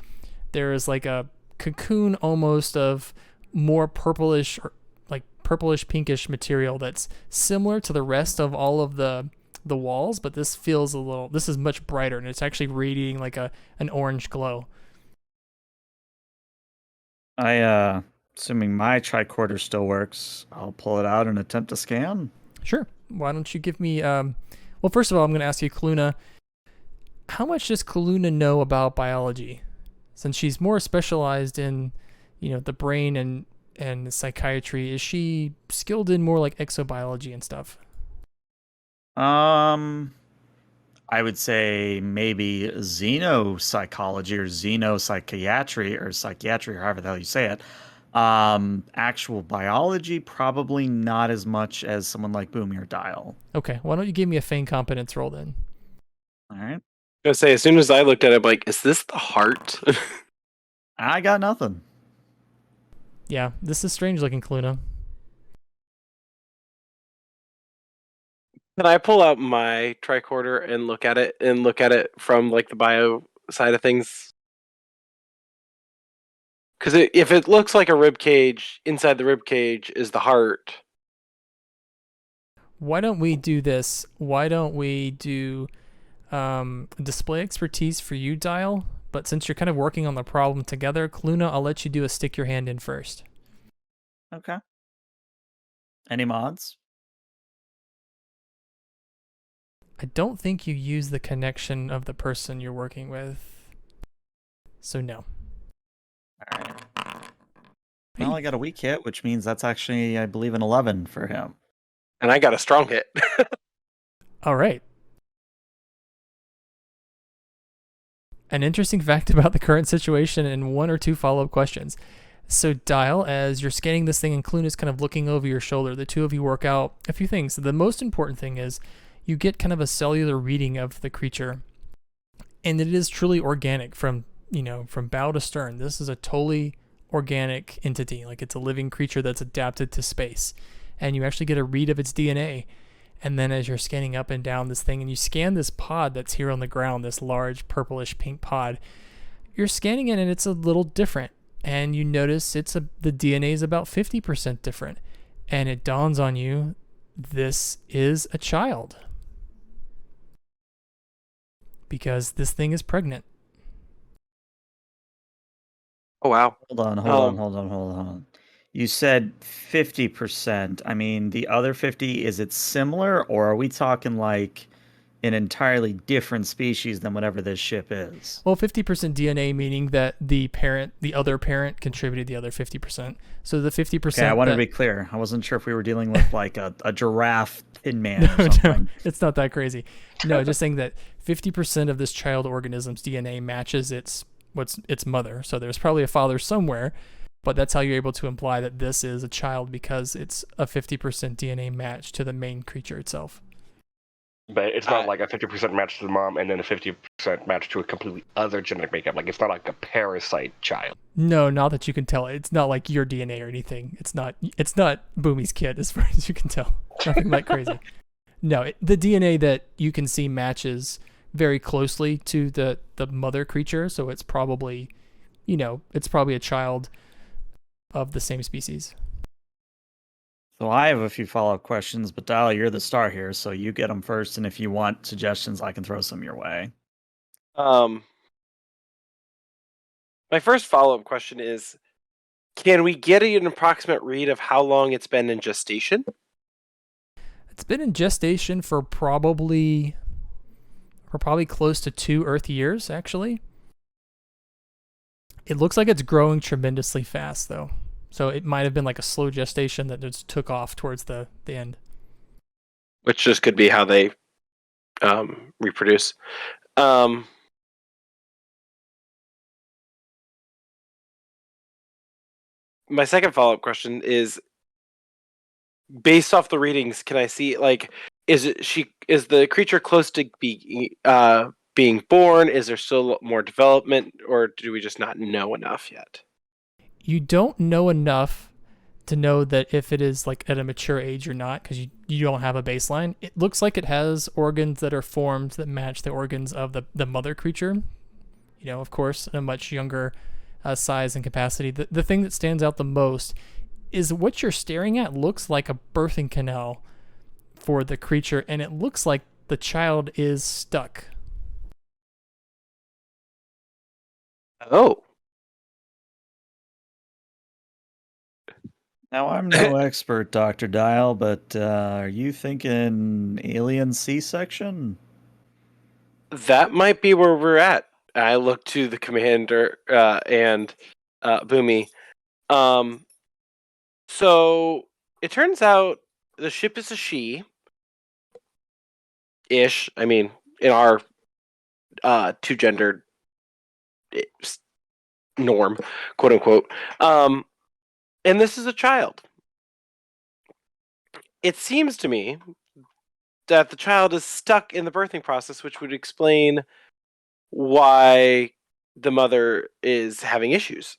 there is like a cocoon almost of more purplish or like purplish pinkish material that's similar to the rest of all of the walls, but this is much brighter and it's actually radiating like an orange glow. Assuming my tricorder still works, I'll pull it out and attempt to scan. Sure. Why don't you give me well, first of all, I'm going to ask you, Kaluna, how much does Kaluna know about biology? Since she's more specialized in, the brain and psychiatry, is she skilled in more like exobiology and stuff? I would say maybe xenopsychology or xenopsychiatry or psychiatry, or however the hell you say it. Actual biology, probably not as much as someone like Boomy or Dial. Okay, why don't you give me a feign competence roll then? All right. I was gonna say, as soon as I looked at it, I'm like, is this the heart? I got nothing. Yeah, this is strange looking, Kaluna. Can I pull out my tricorder and look at it from like the bio side of things? Because if it looks like a rib cage, inside the rib cage is the heart. Why don't we do this? Why don't we do display expertise for you, Dial? But since you're kind of working on the problem together, Kaluna, I'll let you do a stick your hand in first. Okay. Any mods? I don't think you use the connection of the person you're working with. So no. All right. Well, I got a weak hit, which means that's actually, I believe, an 11 for him. And I got a strong hit. All right. An interesting fact about the current situation and 1 or 2 follow-up questions. So Dial, as you're scanning this thing and Clune is kind of looking over your shoulder, the two of you work out a few things. The most important thing is you get kind of a cellular reading of the creature. And it is truly organic from bow to stern. This is a totally organic entity. Like, it's a living creature that's adapted to space. And you actually get a read of its DNA. And then as you're scanning up and down this thing and you scan this pod that's here on the ground, this large purplish pink pod, you're scanning it and it's a little different. And you notice the DNA is about 50% different. And it dawns on you, this is a child. Because this thing is pregnant. Oh, wow. Hold on. You said 50%. I mean, the other 50, is it similar, or are we talking like an entirely different species than whatever this ship is? Well, 50% DNA, meaning that the other parent contributed the other 50%. So the 50%. Okay, I wanted to be clear. I wasn't sure if we were dealing with like a giraffe in man or something. No, it's not that crazy. No, just saying that 50% of this child organism's DNA matches its mother. So there's probably a father somewhere, but that's how you're able to imply that this is a child, because it's a 50% DNA match to the main creature itself. But it's not like a 50% match to the mom and then a 50% match to a completely other genetic makeup. Like, it's not like a parasite child. No, not that you can tell. It's not like your DNA or anything. It's not Boomy's kid, as far as you can tell. Nothing like crazy. No, the DNA that you can see matches very closely to the mother creature, so it's probably a child of the same species. So I have a few follow-up questions, but Dial, you're the star here, so you get them first, and if you want suggestions, I can throw some your way. My first follow-up question is, can we get an approximate read of how long it's been in gestation? It's been in gestation for probably close to 2 Earth years, actually. It looks like it's growing tremendously fast, though. So it might have been like a slow gestation that just took off towards the end. Which just could be how they reproduce. My second follow-up question is, based off the readings, can I see, like, is the creature close to being born? Is there still more development, or do we just not know enough yet? You don't know enough to know that if it is like at a mature age or not, because you don't have a baseline. It looks like it has organs that are formed that match the organs of the mother creature. Of course, in a much younger size and capacity. The thing that stands out the most is what you're staring at looks like a birthing canal for the creature, and it looks like the child is stuck. Oh. Now, I'm no expert, Dr. Dial, but are you thinking alien C-section? That might be where we're at. I look to the commander and Boomy. So it turns out the ship is a she-ish. I mean, in our two-gendered norm, quote unquote. And this is a child. It seems to me that the child is stuck in the birthing process, which would explain why the mother is having issues.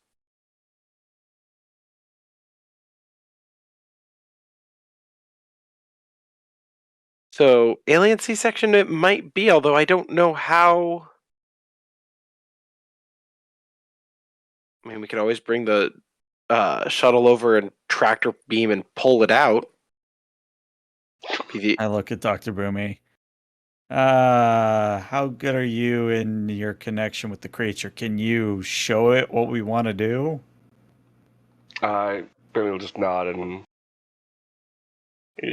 So, alien C-section it might be, although I don't know how. I mean, we could always bring the shuttle over and tractor beam and pull it out. I look at Dr. Boomy. How good are you in your connection with the creature? Can you show it what we want to do? Boomy will just nod and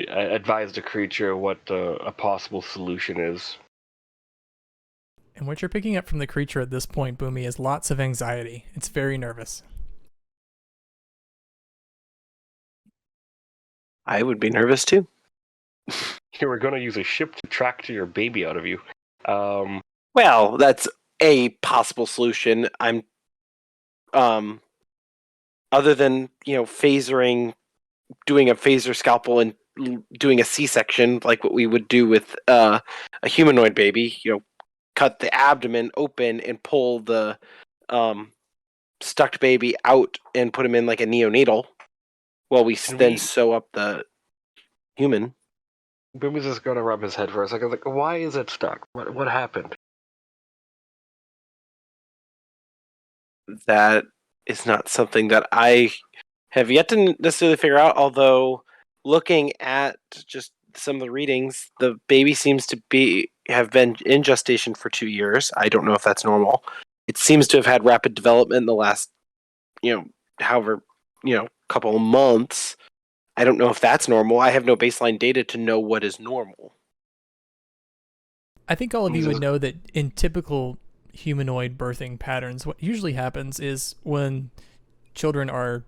advise the creature what a possible solution is. And what you're picking up from the creature at this point, Boomy, is lots of anxiety. It's very nervous. I would be nervous too. You were going to use a ship to tractor your baby out of you. Well, that's a possible solution. I'm other than phasering, doing a phaser scalpel and doing a C-section like what we would do with a humanoid baby. Cut the abdomen open and pull the stuck baby out and put him in like a neonatal, while we then sew up the human. Booby's just gonna rub his head for a second. Like, why is it stuck? What happened? That is not something that I have yet to necessarily figure out. Although, looking at just some of the readings, the baby seems to have been in gestation for 2 years. I don't know if that's normal. It seems to have had rapid development in the last, however, couple of months. I don't know if that's normal. I have no baseline data to know what is normal. I think all of you would know that in typical humanoid birthing patterns, what usually happens is when children are,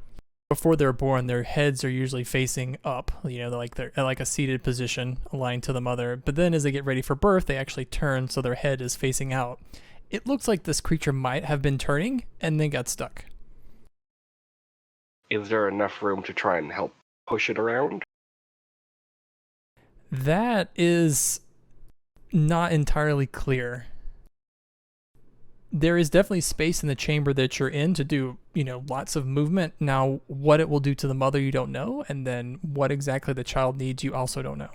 before they're born, their heads are usually facing up, they're like a seated position aligned to the mother. But then as they get ready for birth, they actually turn so their head is facing out. It looks like this creature might have been turning and then got stuck. Is there enough room to try and help push it around? That is not entirely clear. There is definitely space in the chamber that you're in to do, lots of movement. Now, what it will do to the mother, you don't know. And then what exactly the child needs, you also don't know.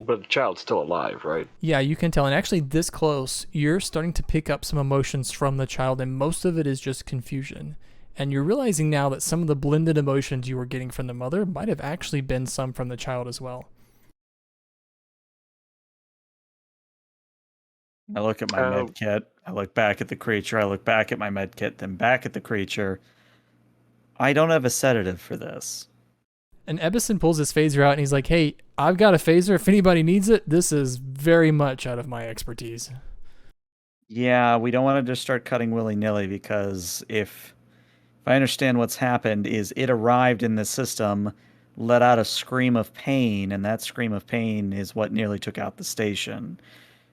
But the child's still alive, right? Yeah, you can tell. And actually, this close, you're starting to pick up some emotions from the child, and most of it is just confusion. And you're realizing now that some of the blended emotions you were getting from the mother might have actually been some from the child as well. I look at my med kit. I look back at the creature. I look back at my med kit, then back at the creature. I don't have a sedative for this. And Ebison pulls his phaser out and he's like, hey, I've got a phaser. If anybody needs it, this is very much out of my expertise. Yeah, we don't want to just start cutting willy-nilly, because if I understand what's happened is it arrived in the system, let out a scream of pain, and that scream of pain is what nearly took out the station.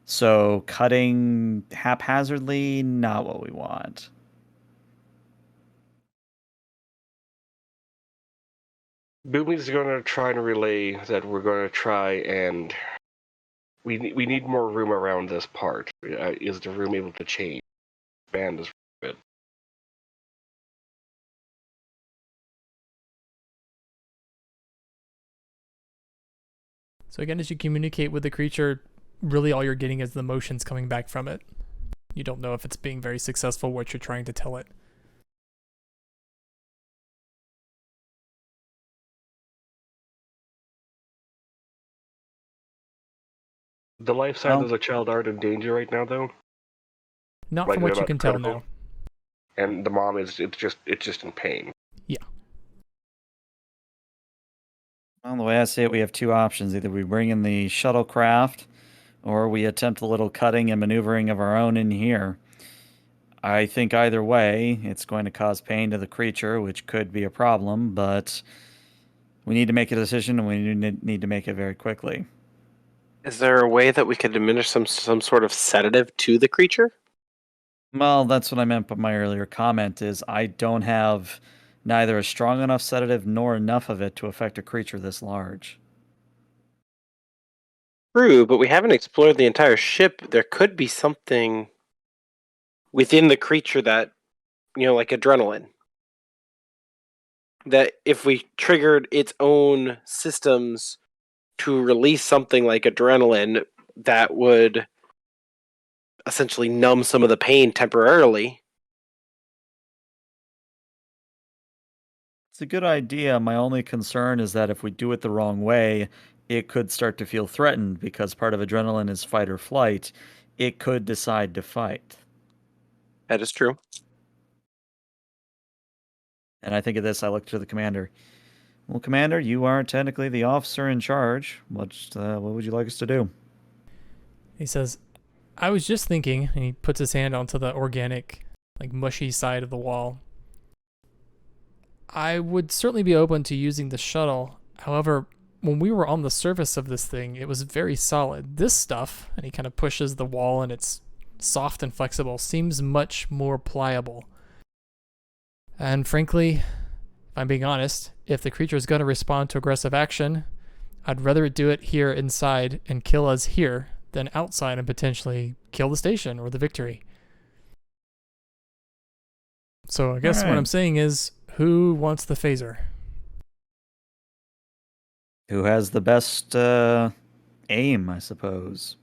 So cutting haphazardly, not what we want. Boomy's going to try and relay that we're going to try and we need more room around this part. Is the room able to change? Expand this a bit. So again, as you communicate with the creature, really all you're getting is the motions coming back from it. You don't know if it's being very successful, what you're trying to tell it. The life signs of the child aren't in danger right now, though. Not from what you can tell now. And the mom is it's just in pain. Yeah. Well, the way I see it, we have two options. Either we bring in the shuttlecraft, or we attempt a little cutting and maneuvering of our own in here. I think either way, it's going to cause pain to the creature, which could be a problem, but we need to make a decision, and we need to make it very quickly. Is there a way that we could administer some sort of sedative to the creature? Well, that's what I meant by my earlier comment, is I don't have neither a strong enough sedative nor enough of it to affect a creature this large. True, but we haven't explored the entire ship. There could be something within the creature that, like adrenaline. That if we triggered its own systems to release something like adrenaline, that would essentially numb some of the pain temporarily. It's a good idea. My only concern is that if we do it the wrong way, it could start to feel threatened, because part of adrenaline is fight or flight. It could decide to fight. That is true. And I think of this, I look to the commander. Well, Commander, you are technically the officer in charge. What would you like us to do? He says, I was just thinking, and he puts his hand onto the organic, mushy side of the wall. I would certainly be open to using the shuttle. However, when we were on the surface of this thing, it was very solid. This stuff, and he kind of pushes the wall and it's soft and flexible, seems much more pliable. And frankly, if I'm being honest, if the creature is going to respond to aggressive action, I'd rather it do it here inside and kill us here than outside and potentially kill the station or the victory. So I guess what I'm saying is, who wants the phaser? Who has the best aim, I suppose?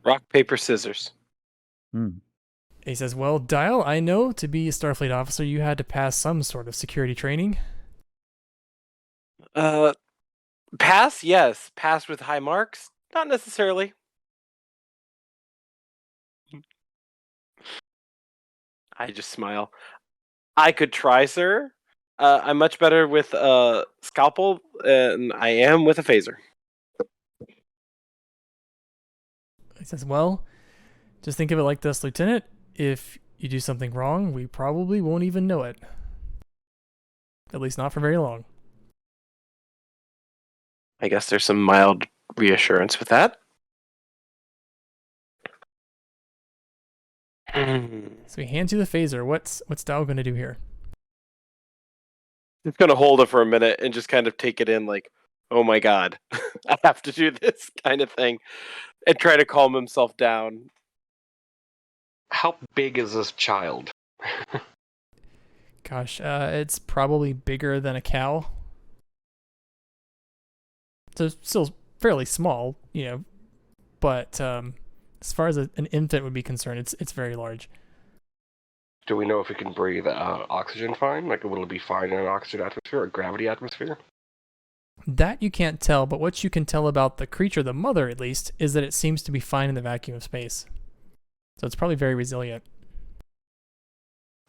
Rock, paper, scissors. He says, well, Dial, I know to be a Starfleet officer, you had to pass some sort of security training. Pass, yes. Pass with high marks? Not necessarily. I just smile. I could try, sir. I'm much better with a scalpel than I am with a phaser. He says, well, just think of it like this, Lieutenant. If you do something wrong, we probably won't even know it. At least not for very long. I guess there's some mild reassurance with that. So he hands you the phaser. What's Dial going to do here? He's going to hold it for a minute and just kind of take it in like, oh my god, I have to do this kind of thing. And try to calm himself down. How big is this child? Gosh, it's probably bigger than a cow. So still fairly small, but as far as an infant would be concerned, it's very large. Do we know if it can breathe oxygen fine? Like, will it be fine in an oxygen atmosphere or gravity atmosphere? That you can't tell, but what you can tell about the creature, the mother at least, is that it seems to be fine in the vacuum of space. So it's probably very resilient.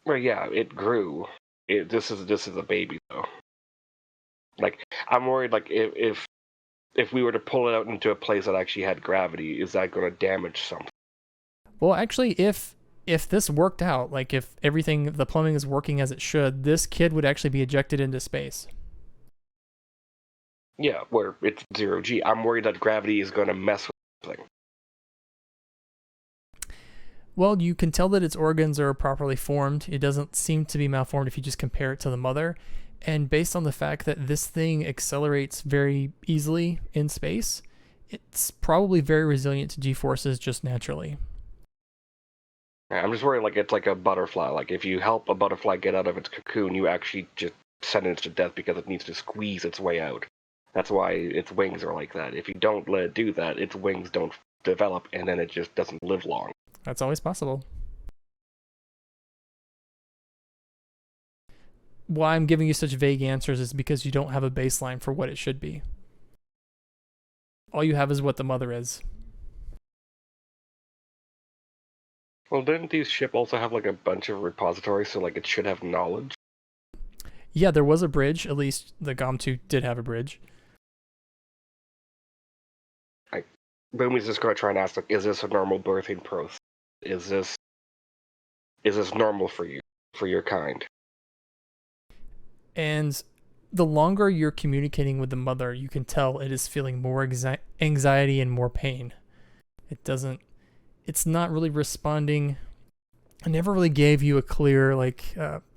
Well, yeah, it grew. This is a baby though. Like, I'm worried. Like, if we were to pull it out into a place that actually had gravity, is that going to damage something? Well, actually, if this worked out, like if the plumbing is working as it should, this kid would actually be ejected into space. Yeah, where it's 0G. I'm worried that gravity is going to mess with something. Well, you can tell that its organs are properly formed. It doesn't seem to be malformed if you just compare it to the mother. And based on the fact that this thing accelerates very easily in space, it's probably very resilient to G-forces just naturally. I'm just worried, like, it's like a butterfly. Like, if you help a butterfly get out of its cocoon, you actually just send it to death because it needs to squeeze its way out. That's why its wings are like that. If you don't let it do that, its wings don't develop, and then it just doesn't live long. That's always possible. Why I'm giving you such vague answers is because you don't have a baseline for what it should be. All you have is what the mother is. Well, didn't these ship also have, like, a bunch of repositories, so, like, it should have knowledge? Yeah, there was a bridge. At least the GOM2 did have a bridge. Boomy's just going to try and ask, like, is this a normal birthing process? Is this normal for you, for your kind? And the longer you're communicating with the mother, you can tell it is feeling more anxiety and more pain. It's not really responding. It never really gave you a clear,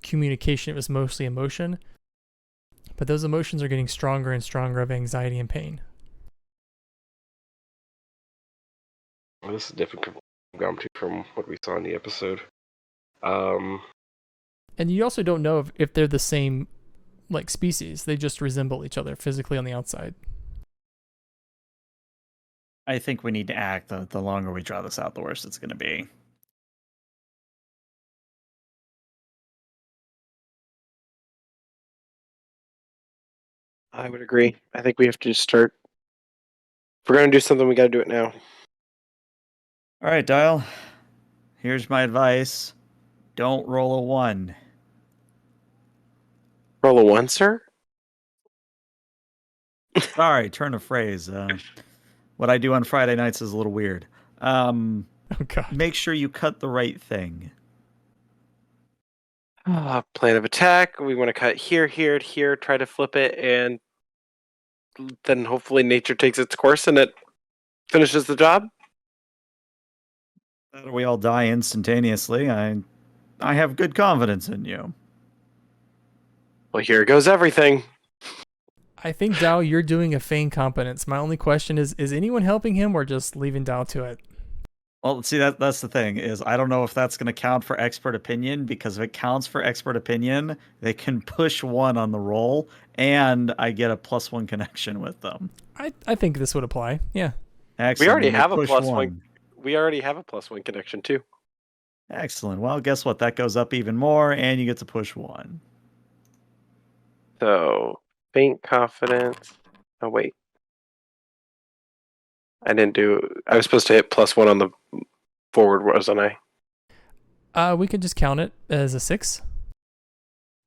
communication. It was mostly emotion. But those emotions are getting stronger and stronger of anxiety and pain. Well, this is different from what we saw in the episode. And you also don't know if they're the same, species. They just resemble each other physically on the outside. I think we need to act. The longer we draw this out, the worse it's going to be. I would agree. I think we have to start. If we're going to do something, we got to do it now. All right, Dial. Here's my advice. Don't roll a 1. Roll a 1, sir? Sorry, turn of phrase. What I do on Friday nights is a little weird. Oh, God. Make sure you cut the right thing. Plan of attack. We want to cut here, here, here, try to flip it, and then hopefully nature takes its course and it finishes the job. We all die instantaneously. I have good confidence in you. Well, here goes everything. I think, Dao, you're doing a feign competence. My only question is anyone helping him or just leaving Dao to it? Well, see, that's the thing, is I don't know if that's going to count for expert opinion, because if it counts for expert opinion, they can push 1 on the roll, and I get a +1 connection with them. I think this would apply. Yeah. Excellent. We already and they have a push +1. We already have a +1 connection too. Excellent. Well, guess what? That goes up even more, and you get to push 1. So, faint confidence. Oh, wait. I was supposed to hit +1 on the forward, wasn't I? We could just count it as a 6.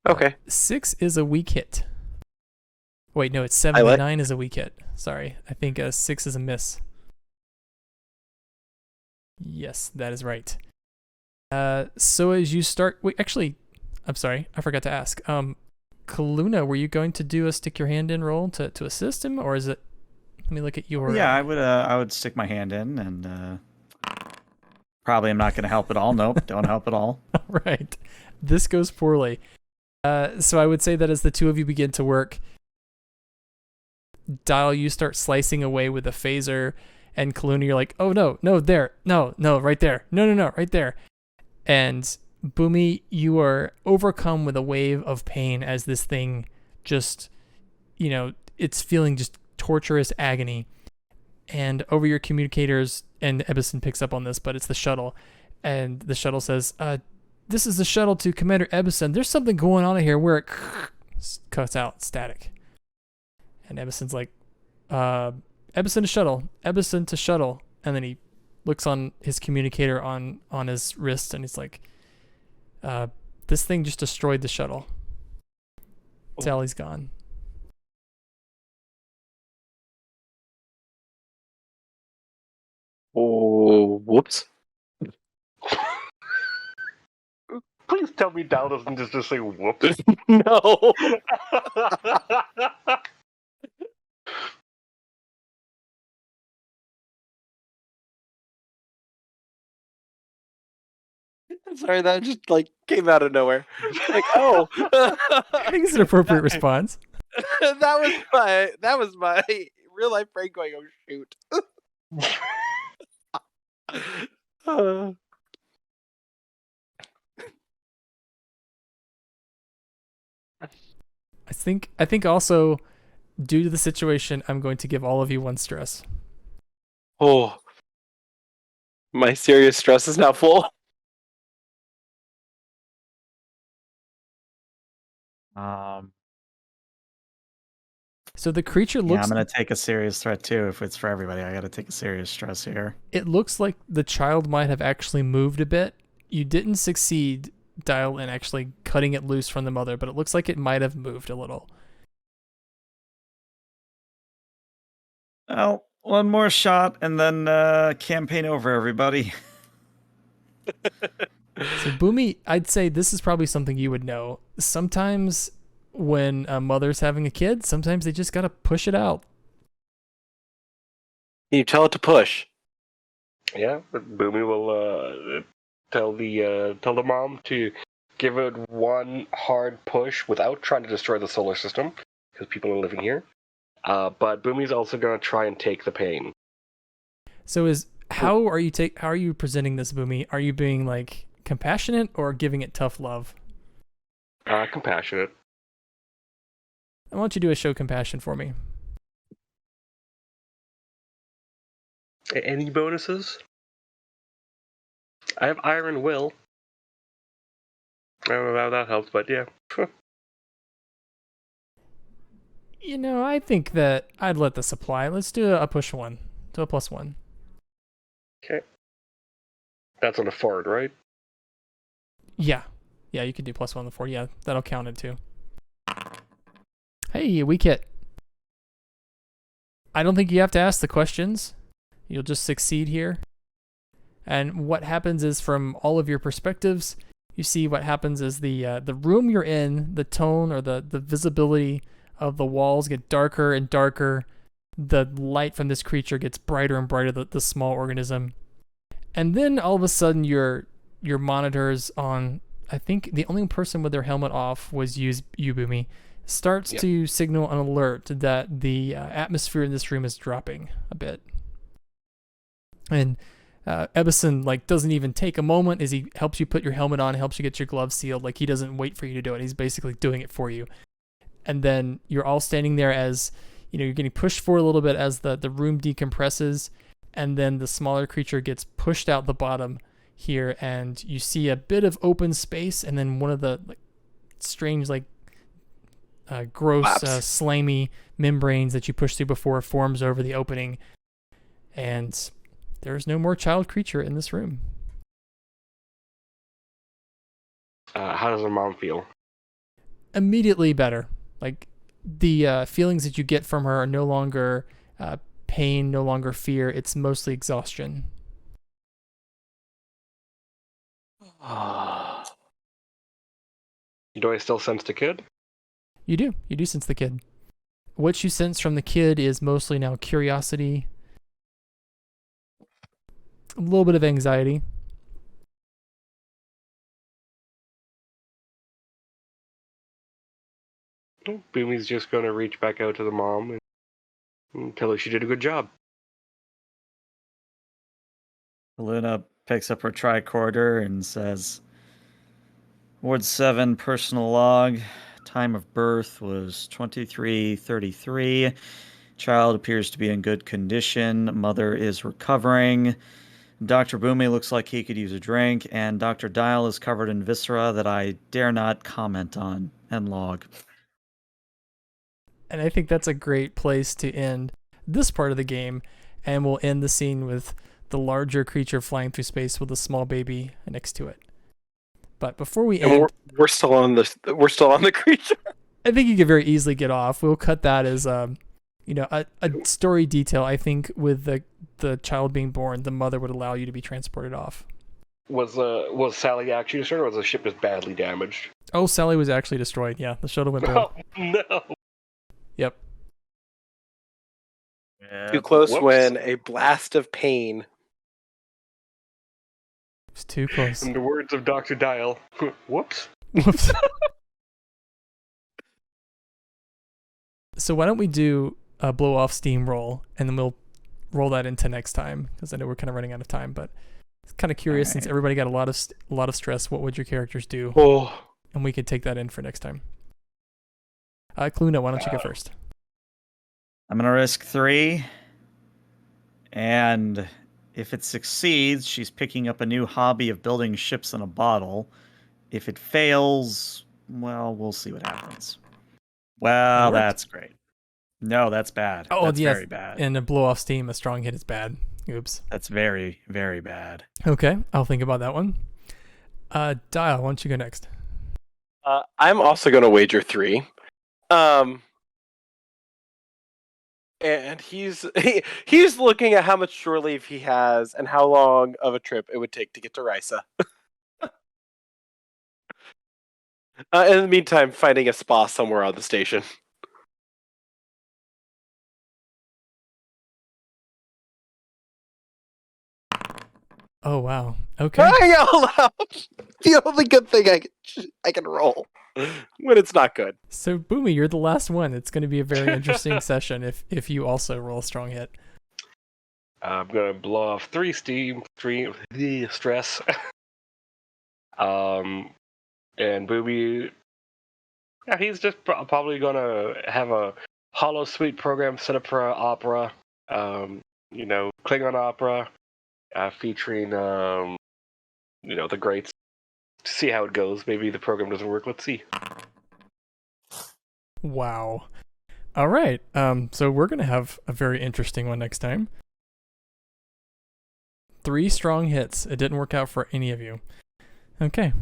Okay. 6 is a weak hit. Wait, no, it's 7. 9 is a weak hit. Sorry. I think 6 is a miss. Yes, that is right. So as you start... Wait, actually, I'm sorry. I forgot to ask. Kaluna, were you going to do a stick your hand in roll to assist him, or is it... Let me look at your... Yeah, I would stick my hand in, and probably I'm not going to help at all. Nope, don't help at all. Right. This goes poorly. So I would say that as the two of you begin to work, Dial, you start slicing away with a phaser, and Kaluna, you're like, oh no, there, no, right there, no, right there. And Boomy, you are overcome with a wave of pain as this thing just, it's feeling just torturous agony. And over your communicators, and Ebison picks up on this, but it's the shuttle. And the shuttle says, this is the shuttle to Commander Ebison. There's something going on here where it cuts out static. And Ebison's like, Ebison to shuttle. And then he looks on his communicator on his wrist, and he's like, this thing just destroyed the shuttle. Sally's gone. Oh, whoops. Please tell me Dal doesn't just say whoops. No. Sorry, that just came out of nowhere. Oh. I think it's an appropriate response. that was my real life brain going, oh shoot. I think also, due to the situation, I'm going to give all of you 1 stress. Oh, my serious stress is now full. So the creature looks... Yeah, I'm going to take a serious threat too. If it's for everybody, I got to take a serious stress here. It looks like the child might have actually moved a bit. You didn't succeed, Dial, in actually cutting it loose from the mother, but it looks like it might have moved a little. Well, 1 more shot, and then campaign over, everybody. So Boomy, I'd say this is probably something you would know. Sometimes when a mother's having a kid, sometimes they just gotta push it out. You tell it to push. Yeah, but Boomy will tell the mom to give it 1 hard push without trying to destroy the solar system, because people are living here. But Boomy's also going to try and take the pain. So how are you presenting this, Boomy? Are you being compassionate or giving it tough love? Compassionate. I want you to do a show compassion for me. Any bonuses? I have Iron Will. I don't know how that helps, but yeah. I think that I'd let this apply. Let's do a push 1. Do a +1. Okay. That's on a forward, right? Yeah. Yeah, you could do +1 on the 4. Yeah, that'll count it too. Hey, weak hit. I don't think you have to ask the questions. You'll just succeed here. And what happens is, from all of your perspectives, you see what happens is the room you're in, the tone or the visibility of the walls get darker and darker. The light from this creature gets brighter and brighter, the small organism. And then all of a sudden your monitors on I think the only person with their helmet off was you, Boomy, starts Yep. to signal an alert that the atmosphere in this room is dropping a bit. And Ebison like doesn't even take a moment as he helps you put your helmet on, helps you get your gloves sealed. Like he doesn't wait for you to do it. He's basically doing it for you. And then you're all standing there as, you know, you're getting pushed forward a little bit as the room decompresses, and then the smaller creature gets pushed out the bottom here, and you see a bit of open space, and then one of the like strange like gross slimy membranes that you pushed through before forms over the opening, and there's no more child creature in this room. How does her mom feel? Immediately better. Like the feelings that you get from her are no longer pain, no longer fear. It's mostly exhaustion. Do I still sense the kid? You do. You do sense the kid. What you sense from the kid is mostly now curiosity, a little bit of anxiety. Boomy's just going to reach back out to the mom and tell her she did a good job. Luna picks up her tricorder and says, Ward 7 personal log. Time of birth was 23:33. Child appears to be in good condition. Mother is recovering. Dr. Boomy looks like he could use a drink, and Dr. Dial is covered in viscera that I dare not comment on. End log. And I think that's a great place to end this part of the game, and we'll end the scene with the larger creature flying through space with a small baby next to it. But before we end, we're still on the creature. I think you could very easily get off. We'll cut that as a story detail. I think with the child being born, the mother would allow you to be transported off. Was Sally actually destroyed, or was the ship just badly damaged? Oh, Sally was actually destroyed. Yeah, the shuttle went boom. Oh, no. Yep. Too close. Whoops. When a blast of pain. It's too close. In the words of Dr. Dial, whoops. Whoops. So why don't we do a blow off steam roll, and then we'll roll that into next time, because I know we're kind of running out of time. But it's kind of curious, since everybody got a lot of stress. What would your characters do? Oh. And we could take that in for next time. Cluna, why don't you go first? I'm going to risk 3. And if it succeeds, she's picking up a new hobby of building ships in a bottle. If it fails, well, we'll see what happens. Well, that's great. No, that's bad. Oh, that's yes. very bad. And a blow off steam, a strong hit is bad. Oops. That's very, very bad. Okay, I'll think about that one. Dial, why don't you go next? I'm also going to wager 3. And he's looking at how much shore leave he has and how long of a trip it would take to get to Risa. In the meantime, finding a spa somewhere on the station. Oh, wow. Okay. Crying out loud! The only good thing I can roll when it's not good. So, Boomy, you're the last one. It's going to be a very interesting session if you also roll a strong hit. I'm going to blow off 3 steam, 3 stress. And Booby, yeah, he's just probably going to have a Hollow Suite program set up for an opera. Klingon opera. Featuring, the greats. To see how it goes. Maybe the program doesn't work. Let's see. Wow. All right. So we're going to have a very interesting one next time. 3 strong hits. It didn't work out for any of you. Okay.